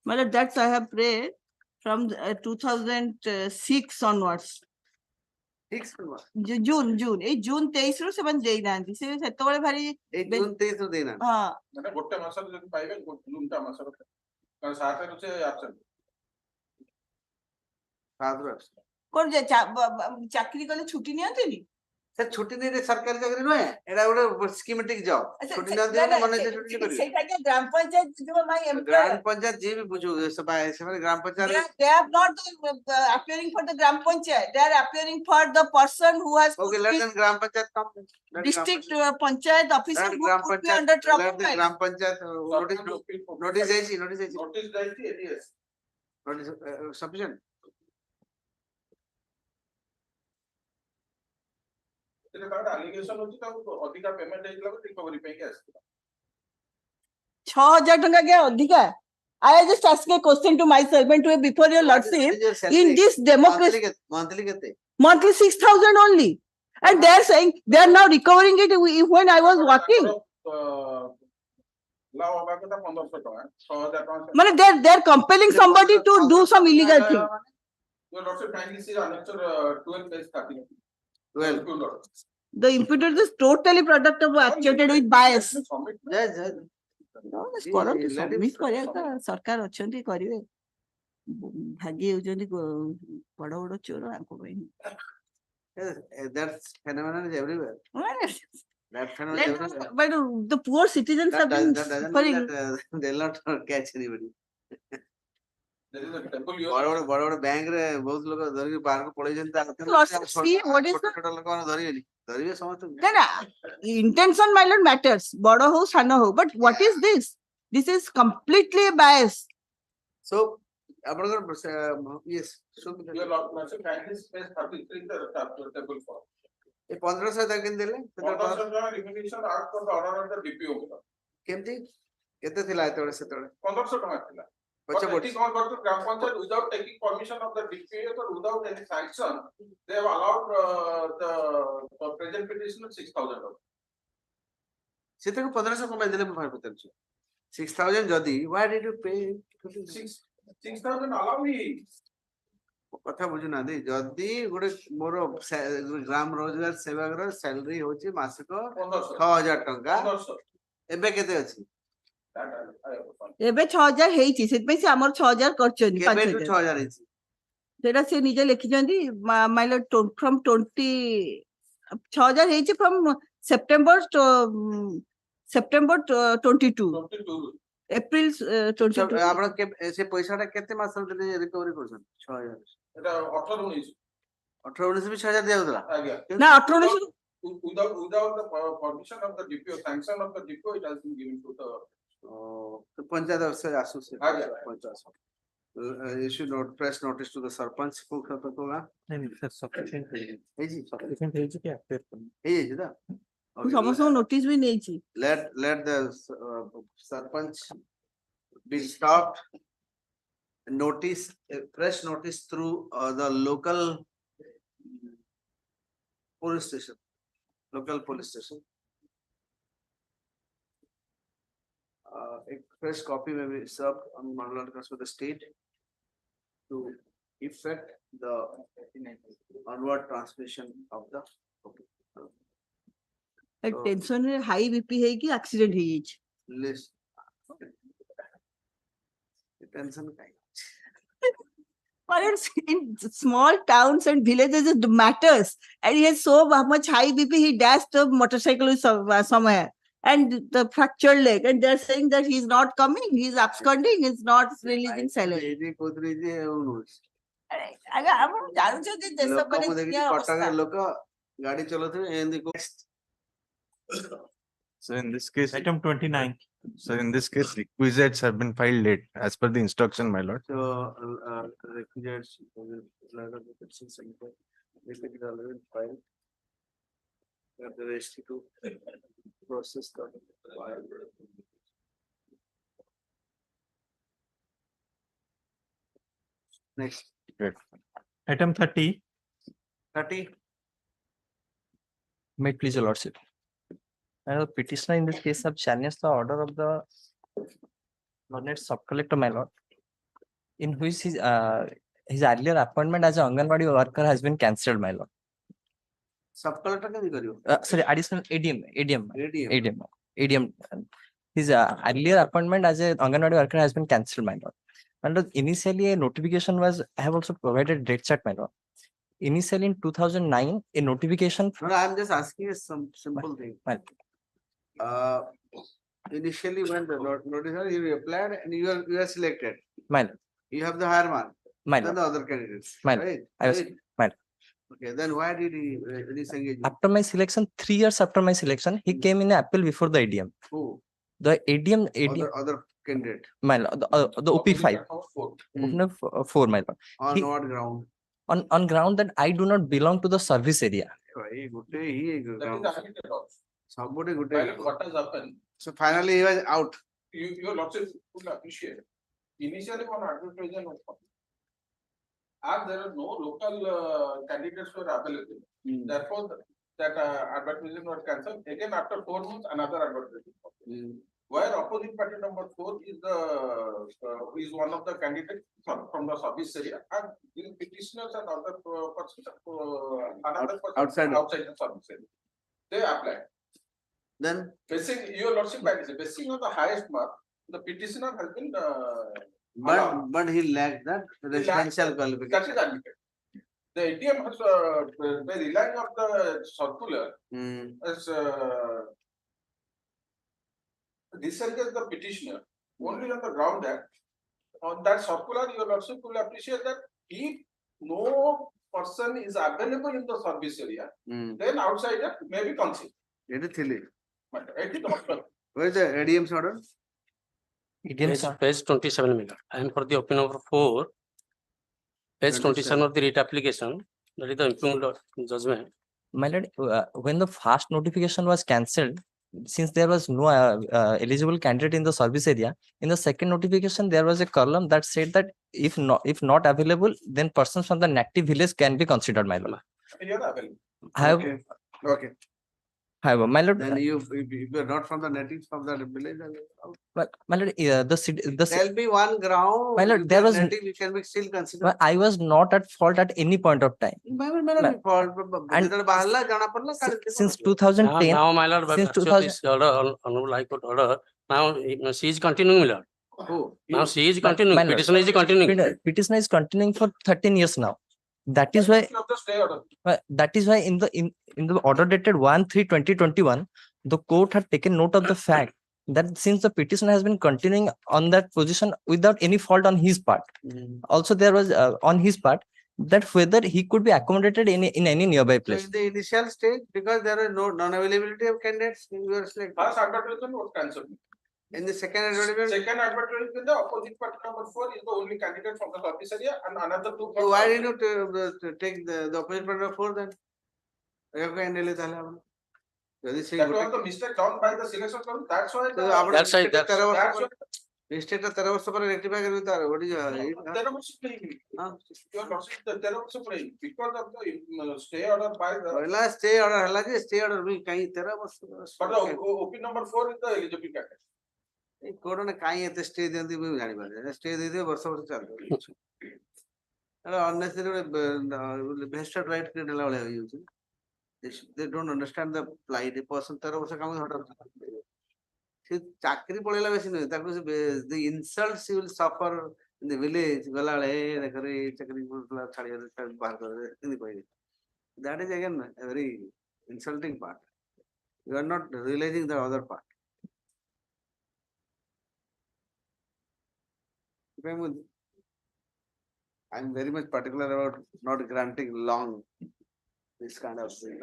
ମାନେ that's I have prayed from 2006 onwards June ଏଇ ଜୁନ 23 ରୁ ସେମାନେ ଦେଇନାହାନ୍ତି ସେ ସେତେବେଳେ ଭାରି ଏଇ ଜୁନ 23 ରୁ ଦେଇନାହାନ୍ତି ହଁ ମାନେ ଗୋଟେ ମାସରେ ଯଦି ପାଇବେ ଜୁନଟା ମାସରେ କାରଣ 7 ରୁ ସେ ଆବସେଣ୍ଟ କଣ ଚାକିରି କଲେ ଛୁଟି ନିଅନ୍ତିନି ସେ ଛୁଟି ନେଇ ସରକାରୀ ଚାକିରି ନୁହେଁ ଏଟା ଗୋଟେ ସ୍କିମେଟିକ ଜବ ଛୁଟି ନିଅନ୍ତି ମନେ ଛୁଟି କରିବେ ସେଇଟା କି ଗ୍ରାମ ପଞ୍ଚାୟତ ଯୋଉ ମାଇ ଗ୍ରାମ ପଞ୍ଚାୟତ ଯିଏ ବି ବୁଝୁ ସେମାନେ ଗ୍ରାମ panchayat they are not appearing for the gram panchayat they are appearing for the person who has okay let them gram panchayat come district panchayat officer who could be under trouble gram panchayat notice jaisi yes notice sufficient allegation होची ताको अधिका payment हेइला recovery पे के आस्ता 6000 टका के अधिका I just ask a question to myself and to before your lordship in this democracy monthly 6,000 only and they are saying they are now recovering it when I was working মানে they are compelling somebody to do some illegal thing your lordship kindly see annexure 12 page 30 the imputed is totally product of actuated with bias କରନ୍ତୁ submit କରିବା ସରକାର ଅଛନ୍ତି କରିବେ ଭାଗି ହେଉଛନ୍ତି ବଡ ବଡ ଚୋର ଆଙ୍କ ପାଇଁ that's phenomenon is everywhere that phenomenon is everywhere but the poor citizens have been suffering they'll not catch anybody ବଡ ବଡ ବ୍ୟାଙ୍କ ରେ ବହୁତ ଲୋକ ଧରିକି ବାହାରକୁ ପଳେଇଛନ୍ତି ଧରିବେ ସମସ୍ତଙ୍କୁ intention my lord matters ବଡ ହଉ ସାନ ହଉ but what is this is completely a bias so ଆପଣଙ୍କର yes so your lordship kindly space 33 the table for ଏ 1500 ଟା କେମିତି ଦେଲେ 1500 ଜଣ remediation out for the order of the DPO କେମିତି କେତେ ଥିଲା ସେତେବେଳେ 1500 ଟଙ୍କା ଥିଲା But it is not got to Gram Panchayat without taking permission of the DPO or without any sanction. They have allowed the present petitioner 6,000. ସେଟାକୁ 1500 କମାଇ ଦେଲେ ମୁଁ ପଚାରୁଛି 6000 ଯଦି why did you pay 6,000 allow me. କଥା ବୁଝୁନାହାନ୍ତି ଯଦି ଗୋଟେ ମୋର ଗ୍ରାମ ରୋଜଗାର ସେବକର ସାଲାରୀ ହଉଛି ମାସିକ 6000 ଟଙ୍କା ଏବେ କେତେ ଅଛି ଏବେ 6000 ହେଇଛି ସେଥିପାଇଁ ସେ ଆମର 6000 କରିଛନ୍ତି କେବେଠୁ 5000 6000 ହେଇଛି ସେଟା ସେ ନିଜେ ଲେଖିଛନ୍ତି ମାଇଲ from 20 6000 ହେଇଛି from September 22 April 22 ଆପଣ ସେ ପଇସାଟା କେତେ ମାସରେ ଦେଲେ ରିକଭରି କରୁଛନ୍ତି 6000 এটা 18-19 18-19 ବି 6000 ଦିଆଯାଉଥିଲା ନା 18-19 without the permission of the DPO, sanction of the DPO, it has been given to the panchayat से issue note press notice to the sarpanch को खबर होगा नहीं सर सफिशिएंट है जी सफिशिएंट है जी क्या एक्टिव जी ना ସମସ୍ତଙ୍କୁ ନୋଟିସ ବି ନେଇଛି let the sarpanch be stopped notice press notice through the local police station a fresh copy may be served on Mandal records with the state to effect the onward transmission of the tension रे high BP है कि accident है ये list tension kind but it's in small towns and villages it matters and he has so much high bp he dashed the motorcycle somewhere and the fractured leg and they're saying that he's not coming he's absconding he's not releasing salary ଆଜ୍ଞା ଆପଣ ଜାଣୁଛନ୍ତି ଦେଶ ମାନେ ଦୁନିଆ ଅବସ୍ଥା ଲୋକ ଗାଡି ଚଲାଉଥିବେ ଏମିତି So in this case, item 29 so in this case, requisites have been filed late as per the instruction, my lord. So requisites filed the rest to process the next item 30 May it please your lordship. The petitioner in this case have challenged the order of the sub-collector, my lord, in which his earlier appointment as an Anganwadi worker has been cancelled, my lord. Sub-collector can you Sorry, additional ADM. His earlier appointment as an Anganwadi worker has been cancelled, my lord. My lord, initially a notification was, I have also provided date set, my lord. Initially in 2009, a notification. No, I'm just asking you some simple thing. Initially when the notice you applied and you are selected. My lord. You have the higher mark My than lord. the other candidates. My lord. Right? I was, my lord. Okay, then why did he disengage you? After my selection, 3 years after my selection, he came in an appeal before the ADM. Who? The ADM. Other candidate. My lord, the OP5. Four, my lord. On what ground? On ground that I do not belong to the service area. Somebody good. What has happened? So finally he was out. Your lordship would appreciate. Initially one advertisement was published. As there are no local candidates were available. Therefore that advertisement was cancelled. Again after 4 months another advertisement. Where opposite party number 4 is the is one of the candidates from the service area and the petitioners and other persons another person outside the service area. They applied. Then basing your lordship basing on the highest mark, the petitioner has been but he lacked that residential qualification. That is admitted. The ATM has by relying on the circular as disengage the petitioner only on the ground that on that circular your lordship will appreciate that if no person is available in the service area, then outsider may be considered. Where is the ADM's order? Page 27, Miller. And for the opinion number 4, page 27 of the writ application, that is the impugned judgment. My lord, when the first notification was cancelled, since there was no eligible candidate in the service area, in the second notification there was a column that said that if not available, then persons from the native village can be considered, my lord. You are available. I have, Okay. However, my lord, Then if you are not from the natives from the village, then my lord, there'll be one ground. My lord, if there you are was native, you can be still considered. but I was not at fault at any point of time. And since 2010, Now, my lord, by since virtue of 2000, this order, Honorable High Court order, now she is continuing, my lord. Who? Now she is my continuing, lord, petitioner is continuing. petitioner is continuing for 13 years now. That is why in the order dated 1/3/2021, the court had taken note of the fact that since the petitioner has been continuing on that position without any fault on his part, also there was on his part that whether he could be accommodated in any nearby So place. in the initial stage, because there is no non-availability of candidates, you are selected. First advertisement was cancelled. In the second advertisement, Second advertisement, the opposite party number 4 is the only candidate from the service area and another 2. so why did you take the opposite part of 4 then? That was the mistake done by the selection committee. That's why. That's why. That's mistake ta 13 ବର୍ଷ ପରେ rectify କରିବି ତାର what is your lordship, because of the stay order by the. पहिला stay order ହେଲା ଯେ stay order ବି କାଇଁ 13 ବର୍ଷ But the OP number 4 is the eligible candidate. A code ନା କାଇଁ ଏତେ stay ଦିଅନ୍ତି ମୁଁ ଜାଣି ପାରୁନି stay ଦେଇଦିଏ ବର୍ଷ ବର୍ଷ ଚାଲିବ unnecessary vested right create ହେଲା ଭଳିଆ ହେଇଯାଉଛି they don't understand the plight a person 13 ବର୍ଷ କାମ ହଠାତ୍ ସେ ଚାକିରି ପଳେଇଲା ବେଶୀ ନୁହେଁ ତାକୁ the insults he will suffer in the village ଗଲାବେଳେ ଦେଖରେ ଚାକିରି ଛାଡି ବାହାର କରିଦେବେ ଏମିତି କହିବେ that is again a very insulting part. You are not realizing the other part. I'm very much particular about not granting long this kind of thing.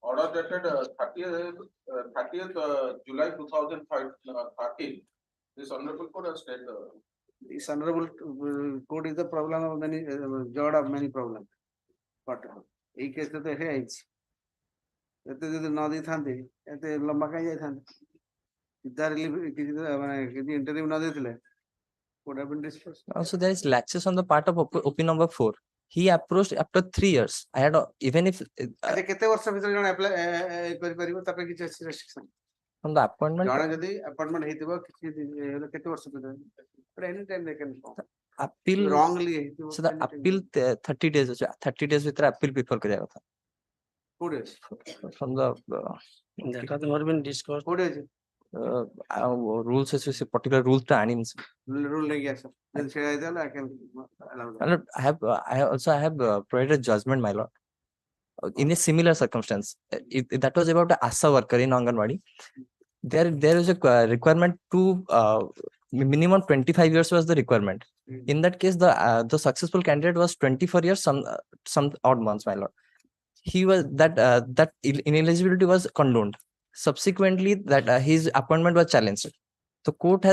Order dated 30th July 2013. This honorable court has stated. This honorable court is the problem of many, judge of many problems. But এই কেসে তো হে আইছি এতে যদি ন দিথান্তে এতে লম্বা কাই যাইথান্তে সিধা রিলিফ কিছু মানে কিছু ইন্টারভিউ ন দিছিলে would have been discussed. Also, there is laxes on the part of OP number 4. He approached after 3 years. I had even if আচ্ছা কেতে বর্ষ ভিতরে জଣ অ্যাপ্লাই করি পারিব তাপরে কিছু আছে রেস্ট্রিকশন from the appointment জଣ যদি অ্যাপয়েন্টমেন্ট হেইতিব কিছু কেতে বর্ষ ভিতরে but any time they can appeal wrongly so the appeal 30 days 30 days ভিতরে appeal prefer করিয়া কথা 4 days from the that has not been discussed. 4 days rules is a particular rules to animals rule like yes then say I can allow that. I have provided judgment, my lord, in a similar circumstance. That was about the ASA worker in Anganwadi. There is a requirement to minimum 25 years was the requirement. In that case, the successful candidate was 24 years, some odd months, my lord. He was that ineligibility was condoned. Subsequently, that his appointment was challenged. The court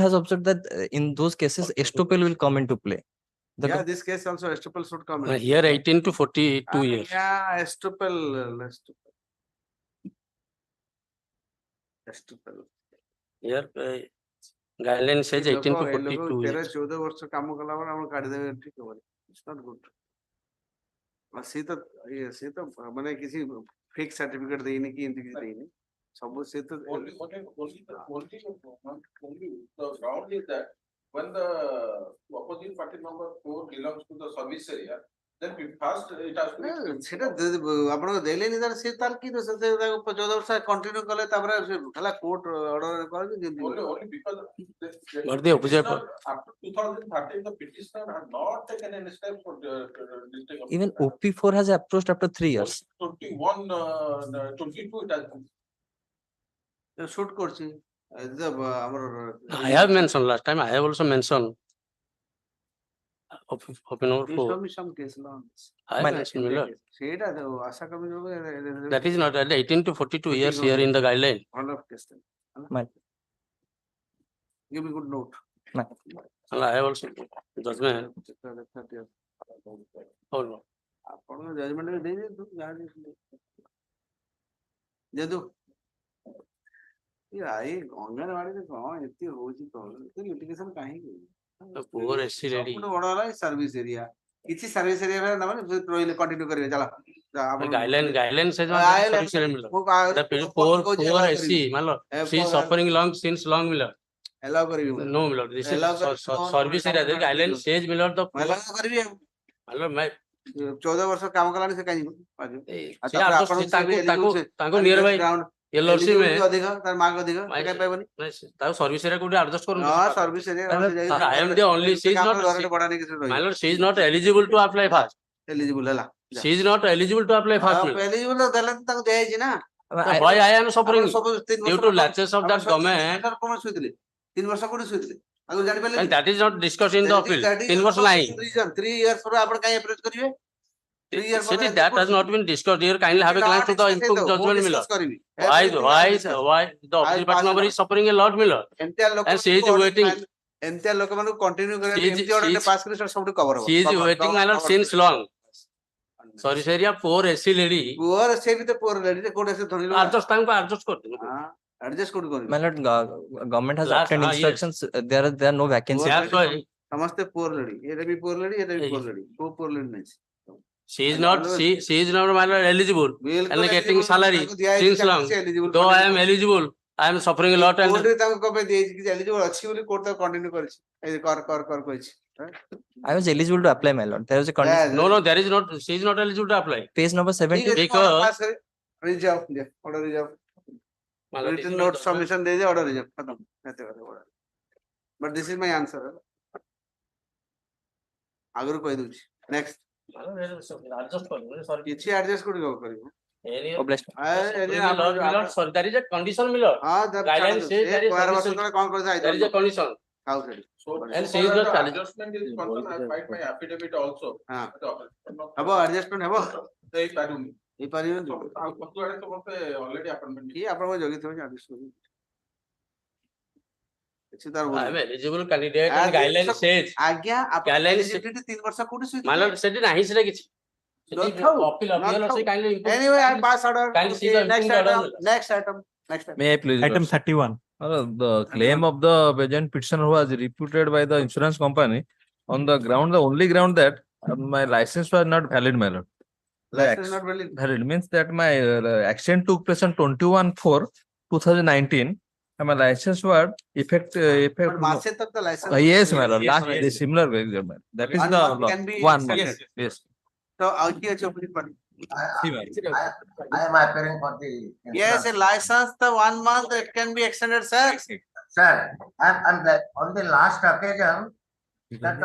has observed that in those cases, estoppel will come into play. Yeah, this case also estoppel should come in. Here 18 to 42 years. Yeah, estoppel. Here guideline says 18 to 42 years. 13-14 ବର୍ଷ କାମ କଲା ପରେ ଆମର କାଢି ଦେବେ ଠିକ ହବନି. It's not good. ସେ ତ ମାନେ କିଛି fake certificate ଦେଇନି କି ଏମିତି କିଛି ଦେଇନି ସବୁ ସେ ତ Only the ground is that when the opposite party number 4 belongs to the service area, then first it has to be. ସେଟା ଆପଣ ଦେଲେନି ତାର ସେ ତାର କି ଦୋଷ ସେ 14 ବର୍ଷ କଣ୍ଟିନ୍ୟୁ କଲେ ତାପରେ ହେଲା କୋର୍ଟ ଅର୍ଡର କରିକି ଯେମିତି Only because But the opposite after 2013 the petitioner had not taken any steps for listing of Even OP4 has approached after 3 years. 21 22 it has shoot করছি আমার I have mentioned last time. I have also mentioned. Open over show me some case law. I have mentioned Miller. সেটা তো আশা করি That is not at 18 to 42 years here in the guideline. all of case give me good note. And I have also judgment. Oh no. ଆପଣ judgement ଦେଇ ଦିଅନ୍ତୁ ଯାହା ଯେହେତୁ ଏଇ ଅଙ୍ଗନବାଡିରେ କଣ ଏତେ ହଉଛି କଣ ଏତେ ଲିଟିଗେସନ କାହିଁକି Poor SC lady. ବଡ ହେଲା ସର୍ଭିସ ଏରିଆ କିଛି ସର୍ଭିସ ଏରିଆ ରହିଲେ କଣ୍ଟିନ୍ୟୁ କରିବେ ଚାଲ Guideline says service area miller. The poor SC, malo. She is suffering long since long miller. Allow karibi. No miller. This is service area. The guideline says miller the. Malo, मैं 14 वर्ष काम कलानी से कहीं से ताको near by LOC में अधिक तार मार्क अधिक काय पाइबनी ताको सर्विस एरिया कोडी एडजस्ट करू हां service area I am the only she is not my lord she is not eligible to apply fast eligible हला she is not eligible to apply fast eligible तो दलन तक दे जी ना why I am suffering due to lapses of that government 3 वर्ष कोडी सुइतले अगर जानि पले and that is not discussed in the appeal 3 वर्ष नाही reason 3 years पर आपण काय अप्रोच करिवे 3 years City, that has not been discussed here. Kindly have a glance to the input judgment miller. Why the opposite party member is suffering a lot miller? And she is waiting. एमतिया लोक मानु continue करे एमती order pass करे सब cover हो She is waiting my lord since long. Sorry sir, या poor SC lady. poor से भी तो poor lady कोड ऐसे धनी लोग Adjust time को adjust कर दो. हां एडजस्ट कोड करो My lord, government has obtained instructions. There are no vacancies. That's why समझते poor lady ये भी poor lady ये भी poor lady वो poor lady नहीं she is not my lord eligible and getting salary since long. Though I am eligible, I am suffering a lot and code तक को पे दे कि एलिजिबल अछि बोली कोड तक कंटिन्यू करै छै ए कर कोइ छै I was eligible to apply, my lord. There was a condition. no there is not she is not eligible to apply. Page number 70. because reserve दे order reserve written note submission दे दे order reserve खत्म ऐसे करे but this is my answer आगुर कोइ दूची next Adjust कर sorry किछि एडजस्ट कोड करियो sorry there is a condition miller. Guideline says there is there is a condition. And she is not adjustment is concerned. I find my affidavit also. हबो adjustment हबो ei paruni ए परियो पतु आडे तो मते already appointment की आपण को जोगी थो adjust करी अच्छी तरह I am eligible candidate and guideline says आज्ञा आप एलिजिबिलिटी 3 वर्ष कोडी सुई my lord सेठी नाही सेठी किछि anyway I pass order next item May I please? Item 31. The claim of the present petitioner was refuted by the insurance company on the ground, the only ground that my license was not valid, my lord. license not valid Valid means that my accident took place on 21/4/2019 and my license was effect. मासे तक the license Yes, my lord. Last the similar way, that is the law. can be 1 month. Yes. so out here opposite party I am appearing for the. yes a license the 1 month it can be extended sir Sir, I'm glad on the last occasion that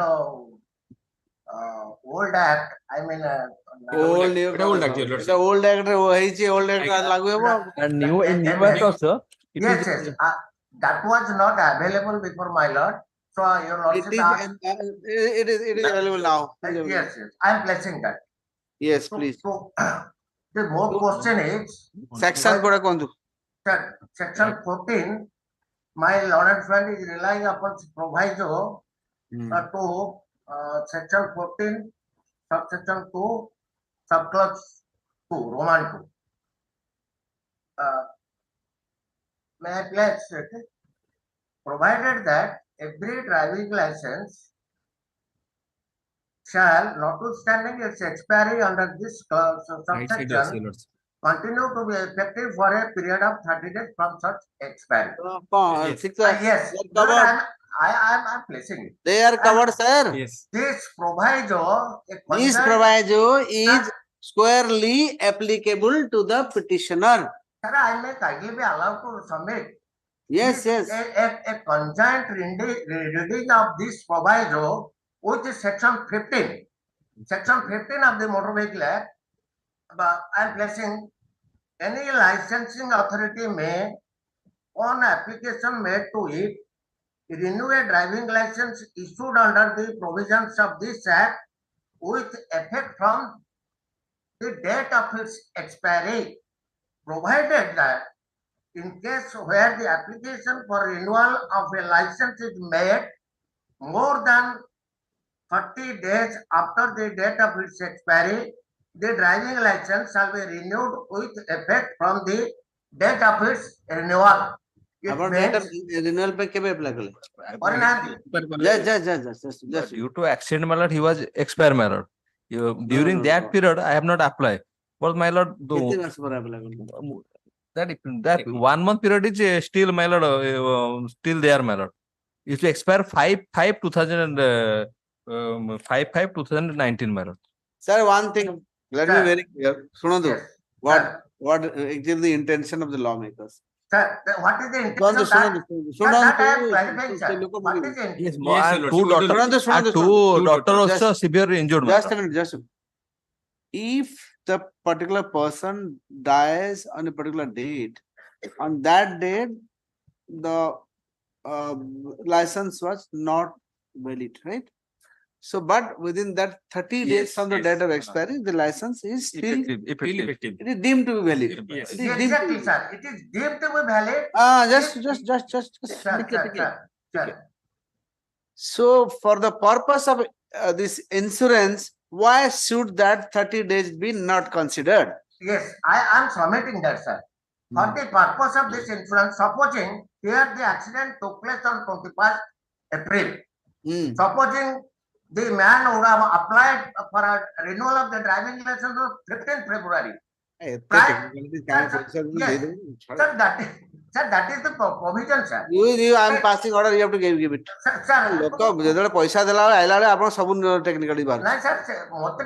old act, I mean. old act the old act वही चे old act लागू है वो And new act also. Yes, yes. That was not available before my lord. So your lordship asked. it is available now Yes, yes. I am placing that. yes please So the more question is. section कोड़ा कौन दो Sir, section 14, my learned friend is relying upon proviso to section 14, subsection 2, subclause 2, Roman 2. May I place it? Provided that every driving license shall, notwithstanding its expiry under this subsection, continue to be effective for a period of 30 days from such expiry. Yes, I am placing it. they are covered sir Yes. This proviso, this proviso is squarely applicable to the petitioner sir, I may kindly be allowed to submit. yes A conjoint reading of this proviso with section 15. Section 15 of the Motor Vehicle Act, I am placing any licensing authority may, on application made to it, renew a driving license issued under the provisions of this act with effect from the date of its expiry, provided that in case where the application for renewal of a license is made more than 30 days after the date of its expiry, the driving license shall be renewed with effect from the date of its renewal. renewal पे कब apply करें just Due to accident, my lord, he was expired, my lord. During that period, I have not applied. But my lord, କେତେ ମାସ ପରେ applicable? that 1 month period is still my lord, still there, my lord. It will expire 5/5/2019, my lord. Sir, one thing, let me Sir. very clear. Sunandu, Yes, what actually the intention of the lawmakers? Sir, what is the intention Sunandu, of that? Sunandu, That I am Sunandu, clarifying, sir. What is the Yes, intention? and two daughters, Sunandu, and two Sunandu. daughters also Just- severely injured, my Just a lord. minute, just a minute. If the particular person dies on a particular date, on that date, the license was not valid, right? So, but within that 30 days from the date of expiry, the license is still Effective. it is deemed to be valid. Yes. It is deemed to be Exactly, sir. It is deemed to be valid. just Sir, take it, sir, take it. sir, sir. So for the purpose of this insurance, why should that 30 days be not considered? Yes, I am submitting that, sir. For the purpose of this insurance, supposing here the accident took place on 21st April. Supposing the man would have applied for a renewal of the driving license on 15th February. Right? Sir, that is the provision, sir. You, I am passing order, you have to give it. Sir, Look, ଯେତେବେଳେ ପଇସା ଦେଲା ବେଳେ ଆଇଲା ବେଳେ ଆପଣ ସବୁ technically ବାହାରୁଛି. no, sir, ମୋତେ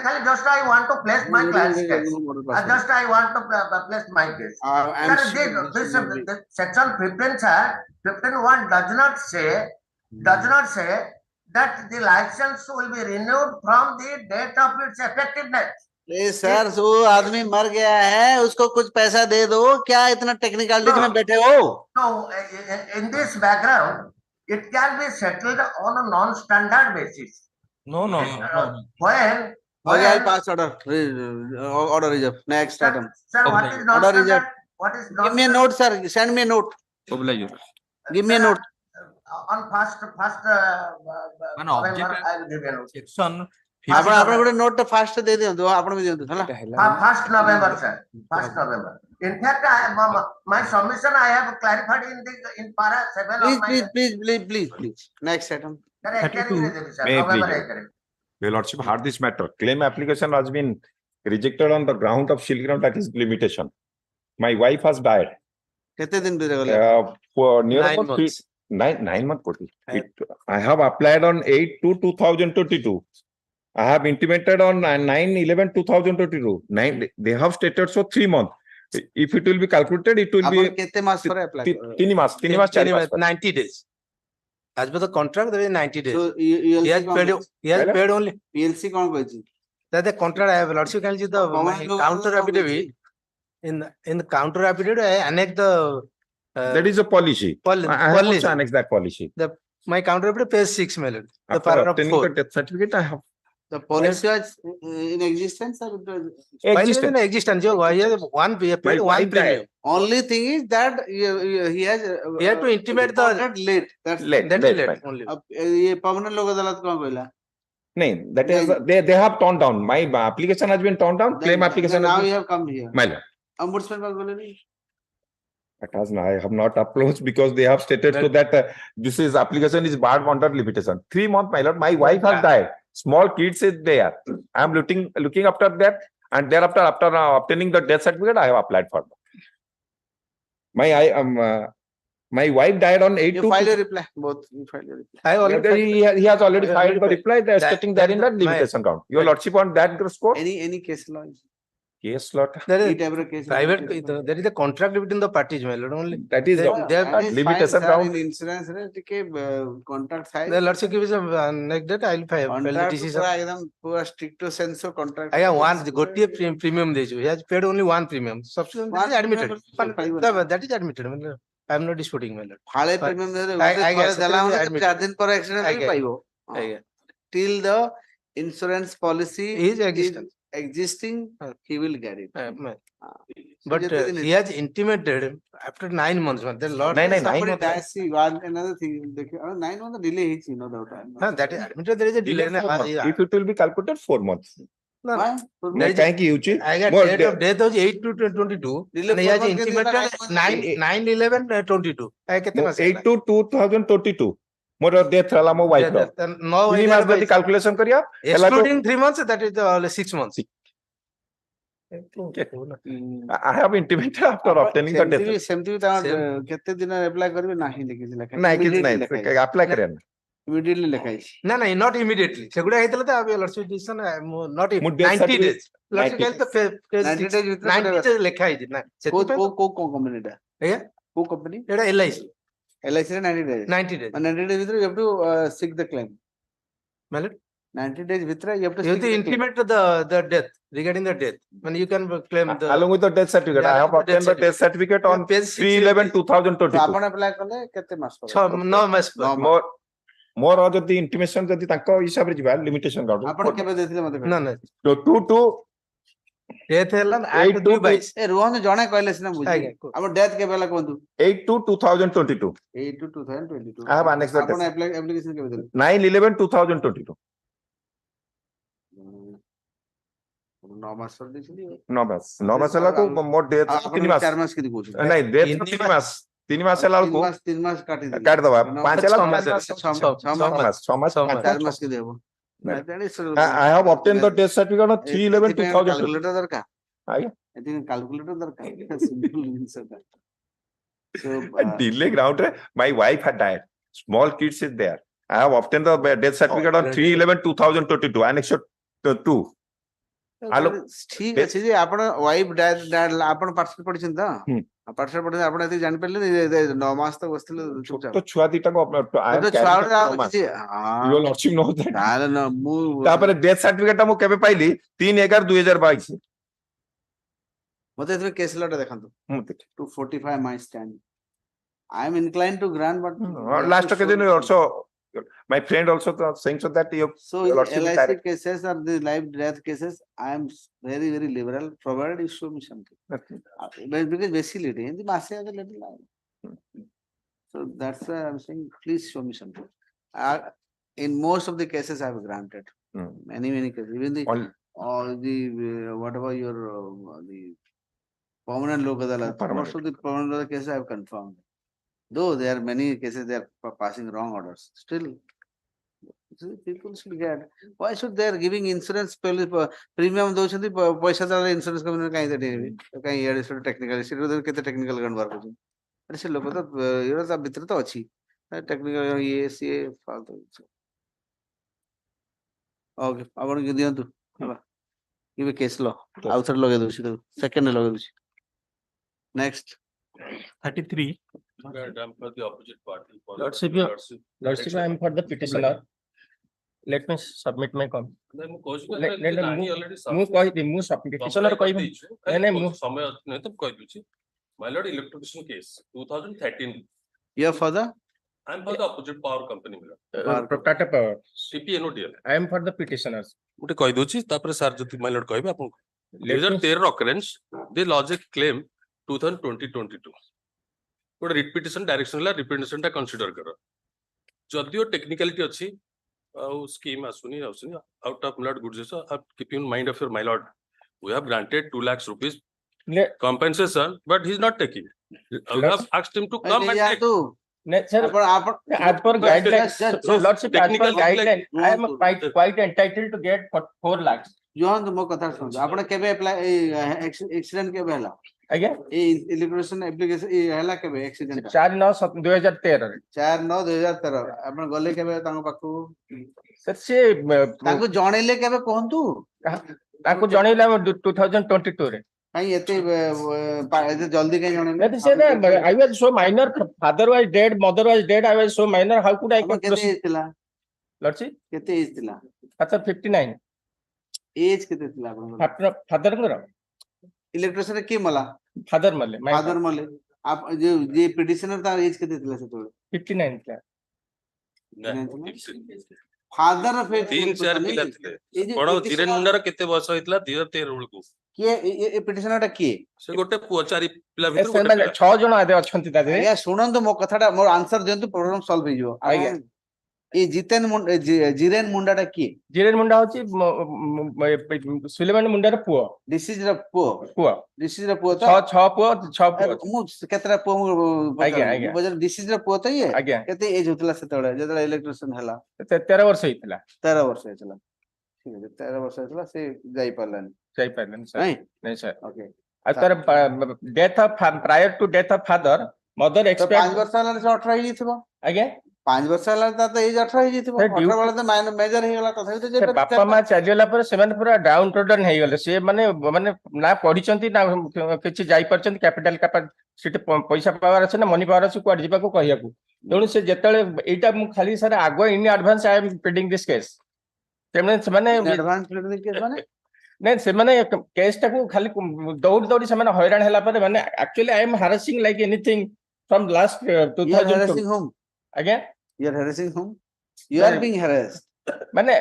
ଖାଲି just I want to place my client's case. Just I want to place my case. Sir, this section 15, sir, 15(1) does not say that the license will be renewed from the date of its effectiveness. Sir वो आदमी मर गया है उसको कुछ पैसा दे दो क्या इतना टेक्निकलिटी में बैठे हो? No, in this background, it can be settled on a non-standard basis. No. When Okay, I'll pass order. Order reserve. Next item. Sir, what is Order non-standard? reserve. What is Give me a note, sir. Send me a note. Give me a note. On first November, I will give a note. Section ଆପଣ ଗୋଟେ note ଟା first ଦେଇ ଦିଅନ୍ତୁ ଆପଣ ବି ଦିଅନ୍ତୁ ହେଲା. First November, sir. First November. In fact, my submission I have clarified in para 7 of my. Please. Next item. Sir, I carry it, sir. May I November, please? I carry. Your Lordship, heard this matter. Claim application has been rejected on the ground of shield ground, that is limitation. My wife has died. କେତେ ଦିନ ଭିତରେ ଗଲେ? For near 9 about months. 9 months. I have applied on 8/2/2022. I have intimated on 9/11/2022. They have stated so 3 months. If it will be calculated, it will ଆପଣ be କେତେ ମାସ ପରେ apply? 3 months, 4 months. 90 days. As per the contract, there is 90 days. So He has paid only. PLC କଣ କହିଛି? That the contract I have, Lordship, can see the counter affidavit. In the counter affidavit, I annex the. That is a policy. I have also annexed that policy. My counter affidavit page 6 million. The After paragraph obtaining 4. the death certificate, I have The policy was in existence or it was? Existence. Existence. He has one paid My one wife premium. died. Only thing is that he has. He had to intimate the. late. That's Late. That is late fine. only. ये permanent लोक अदालत कौन कहला? No, that is they have torn down. My application has been torn down. Claim application. Now has you been, have come here. my lord. Ombudsman बात बोले नहीं? I have not approached because they have stated so that this is application is barred under limitation. 3 months, my lord. My wife has died. Small kids is there. I am looking after that, and thereafter, after obtaining the death certificate, I have applied for that. My wife died on 8. You file a reply. Both you file a reply. I already. He has already filed the reply. They are stating that in the limitation count. Your lordship on that score? Any case law? Case law. There is Whatever case. private. There is a contract between the parties, my lord. Only. That is They have limitation count. In insurance रे contract है. The lordship gives a next date. I will file Contract decision. पूरा एकदम पूरा stricto sensu contract. I have one. Gotiye premium देजो. He has paid only one premium. Subsequent that is admitted. That is admitted. I am not disputing, my lord. फाले premium they I guess दला होने admitted. 4 दिन पर accident भी पाइबो. Till the insurance policy is existing, he will get it. But he has intimated after 9 months. The Lord. Somebody dies. See, another thing. 9 months delay is no doubt. That is admitted. There is a delay. If it will be calculated 4 months. Why? Thank you, Uchi. I got date of death was 8/2/22. And he has intimated 9/11/22. 8/2/2022. More death rala mo wife ro. No, calculation kariya. excluding 3 months, that is 6 months. I have intimated after obtaining the death. ସେମିତି ବି ତାଙ୍କ କେତେ ଦିନ apply କରିବେ ନାହିଁ ଲେଖିଛି ଲେଖା ନାଇଁ କିଛି ନାହିଁ ଆପ୍ଲାଏ କରିବା ନା ଇମିଡିଏଟଲି ଲେଖା ହେଇଛି ନା ନାଇଁ not immediately ସେଗୁଡା ହେଇଥିଲା ତ abi lordship decision not ମୁଁ death 90 days certificate- lordship କହିଲେ ତ 90 days ଭିତରେ 90 days ଲେଖା ହେଇଛି ନା ସେଥିପାଇଁ କୋଉ କମ୍ପାନୀଟା ଆଜ୍ଞା କୋଉ କମ୍ପାନୀ ଏଟା LIC LIC ରେ 90 days 90 days 90 days ଭିତରେ you have to seek the claim ମାନେ 90 days ଭିତରେ you have to you have seek to the claim. intimate the death regarding the death when you can claim the along with the death certificate. I have obtained the death certificate on page 3/11/2022. ତ ଆପଣ apply କଲେ କେତେ ମାସ ପରେ 9 ମାସ ପରେ ମୋର ଯଦି intimation ଯଦି ତାଙ୍କ ହିସାବରେ ଯିବା limitation କାଟୁ ଆପଣ କେବେ ଦେଇଥିଲେ ମତେ ନା ନା 2 death ହେଲା act 222 ଏ ରୁହନ୍ତୁ ଜଣେ କହିଲେ ସିନା ବୁଝି ଆଜ୍ଞା, କୁହ। ଆପଣ ଡେଥ୍ କେବେ ହେଲା କୁହନ୍ତୁ 8/2/2022. 8/2/2022 I have annexed the ଆପଣ death. ଆପ୍ଲିକେସନ କେବେ ଦେଲେ 9/11/2022. 9 ମାସ ପରେ ଦେଇଛନ୍ତି 9 ମାସ ହେଲା ବେଳକୁ ମୋ ଡେଥ୍ 3 ମାସ 4 ମାସ କେତେ କହୁଛନ୍ତି ନାଇଁ ଡେଥ୍ 3 ମାସ 3 ମାସ ହେଲା ବେଳକୁ 3 ମାସ କାଟିଦବା 5 ହେଲା 6 ମାସ 6 ମାସ 4 ମାସ କେତେ ହେବ I have obtained the death certificate on 3/11/2022. Calculator ଦରକାର ଆଜ୍ଞା ଏଥିପାଇଁ କ୍ୟାଲକୁଲେଟର ଦରକାର ସିମ୍ପଲ ଜିନିଷଟା delay ground re my wife had died, small kids is there. I have obtained the death certificate on 3/11/2022 annex 2. ଠିକ ଅଛି ଯେ ଆପଣ ୱାଇଫ ଆପଣ ପାଠଶାଠ ପଢିଛନ୍ତି ତ ପାଠଶାଠ ପଢିଛନ୍ତି ଆପଣ ଏତିକି ଜାଣିପାରିଲେ 9 ମାସ ତ ବସିଥିଲେ ତ ଛୁଆ ଦିଟାକୁ ତାପରେ ଡେଥ୍ ସାର୍ଟିଫିକେଟ ଟା ମୁଁ କେବେ ପାଇଲି 3/11/2022 ମତେ ଏଥିରେ କେସ୍ ଲଟା ଦେଖନ୍ତୁ 245 my stand. I am inclined to grant, but last occasion also my friend also saying so that you so LIC cases or the life death cases I am very liberal provided you show me something because basically in the mass little so that's why I am saying please show me something. In most of the cases I have granted many cases even the all the whatever your the permanent local most of the permanent local cases I have confirmed. Though there are many cases they are passing wrong orders, still people should get. Why should they are giving insurance premium ଦଉଛନ୍ତି ପଇସା ଦେଲେ insurance company କାଇଁ ଦେବେ କାଇଁ ଇଆଡେ ସେଟା technical ସେଟା କେତେ technical ଗଣ ବାର କରୁଛନ୍ତି ଆରେ ସେ ଲୋକ ତ ଇଏ ତା ଭିତରେ ତ ଅଛି technical ଇଏ ସିଏ ଫାଲତୁ ଓକେ ଆପଣ ଦିଅନ୍ତୁ ହେଲା ଏବେ କେସ୍ ଲ ଆଉ ଥରେ ଲଗେଇ ଦଉଛି ସେକେଣ୍ଡ ଲଗେଇ ଦଉଛି next 33. I'm for the opposite party. Lordship, I am for the petitioner. Let me submit my comment. Petitioner My lord, electrocution case 2013. You are for the I'm for the opposite power company. Tata Power. TPNODL. I am for the petitioners. ଗୋଟେ କହି ଦଉଛି ତାପରେ sir ଯଦି my lord କହିବେ ଆପଣଙ୍କୁ 2013 occurrence they lodged a claim 2022 ଗୋଟେ writ petition direction ହେଲା ରିପିଟିସନ ଟା କନସିଡର କର ଯଦିଓ ଟେକ୍ନିକାଲିଟି ଅଛି ଆଉ ସ୍କିମ୍ ଆସୁନି out of millet goods keep in mind of your my lord we have granted 2 lakhs rupees compensation but he is not taking we have asked him to come and take Sir, as per guidelines, Lordship, as per guideline, I am quite entitled to get 4 lakhs. Zone ମୋ କଥା ଶୁଣନ୍ତୁ ଆପଣ କେବେ accident କେବେ ହେଲା ଆଜ୍ଞା ଏଇ electrician application ହେଲା କେବେ ଏକ୍ସିଡେଣ୍ଟ 4/9/2013 4/9/2013 ଆପଣ ଗଲେ କେବେ ତାଙ୍କ ପାଖକୁ sir ସେ ତାଙ୍କୁ ଜଣେଇଲେ କେବେ କୁହନ୍ତୁ ତାଙ୍କୁ ଜଣେଇଲେ 2022 ରେ କାଇଁ ଏତେ ଜଲ୍ଦି କାଇଁ ଜଣେଇଲେ I was so minor, father was dead, mother was dead, I was so minor, how could I କେତେ ଏଜ୍ ଥିଲା Lordship, କେତେ ଏଜ୍ ଥିଲା father 59 ଏଜ୍ କେତେ ଥିଲା ଆପଣଙ୍କର fatherଙ୍କର ଇଲେକ୍ଟ୍ରିସିଆନ କିଏ ମଲା father ମଲେ ଫାଦର ମଲେ ଯେ ପିଟିସନର ତାର ଏଜ୍ କେତେ ଥିଲା ସେତେବେଳେ 59 ଥିଲା ଫାଦର 3-4 ପିଲା ଥିଲେ ବଡ ଧୀରେନ ମୁଣ୍ଡାର କେତେ ବର୍ଷ ହେଇଥିଲା 2013 ବେଳକୁ କିଏ ଏ ପିଟିସନରଟା କିଏ ସେ ଗୋଟେ ପୁଅ 4 ପିଲା ଭିତରୁ ଗୋଟେ ସେମାନେ 6 ଜଣ ଆଦେ ଅଛନ୍ତି ତା ଦେହରେ ଆଜ୍ଞା ଶୁଣନ୍ତୁ ମୋ କଥାଟା ମୋର ଆନ୍ସର ଦିଅନ୍ତୁ ପ୍ରୋବ୍ଲେମ ସଲ୍ଭ ହେଇଯିବ ଆଜ୍ଞା এই জিরেন মুন্ডাটা কি জিরেন মুন্ডা হচ্ছে সুলেমান মুন্ডার পুଅ ডিসিজ ର ପୁଅ ডিসিজ ର ପୁଅ ତ 6 ପୁଅ ମୁଁ କେତେଟା ପୁଅ ଆଜ୍ଞା ଆଜ୍ଞା ডিসିଜ ର ପୁଅ ତ ଇଏ ଆଜ୍ଞା କେତେ ଏଜ ହଉଥିଲା ସେତେବେଳେ ଯେତେବେଳେ ଇଲେକ୍ଟ୍ରିସିଆନ ହେଲା 13 ବର୍ଷ ହେଇଥିଲା 13 ବର୍ଷ ହେଇଥିଲା ଠିକ ଅଛି 13 ବର୍ଷ ହେଇଥିଲା ସେ ଯାଇ ପାରିଲାନି ଯାଇପାରିଲେନି sir ନାଇଁ ନାଇଁ sir ଓକେ ଆଉ ତାର death of prior to death of father mother ତ 5 expired ବର୍ଷ ହେଲାଣି ସେ 18 ହେଇଯାଇଥିବ ଆଜ୍ଞା 5 ବର୍ଷ ହେଲାଣି ତାର ତ ଏଜ 18 ହେଇଯାଇଥିବ Sir, 18 ବେଳେ ତ ମେଜର ହେଇଗଲା ତଥାପି ତ ସେ ଯାଇପାରିବ ବାପା ମା ଚାଲିଗଲା ପରେ ସେମାନେ ପୁରା ଡାଉନ ଟୋଟଲ ହେଇଗଲେ ସେ ମାନେ ନା ପଢିଛନ୍ତି ନା କିଛି ଯାଇପାରିଛନ୍ତି କ୍ୟାପିଟାଲ ସେଠି ପଇସା ପାୱାର ଅଛି ନା ମନି ପାୱାର ଅଛି କୁଆଡେ ଯିବାକୁ କହିବାକୁ ତେଣୁ ସେ ଯେତେବେଳେ ଏଇଟା ମୁଁ ଖାଲି ସାର୍ ଆଗ in advance I am pleading this case ସେମାନେ ଆଡଭାନ୍ସ ପ୍ରିଡିଂ କେସ୍ ମାନେ ନାଇଁ ସେମାନେ କେସ୍ ଟାକୁ ଖାଲି ଦୌଡ଼ି ଦୌଡ଼ି ସେମାନେ ହଇରାଣ ହେଲା ପରେ ମାନେ actually I am harassing like anything from last you are harassing whom ଆଜ୍ଞା you are harassing whom you are being harassed ମାନେ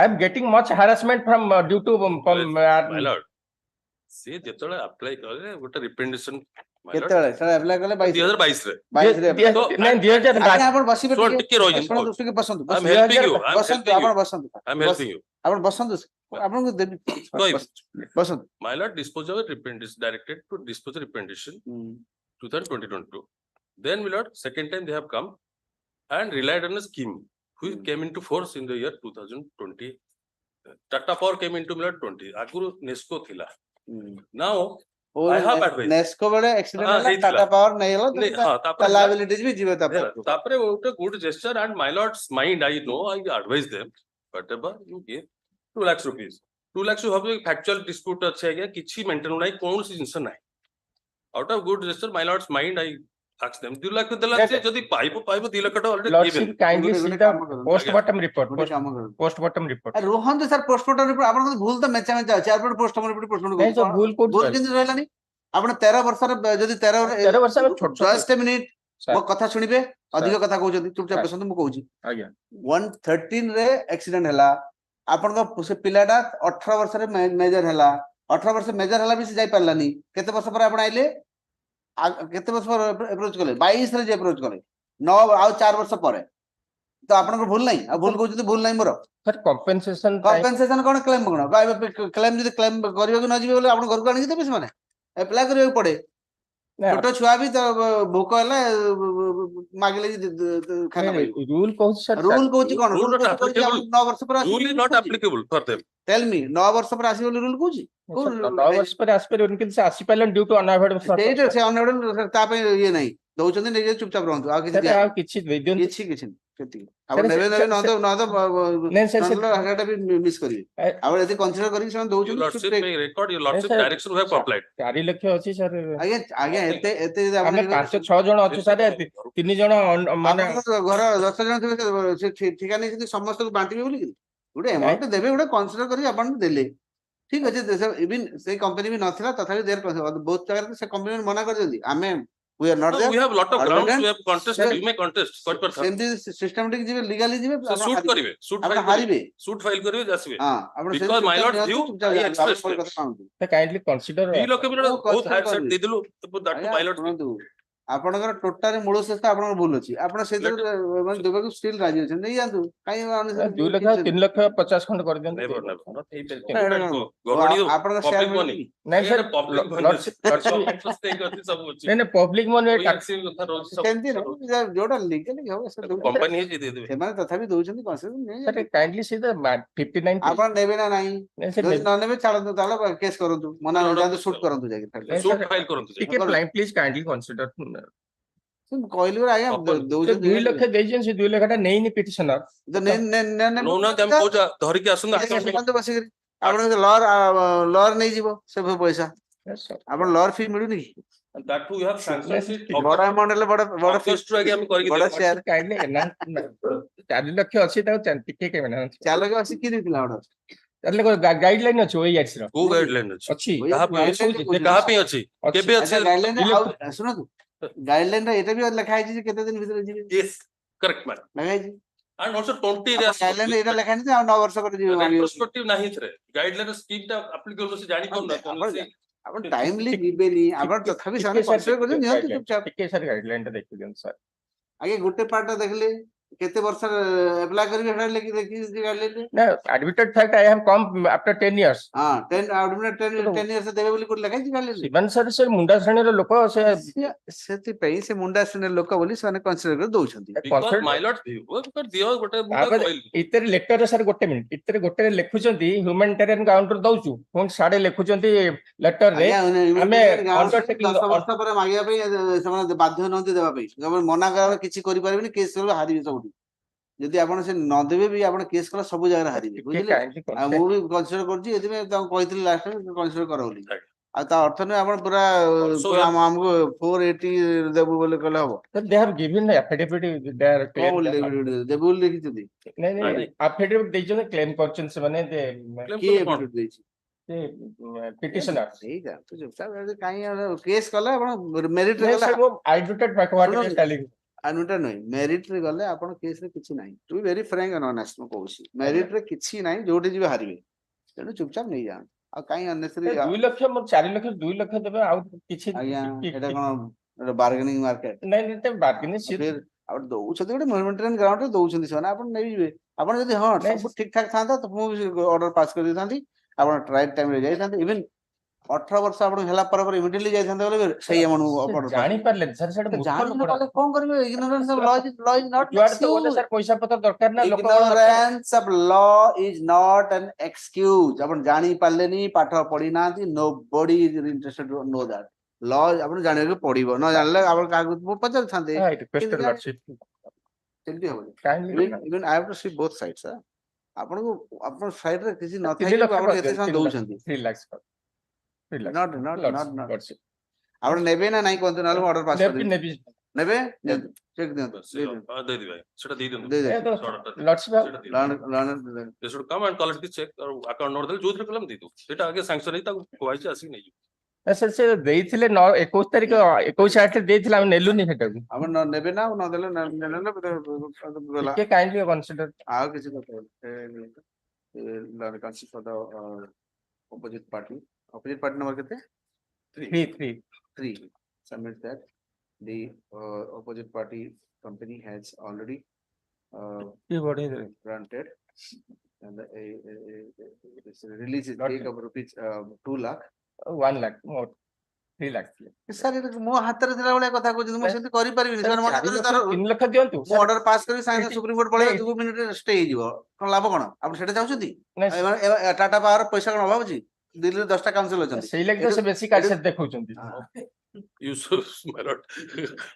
I am getting much harassment from due to my lord ସେ ଯେତେବେଳେ ଆପ୍ଲାଏ କଲେ ଗୋଟେ representation କେତେବେଳେ ସେଟା apply କଲେ 22 2022 ରେ 22 ରେ ନାଇଁ 2022 ଆଜ୍ଞା ଆପଣ ବସିବେ ଶୁଣ ଟିକେ ରହିଯାନ୍ତୁ ଆପଣ ଟିକେ ବସନ୍ତୁ I am helping you I am ବସନ୍ତୁ helping ଆପଣ you ବସନ୍ତୁ I am helping you ଆପଣ ବସନ୍ତୁ ଆପଣଙ୍କୁ ଦେବି ବସନ୍ତୁ my lord disposal of representation directed to dispose of representation 2022 then my lord second time they have come and relied on a scheme which came into force in the year 2020 Tata Power came into my lord 20 aguru nesco thila now I have advice Nesco बड़े accident है Tata power नहीं है तो liabilities भी जीवे तापरे what a good gesture and my lord's mind I know I advise them whatever you give 2 lakhs rupees 2 lakhs you have a factual dispute अच्छे है किसी मेंटेन नहीं कौन सी जिंस नहीं out of good gesture my lord's mind I ask them 2 lakh देला से जदी pipe 2 lakh टा already Lordship kindly see the postmortem report postmortem report Rohan तो सर पोस्टमार्टम रिपोर्ट आपन भूल तो मेचा मेचा अछि आपन पोस्टमार्टम रिपोर्ट नहीं सर भूल भूल किंतु रहलानी आपन 13 वर्ष रे जदी 13 वर्ष में छोट जस्ट ए मिनिट मो कथा सुनिबे अधिक कथा कहउछथि चुपचाप बसंत मु कहउछि आज्ञा 113 रे एक्सीडेंट हला आपन को से पिलाटा 18 वर्ष रे मेजर हला 18 वर्ष मेजर हला भी से जाई परलानी केते वर्ष पर आपन आइले केते वर्ष पर अप्रोच कले 22 रे जे अप्रोच कले 9 आ 4 वर्ष पर तो आपन को भूल नहीं आ भूल कहउछि भूल नहीं मोर सर कंपेंसेशन कोन क्लेम कोन क्लेम जदी क्लेम करियो कि न जीवे बोले आपन घर को आनि देबे माने अप्लाई करियो पड़े छोटो छुआ भी तो भूक हेले मागिले खाना रूल कहउछि सर रूल कहउछि कोन रूल 9 वर्ष पर rule is not applicable for them tell me 9 वर्ष पर आसी बोली रूल कहउछि 9 वर्ष पर आसपर उनके से आसी पालन ड्यू टू अनअवेलेबल से अनअवेलेबल ता पे ये नहीं दउछन नहीं चुपचाप रहंतु आ किछि किछि आपण नेबे नेबे न तो नहीं सर हगाटा भी मिस करिए आपण एते कंसीडर करी से दउछन lordship may record your lordship direction we have complied 4 lakh अछि सर आगे आगे एते हम 5-6 जण अछि सर 3 जण माने घर 10 जण थे से ठिका नहीं समस्त को बांटीबे बोली गुडे अमाउंट देबे गुडे कंसीडर करी आपण देले ठीक अछि इवन से कंपनी भी नथिला तथापि देर बहुत जगह से कंपनी मना कर देली आमे we are not no, there we have lot of grounds we have contested you may contest कर पर सेमती सिस्टमटिक जीवे लीगली जीवे so suit करिवे suit file हारिबे suit file करिवे जासिबे हां आपण because my lord view I expressed तो काइंडली कंसीडर 2 लाख बहुत हायर सेट दे दिलु that to my lord आपनकर टोटल मूल शेष आपनकर भूल अछि आपण से माने देबे स्टिल राजी अछि नै जानतु काई 2 लाख 3 लाख 50 खंड कर देन आपनकर शेयर मनी नहीं सर नहीं पब्लिक मनी सेमती जोडा लीगली हो सर कंपनी हे दे देबे से माने तथापि दउछन consider sir kindly see the 59 आपण नेबे ना नहीं যদি ন নেবে ছাড়ନ୍ତୁ তাহলে কেস করନ୍ତୁ মনা যাନ୍ତୁ শুট କରନ୍ତୁ ଯାଇକି suit file କରନ୍ତୁ ଟିକେ प्लीज काइंडली कंसीडर କହିଲି ଆଜ୍ଞା 2 लाख ଦେଇଛନ୍ ସେ 2 ଲାଖ ଟା ନେଇନି ପିଟିସନର ତ नो ना हम को धरि के आसुन ବସିକରି ଆପଣ ଲର ନେଇଯିବ ସେ पैसा ଆପଣ ଲର ଫି ମିଳୁନି କି that too you have sanctioned it ବଡ ଆମାଉଣ୍ଟ ହେଲେ ବଡ August ରୁ ଆଜ୍ଞା ଆମେ କରିକି ବଡ शेयर କାଇଣ୍ଡଲି 4 ଲାଖ ଅଛି ତାକୁ ଟିକେ କେବେ ନା 4 ଲାଖ ଅଛି କି ଦେଇଥିଲା ଅର୍ଡର ତାହେଲେ ଗାଇଡଲାଇନ ଅଛି ଓଆଇଏକ୍ସ ର କୋ ଗାଇଡଲାଇନ ଅଛି କାହା ପାଇଁ ଅଛି କେବେ ଅଛି ଗାଇडलाइन ଶୁଣନ୍ତୁ गाइडलाइन एटा भी लिखा है केते दिन भीतर जीवे यस करेक्ट मैम लगा है एंड आल्सो 20 रे गाइडलाइन एटा लिखा है 9 वर्ष पर जीवे रेट्रोस्पेक्टिव नहीं थरे गाइडलाइन स्कीम टा एप्लीकेबल से जानि कोन ना अपन टाइमली जीवेनी अपन तथापि सारे कंसीडर कर नियंत्रित चुपचाप ठीक है सर गाइडलाइन टा देखि देन सर आगे गुटे पार्ट देखले କେତେ ବର୍ଷ apply କରିବେ ହେଟା ଲେଖି guideline No, admitted fact, I have come after 10 years. ହଁ 10 ଆଉଟମିନେଟ 10 years ଦେବେ ବୋଲି କୋଉଠି ଲେଖା ହେଇଛି ଗାଇଡଲାଇନ ସେମାନେ ସାର୍ ସେ ମୁଣ୍ଡା ଶ୍ରେଣୀର ଲୋକ ସେ ସେଥିପାଇଁ ସେ ମୁଣ୍ଡା ଶ୍ରେଣୀର ଲୋକ ବୋଲି ସେମାନେ କନସିଡର କରି ଦଉଛନ୍ତି Because my lord view, because ଦିଅ ଗୋଟେ ମୁଁ ତାକୁ ତାପରେ କହିଲି ଇତରେ ଲେଟରରେ ସାର୍ ଗୋଟେ ମିନିଟ୍ ଇତରେ ଗୋଟେ ଲେଖୁଛନ୍ତି ହ୍ୟୁମାନିଟାରିଆନ କାଉଣ୍ଟର ଦଉଛୁ ପୁଣି ସାଡେ ଲେଖୁଛନ୍ତି ଲେଟରରେ ଆମେ undertaking 10 ବର୍ଷ ପରେ ମାଗିବା ପାଇଁ ସେମାନେ ବାଧ୍ୟ ନୁହନ୍ତି ଦେବା ପାଇଁ ସେମାନେ ମନା କଲା କିଛି କରିପାରିବେନି କେସ୍ କରିବେ ହାରିବେ ସବୁଠି ଯଦି ଆପଣ ସେ ନ ଦେବେ ବି ଆପଣ କେସ୍ କଲେ ସବୁ ଜାଗାରେ ହାରିବେ ବୁଝିଲେ ଆଉ ମୁଁ ବି କନସିଡର କରୁଛି ଏଥିପାଇଁ ତାଙ୍କୁ କହିଥିଲି ଲାଷ୍ଟ କନସିଡର କର ବୋଲି ଆଉ ତା ଅର୍ଥ ନୁହେଁ ଆପଣ ପୁରା ଆମକୁ 480 ଦେବୁ ବୋଲି କହିଲେ ହବ they have given the affidavit they are କଣ claim ବୋଲି ଦେବୁ ବୋଲି ଲେଖିଛନ୍ତି ନାଇଁ ନାଇଁ affidavit ଦେଇଛନ୍ତି କ୍ଲେମ କରିଛନ୍ତି ସେମାନେ କିଏ affidavit ଦେଇଛି ପିଟିସନର ସେଇଟା କାହିଁ କେସ୍ କଲେ ଆପଣ ମେରିଟ ରେ ଗଲେ admitted fact what it is telling ଆନୁଟା ନୁହେଁ ମେରିଟ ରେ ଗଲେ ଆପଣ କେସ୍ ରେ କିଛି ନାହିଁ to very frank and honest ମୁଁ କହୁଛି ମେରିଟ ରେ କିଛି ନାହିଁ ଯୋଉଠି ଯିବେ ହାରିବେ ତେଣୁ ଚୁପଚାପ ନେଇଯାଆନ୍ତୁ ଆଉ କାହିଁ ଅନେସେରୀ 2 ଲକ୍ଷ ମୋର 4 ଲକ୍ଷ 2 ଲକ୍ଷ ଦେବେ ଆଉ କିଛି ଆଜ୍ଞା ଏଟା କଣ ବାର୍ଗେନିଂ ମାର୍କେଟ ନାଇଁ ନାଇଁ ବାର୍ଗେନିଂ ଆପଣ ଦଉଛନ୍ତି ଗୋଟେ ହ୍ୟୁମାନିଟାରିଆନ ଗ୍ରାଉଣ୍ଡ ରେ ଦଉଛନ୍ତି ସେମାନେ ଆପଣ ନେଇଯିବେ ଆପଣ ଯଦି ହଁ ସବୁ ଠିକ ଠାକ ଥାନ୍ତା ତ ମୁଁ ଅର୍ଡର ପାସ୍ କରିଦେଇଥାନ୍ତି ଆପଣ ରାଇଟ ଟାଇମ ରେ ଯାଇଥାନ୍ତେ ଇଭେନ 18 ବର୍ଷ ଆପଣ ହେଲା ପରେ ଇମିଡିଏଟଲି ଯାଇଥାନ୍ତେ ବୋଲେ ସେଇ ଆମାଉଣ୍ଟ ଜାଣି ପାରିଲେ ସାର୍ ସେଟା ଜାଣି ନ ପାରିଲେ କଣ କରିବେ ignorance of law is not sir ପଇସା ପତ୍ର ଦରକାର ନା ଲୋକ ignorance of law is not an excuse ଆପଣ ଜାଣି ପାରିଲେନି ପାଠ ପଢି ନାହାନ୍ତି nobody is interested to know that law ଆପଣ ଜାଣିବାକୁ ପଡିବ ନ ଜାଣିଲେ ଆପଣ କାହାକୁ ପଚାରିଥାନ୍ତେ ସେମିତି ହବନି even I have to see both sides ଆପଣଙ୍କୁ ଆପଣ ସାଇଡ ରେ କିଛି ନଥାଏ ଆପଣ ଏତେ ସମୟ ଦଉଛନ୍ତି 3 lakhs not ଆପଣ ନେବେ ନା ନାଇଁ କୁହନ୍ତୁ ନହେଲେ ମୁଁ ଅର୍ଡର ପାସ୍ କରିଦେବି ନେବେ ନିଅନ୍ତୁ ଚେକ୍ ଦିଅନ୍ତୁ ଦେଇଦେବି ଭାଇ ସେଟା ଦେଇଦିଅନ୍ତୁ they should come and collect the check or account note ଦେଲେ ଯୋଉଥିରେ କଲମ ଦେଇଦଉ ସେଟା ଆগে ସାଙ୍କ୍ସନ ହେଇ ତାକୁ କୁହାଯାଇଛି ଆସିକି ନେଇଯିବ ସାର୍ ସେ ଦେଇଥିଲେ 21 ତାରିଖ 21/8 ଦେଇଥିଲେ ଆମେ ନେଲୁନି ସେଟାକୁ ଆପଣ ନେବେ ନା ନଦେଲେ ଟିକେ କାଇଣ୍ଡଲି କନସିଡର ଆଉ କିଛି କଥା କନସିଡର ଫର ଦ opposite party number କେତେ 3 submit that the opposite party company has already granted and the release is take of rupees 2 lakh 1 lakh more 3 lakhs sir ଏଟା ମୋ ହାତରେ ଥିଲା ଭଳିଆ କଥା କହୁଛନ୍ତି ମୁଁ ସେମିତି କରିପାରିବିନି ସାର୍ ମନା କଲେ 3 ଲକ୍ଷ ଦିଅନ୍ତୁ ମୁଁ ଅର୍ଡର ପାସ୍ କରି ସାଙ୍ଗେ ସୁପ୍ରିମ କୋର୍ଟ ପଳେଇବ 2 ମିନିଟରେ ଷ୍ଟେ ହେଇଯିବ କଣ ଲାଭ କଣ ଆପଣ ସେଟା ଚାହୁଁଛନ୍ତି ଟାଟା ପାୱାର ପଇସା କଣ ଅଭାବ ଅଛି ଦିଲ୍ଲୀରେ 10ଟା କାଉନସିଲ ଅଛନ୍ତି ସେଇ ଲାଗି ତ ସେ ବେଶୀ କାର୍ଡସେଟ ଦେଖଉଛନ୍ତି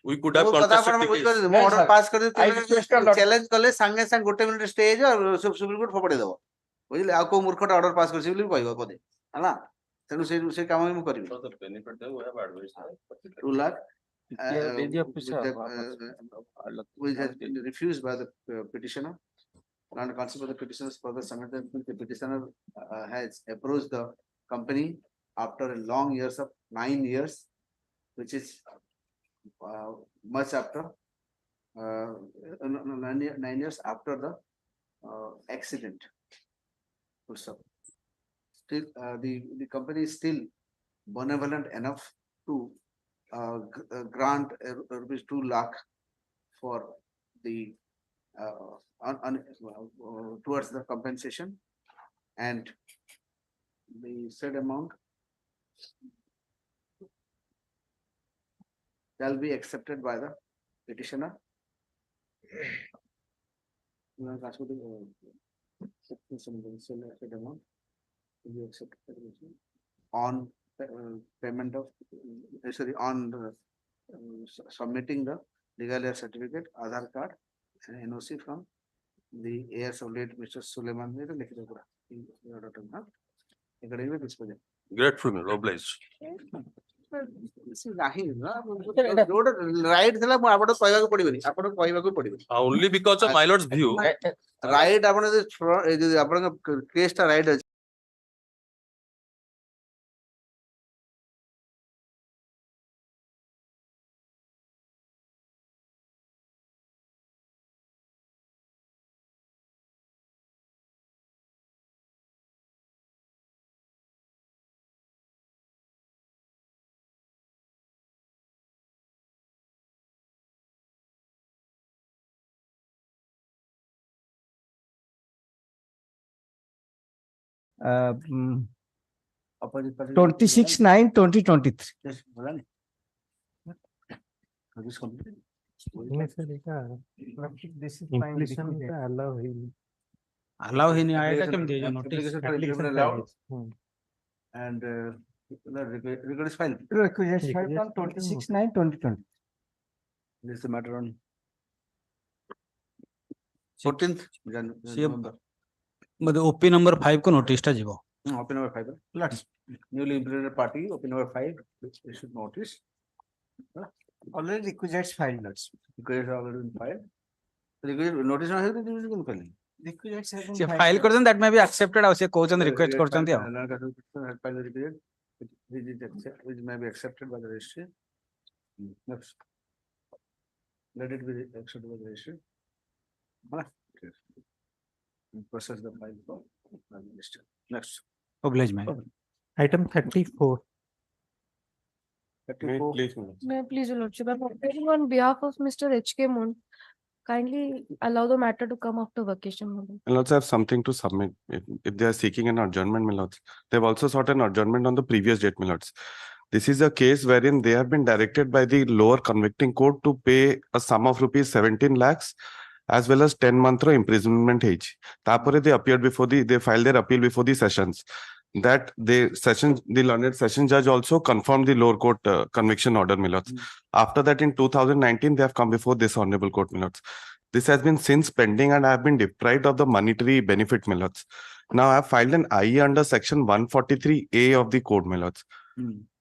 we could have contested the case ମୁଁ ଅର୍ଡର ପାସ୍ କରି ଚ୍ୟାଲେଞ୍ଜ କଲେ ସାଙ୍ଗେ ସାଙ୍ଗେ 1 ମିନିଟ ଷ୍ଟେ ହେଇଯିବ ସୁପ୍ରିମ କୋର୍ଟ ଫୋପାଡ଼ି ଦବ ବୁଝିଲେ ଆଉ କୋଉ ମୂର୍ଖଟା ଅର୍ଡର ପାସ୍ କରିଛି ବୋଲି କହିବ ପଦେ ହେଲା ତେଣୁ ସେ କାମ ମୁଁ କରିବି 2 lakh which has been refused by the petitioner and consider the petitioners further submit that the petitioner has approached the company after a long years of 9 years which is much after 9 years after the accident. Still, the company is still benevolent enough to grant rupees 2 lakh for the towards the compensation and the said amount shall be accepted by the petitioner. On payment of on submitting the legal heir certificate, Aadhaar card, and NOC from the heirs of late Mr. Suleiman. grateful obliged ନାହିଁ ଯୋଉଟା right ଥିଲା ମୁଁ ଆପଣଙ୍କୁ କହିବାକୁ ପଡିବନି ଆପଣଙ୍କୁ କହିବାକୁ ପଡିବନି only because of my lord's view right ଆପଣ ଯଦି ଆପଣଙ୍କ କେସ୍ ଟା ରାଇଟ୍ ଅଛି Opposite party. 26/9/2023. Yes, बोला नहीं. This completed. This is fine. Allow him, I Application- can application for implement allowed. And the record is filed. Requisites filed on 26/9/2020. This is the matter on 14th November. मतलब OP number 5 को notice टा जीवो. OP number 5. Let's newly implemented party, OP number 5, which issued notice. Already requisites filed. Requisites are already been filed. Requisite notice not having been filed. Requisites have been से filed. file कर दें that may be accepted और से कोचन request कर दें दिया. File the requisite, which may be accepted by the registry. Next. Let it be accepted by the registry. Process the file for registry. Next. Oblige me. Item 34. 34. May I please, Your Lordship, I'm operating on behalf of Mr. H.K. Moon. Kindly allow the matter to come after vacation. Madam. My lords, I have something to submit. If they are seeking an adjournment, my lords, they've also sought an adjournment on the previous date, my lords. This is a case wherein they have been directed by the lower convicting court to pay a sum of rupees 17 lakhs as well as 10-month imprisonment age. Tapore they appeared before they filed their appeal before the sessions. That the learned session judge also confirmed the lower court conviction order, my lords. After that, in 2019, they have come before this honorable court, my lords. This has been since pending and I have been deprived of the monetary benefit, my lords. Now I have filed an IE under section 143A of the code, my lords,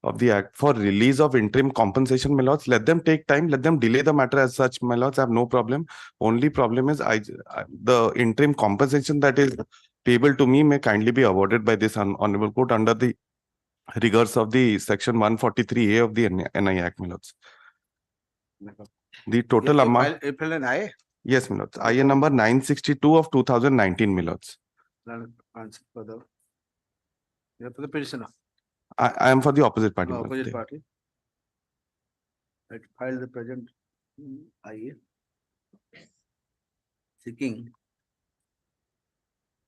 of the act for release of interim compensation, my lords. Let them take time, let them delay the matter as such, my lords. I have no problem. Only problem is the interim compensation that is payable to me may kindly be awarded by this honorable court under the rigors of the section 143A of the NI Act, my lords. The total amount. April and I. Yes, my lords. IA number 962 of 2019, my lords. Answer for the. You are for the petitioner. I am for the opposite party. my lords. Opposite party. Right, file the present IA seeking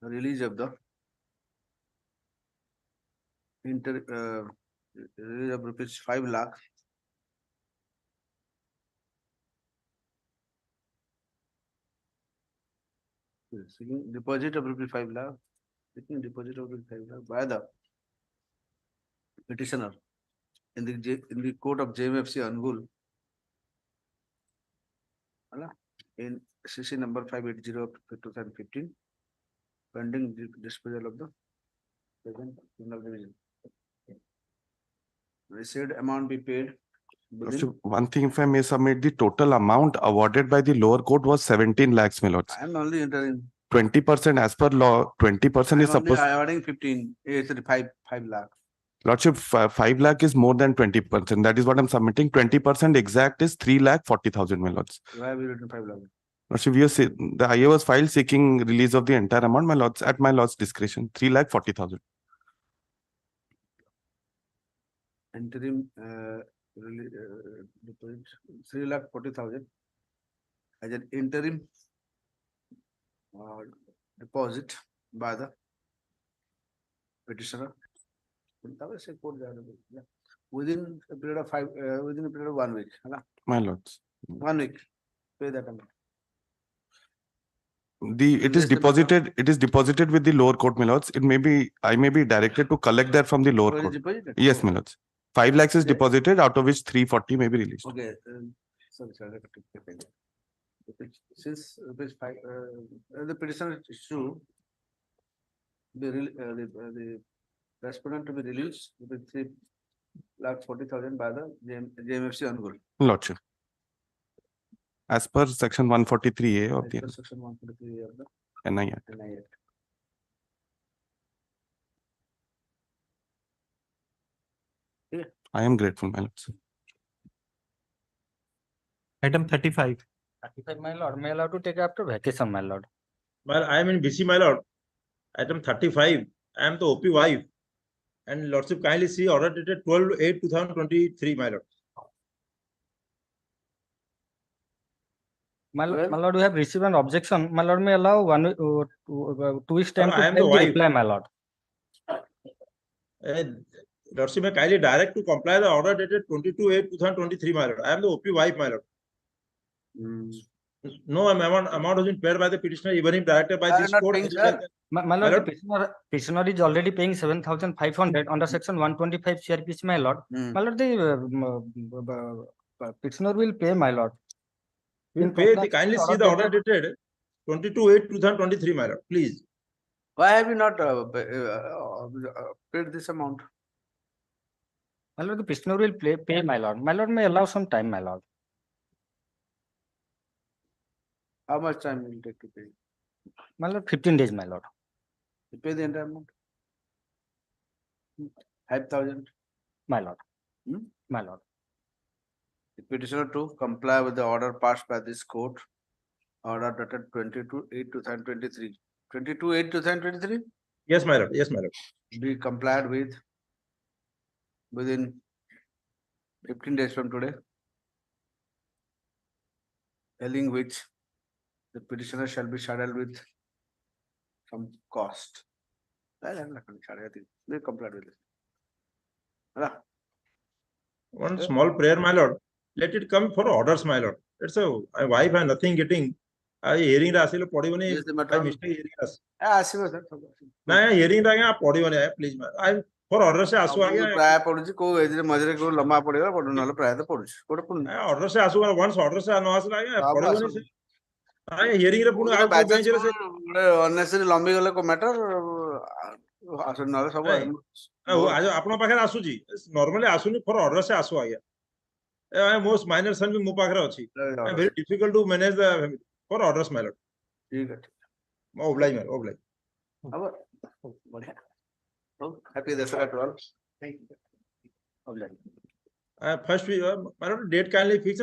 the release of the release of rupees 5 lakh seeking deposit of rupees 5 lakh, seeking deposit of rupees 5 lakh by the petitioner in the court of JMFC Hon'Ble in CC number 580 of 2015, pending disposal of the present criminal division. Received amount be paid. So one thing, if I may submit, the total amount awarded by the lower court was 17 lakhs, my lords. I am only entering. 20% as per law, 20% is supposed. I am adding 15. It's 5 lakh. Lordship, 5 lakh is more than 20%. That is what I'm submitting. 20% exact is 3,40,000, my lords. Why have you written 5 lakh? Lordship, the IA was filed seeking release of the entire amount, my lords, at my lord's discretion. 3,40,000. Interim deposit 3,40,000 as an interim deposit by the petitioner within a period of 1 week. My lords. 1 week. Pay that amount. It is deposited with the lower court, my lords. I may be directed to collect that from the lower court. Deposited? Yes, my lords. 5 lakhs is deposited, out of which 340 may be released. Okay. Sorry. Since the petitioner issue, the respondent to be released with 3,40,000 by the JMFC Hon'Ble. Lordship. As per section 143A of the section 143A of the NI Act. NI Act. Yeah. I am grateful, my lords. Item 35. 35, my lord. May I allow to take after vacation, my lord? Well, I am in BC, my lord. Item 35. I am the OP wife. And lordship kindly see order dated 12/8/2023, my lord. My lord, we have received an objection. My lord, may allow 2 weeks time I to am take the the wife. reply, my lord. Lordship, may kindly direct to comply the order dated 22/8/2023, my lord. I am the OP wife, my lord. No amount has been paid by the petitioner, even if directed by this court. My lord, the prisoner is already paying 7,500 under section 125 CRPC, my lord. My lord, the prisoner will pay, my lord. Will pay. They kindly see the order dated 22/8/2023, my lord, please. Why have you not paid this amount? My lord, the prisoner will pay, my lord. My lord may allow some time, my lord. How much time will it take to pay? My lord, 15 days, my lord. You pay the entire amount? 5,000? My lord. My lord. The petitioner to comply with the order passed by this court, order dated 22/8/2023. 22/8/2023? Yes, my lord. Yes, my lord. Be complied with within 15 days from today, telling which the petitioner shall be saddled with some cost. Be complied with it. One small prayer, my lord. Let it come for orders, my lord. It's a wife and nothing getting. I hearing the asilo podi bani. I mistake hearing us. Na hearing da kya podi bani. Please, I for orders se asu aya. प्राय पडुची को एजरे मजरे को लंबा पड़ेगा पडु नले प्राय तो पडुची code पुन Order se asu once order se no asla aya podi bani se. I hearing re puno out bench re se. unnecessary लंबी गले को मैटर आसन नले सब आज आपन पाखरे आसुची नॉर्मली आसुनी फॉर ऑर्डर से आसु आया मोस्ट माइनर सन भी मो पाखरे अछि very difficult to manage the for orders my lord ठीक है ओब्लाइज माय ओब्लाइज अब बढ़िया happy Dussehra to all thank you oblige first my lord date kindly fix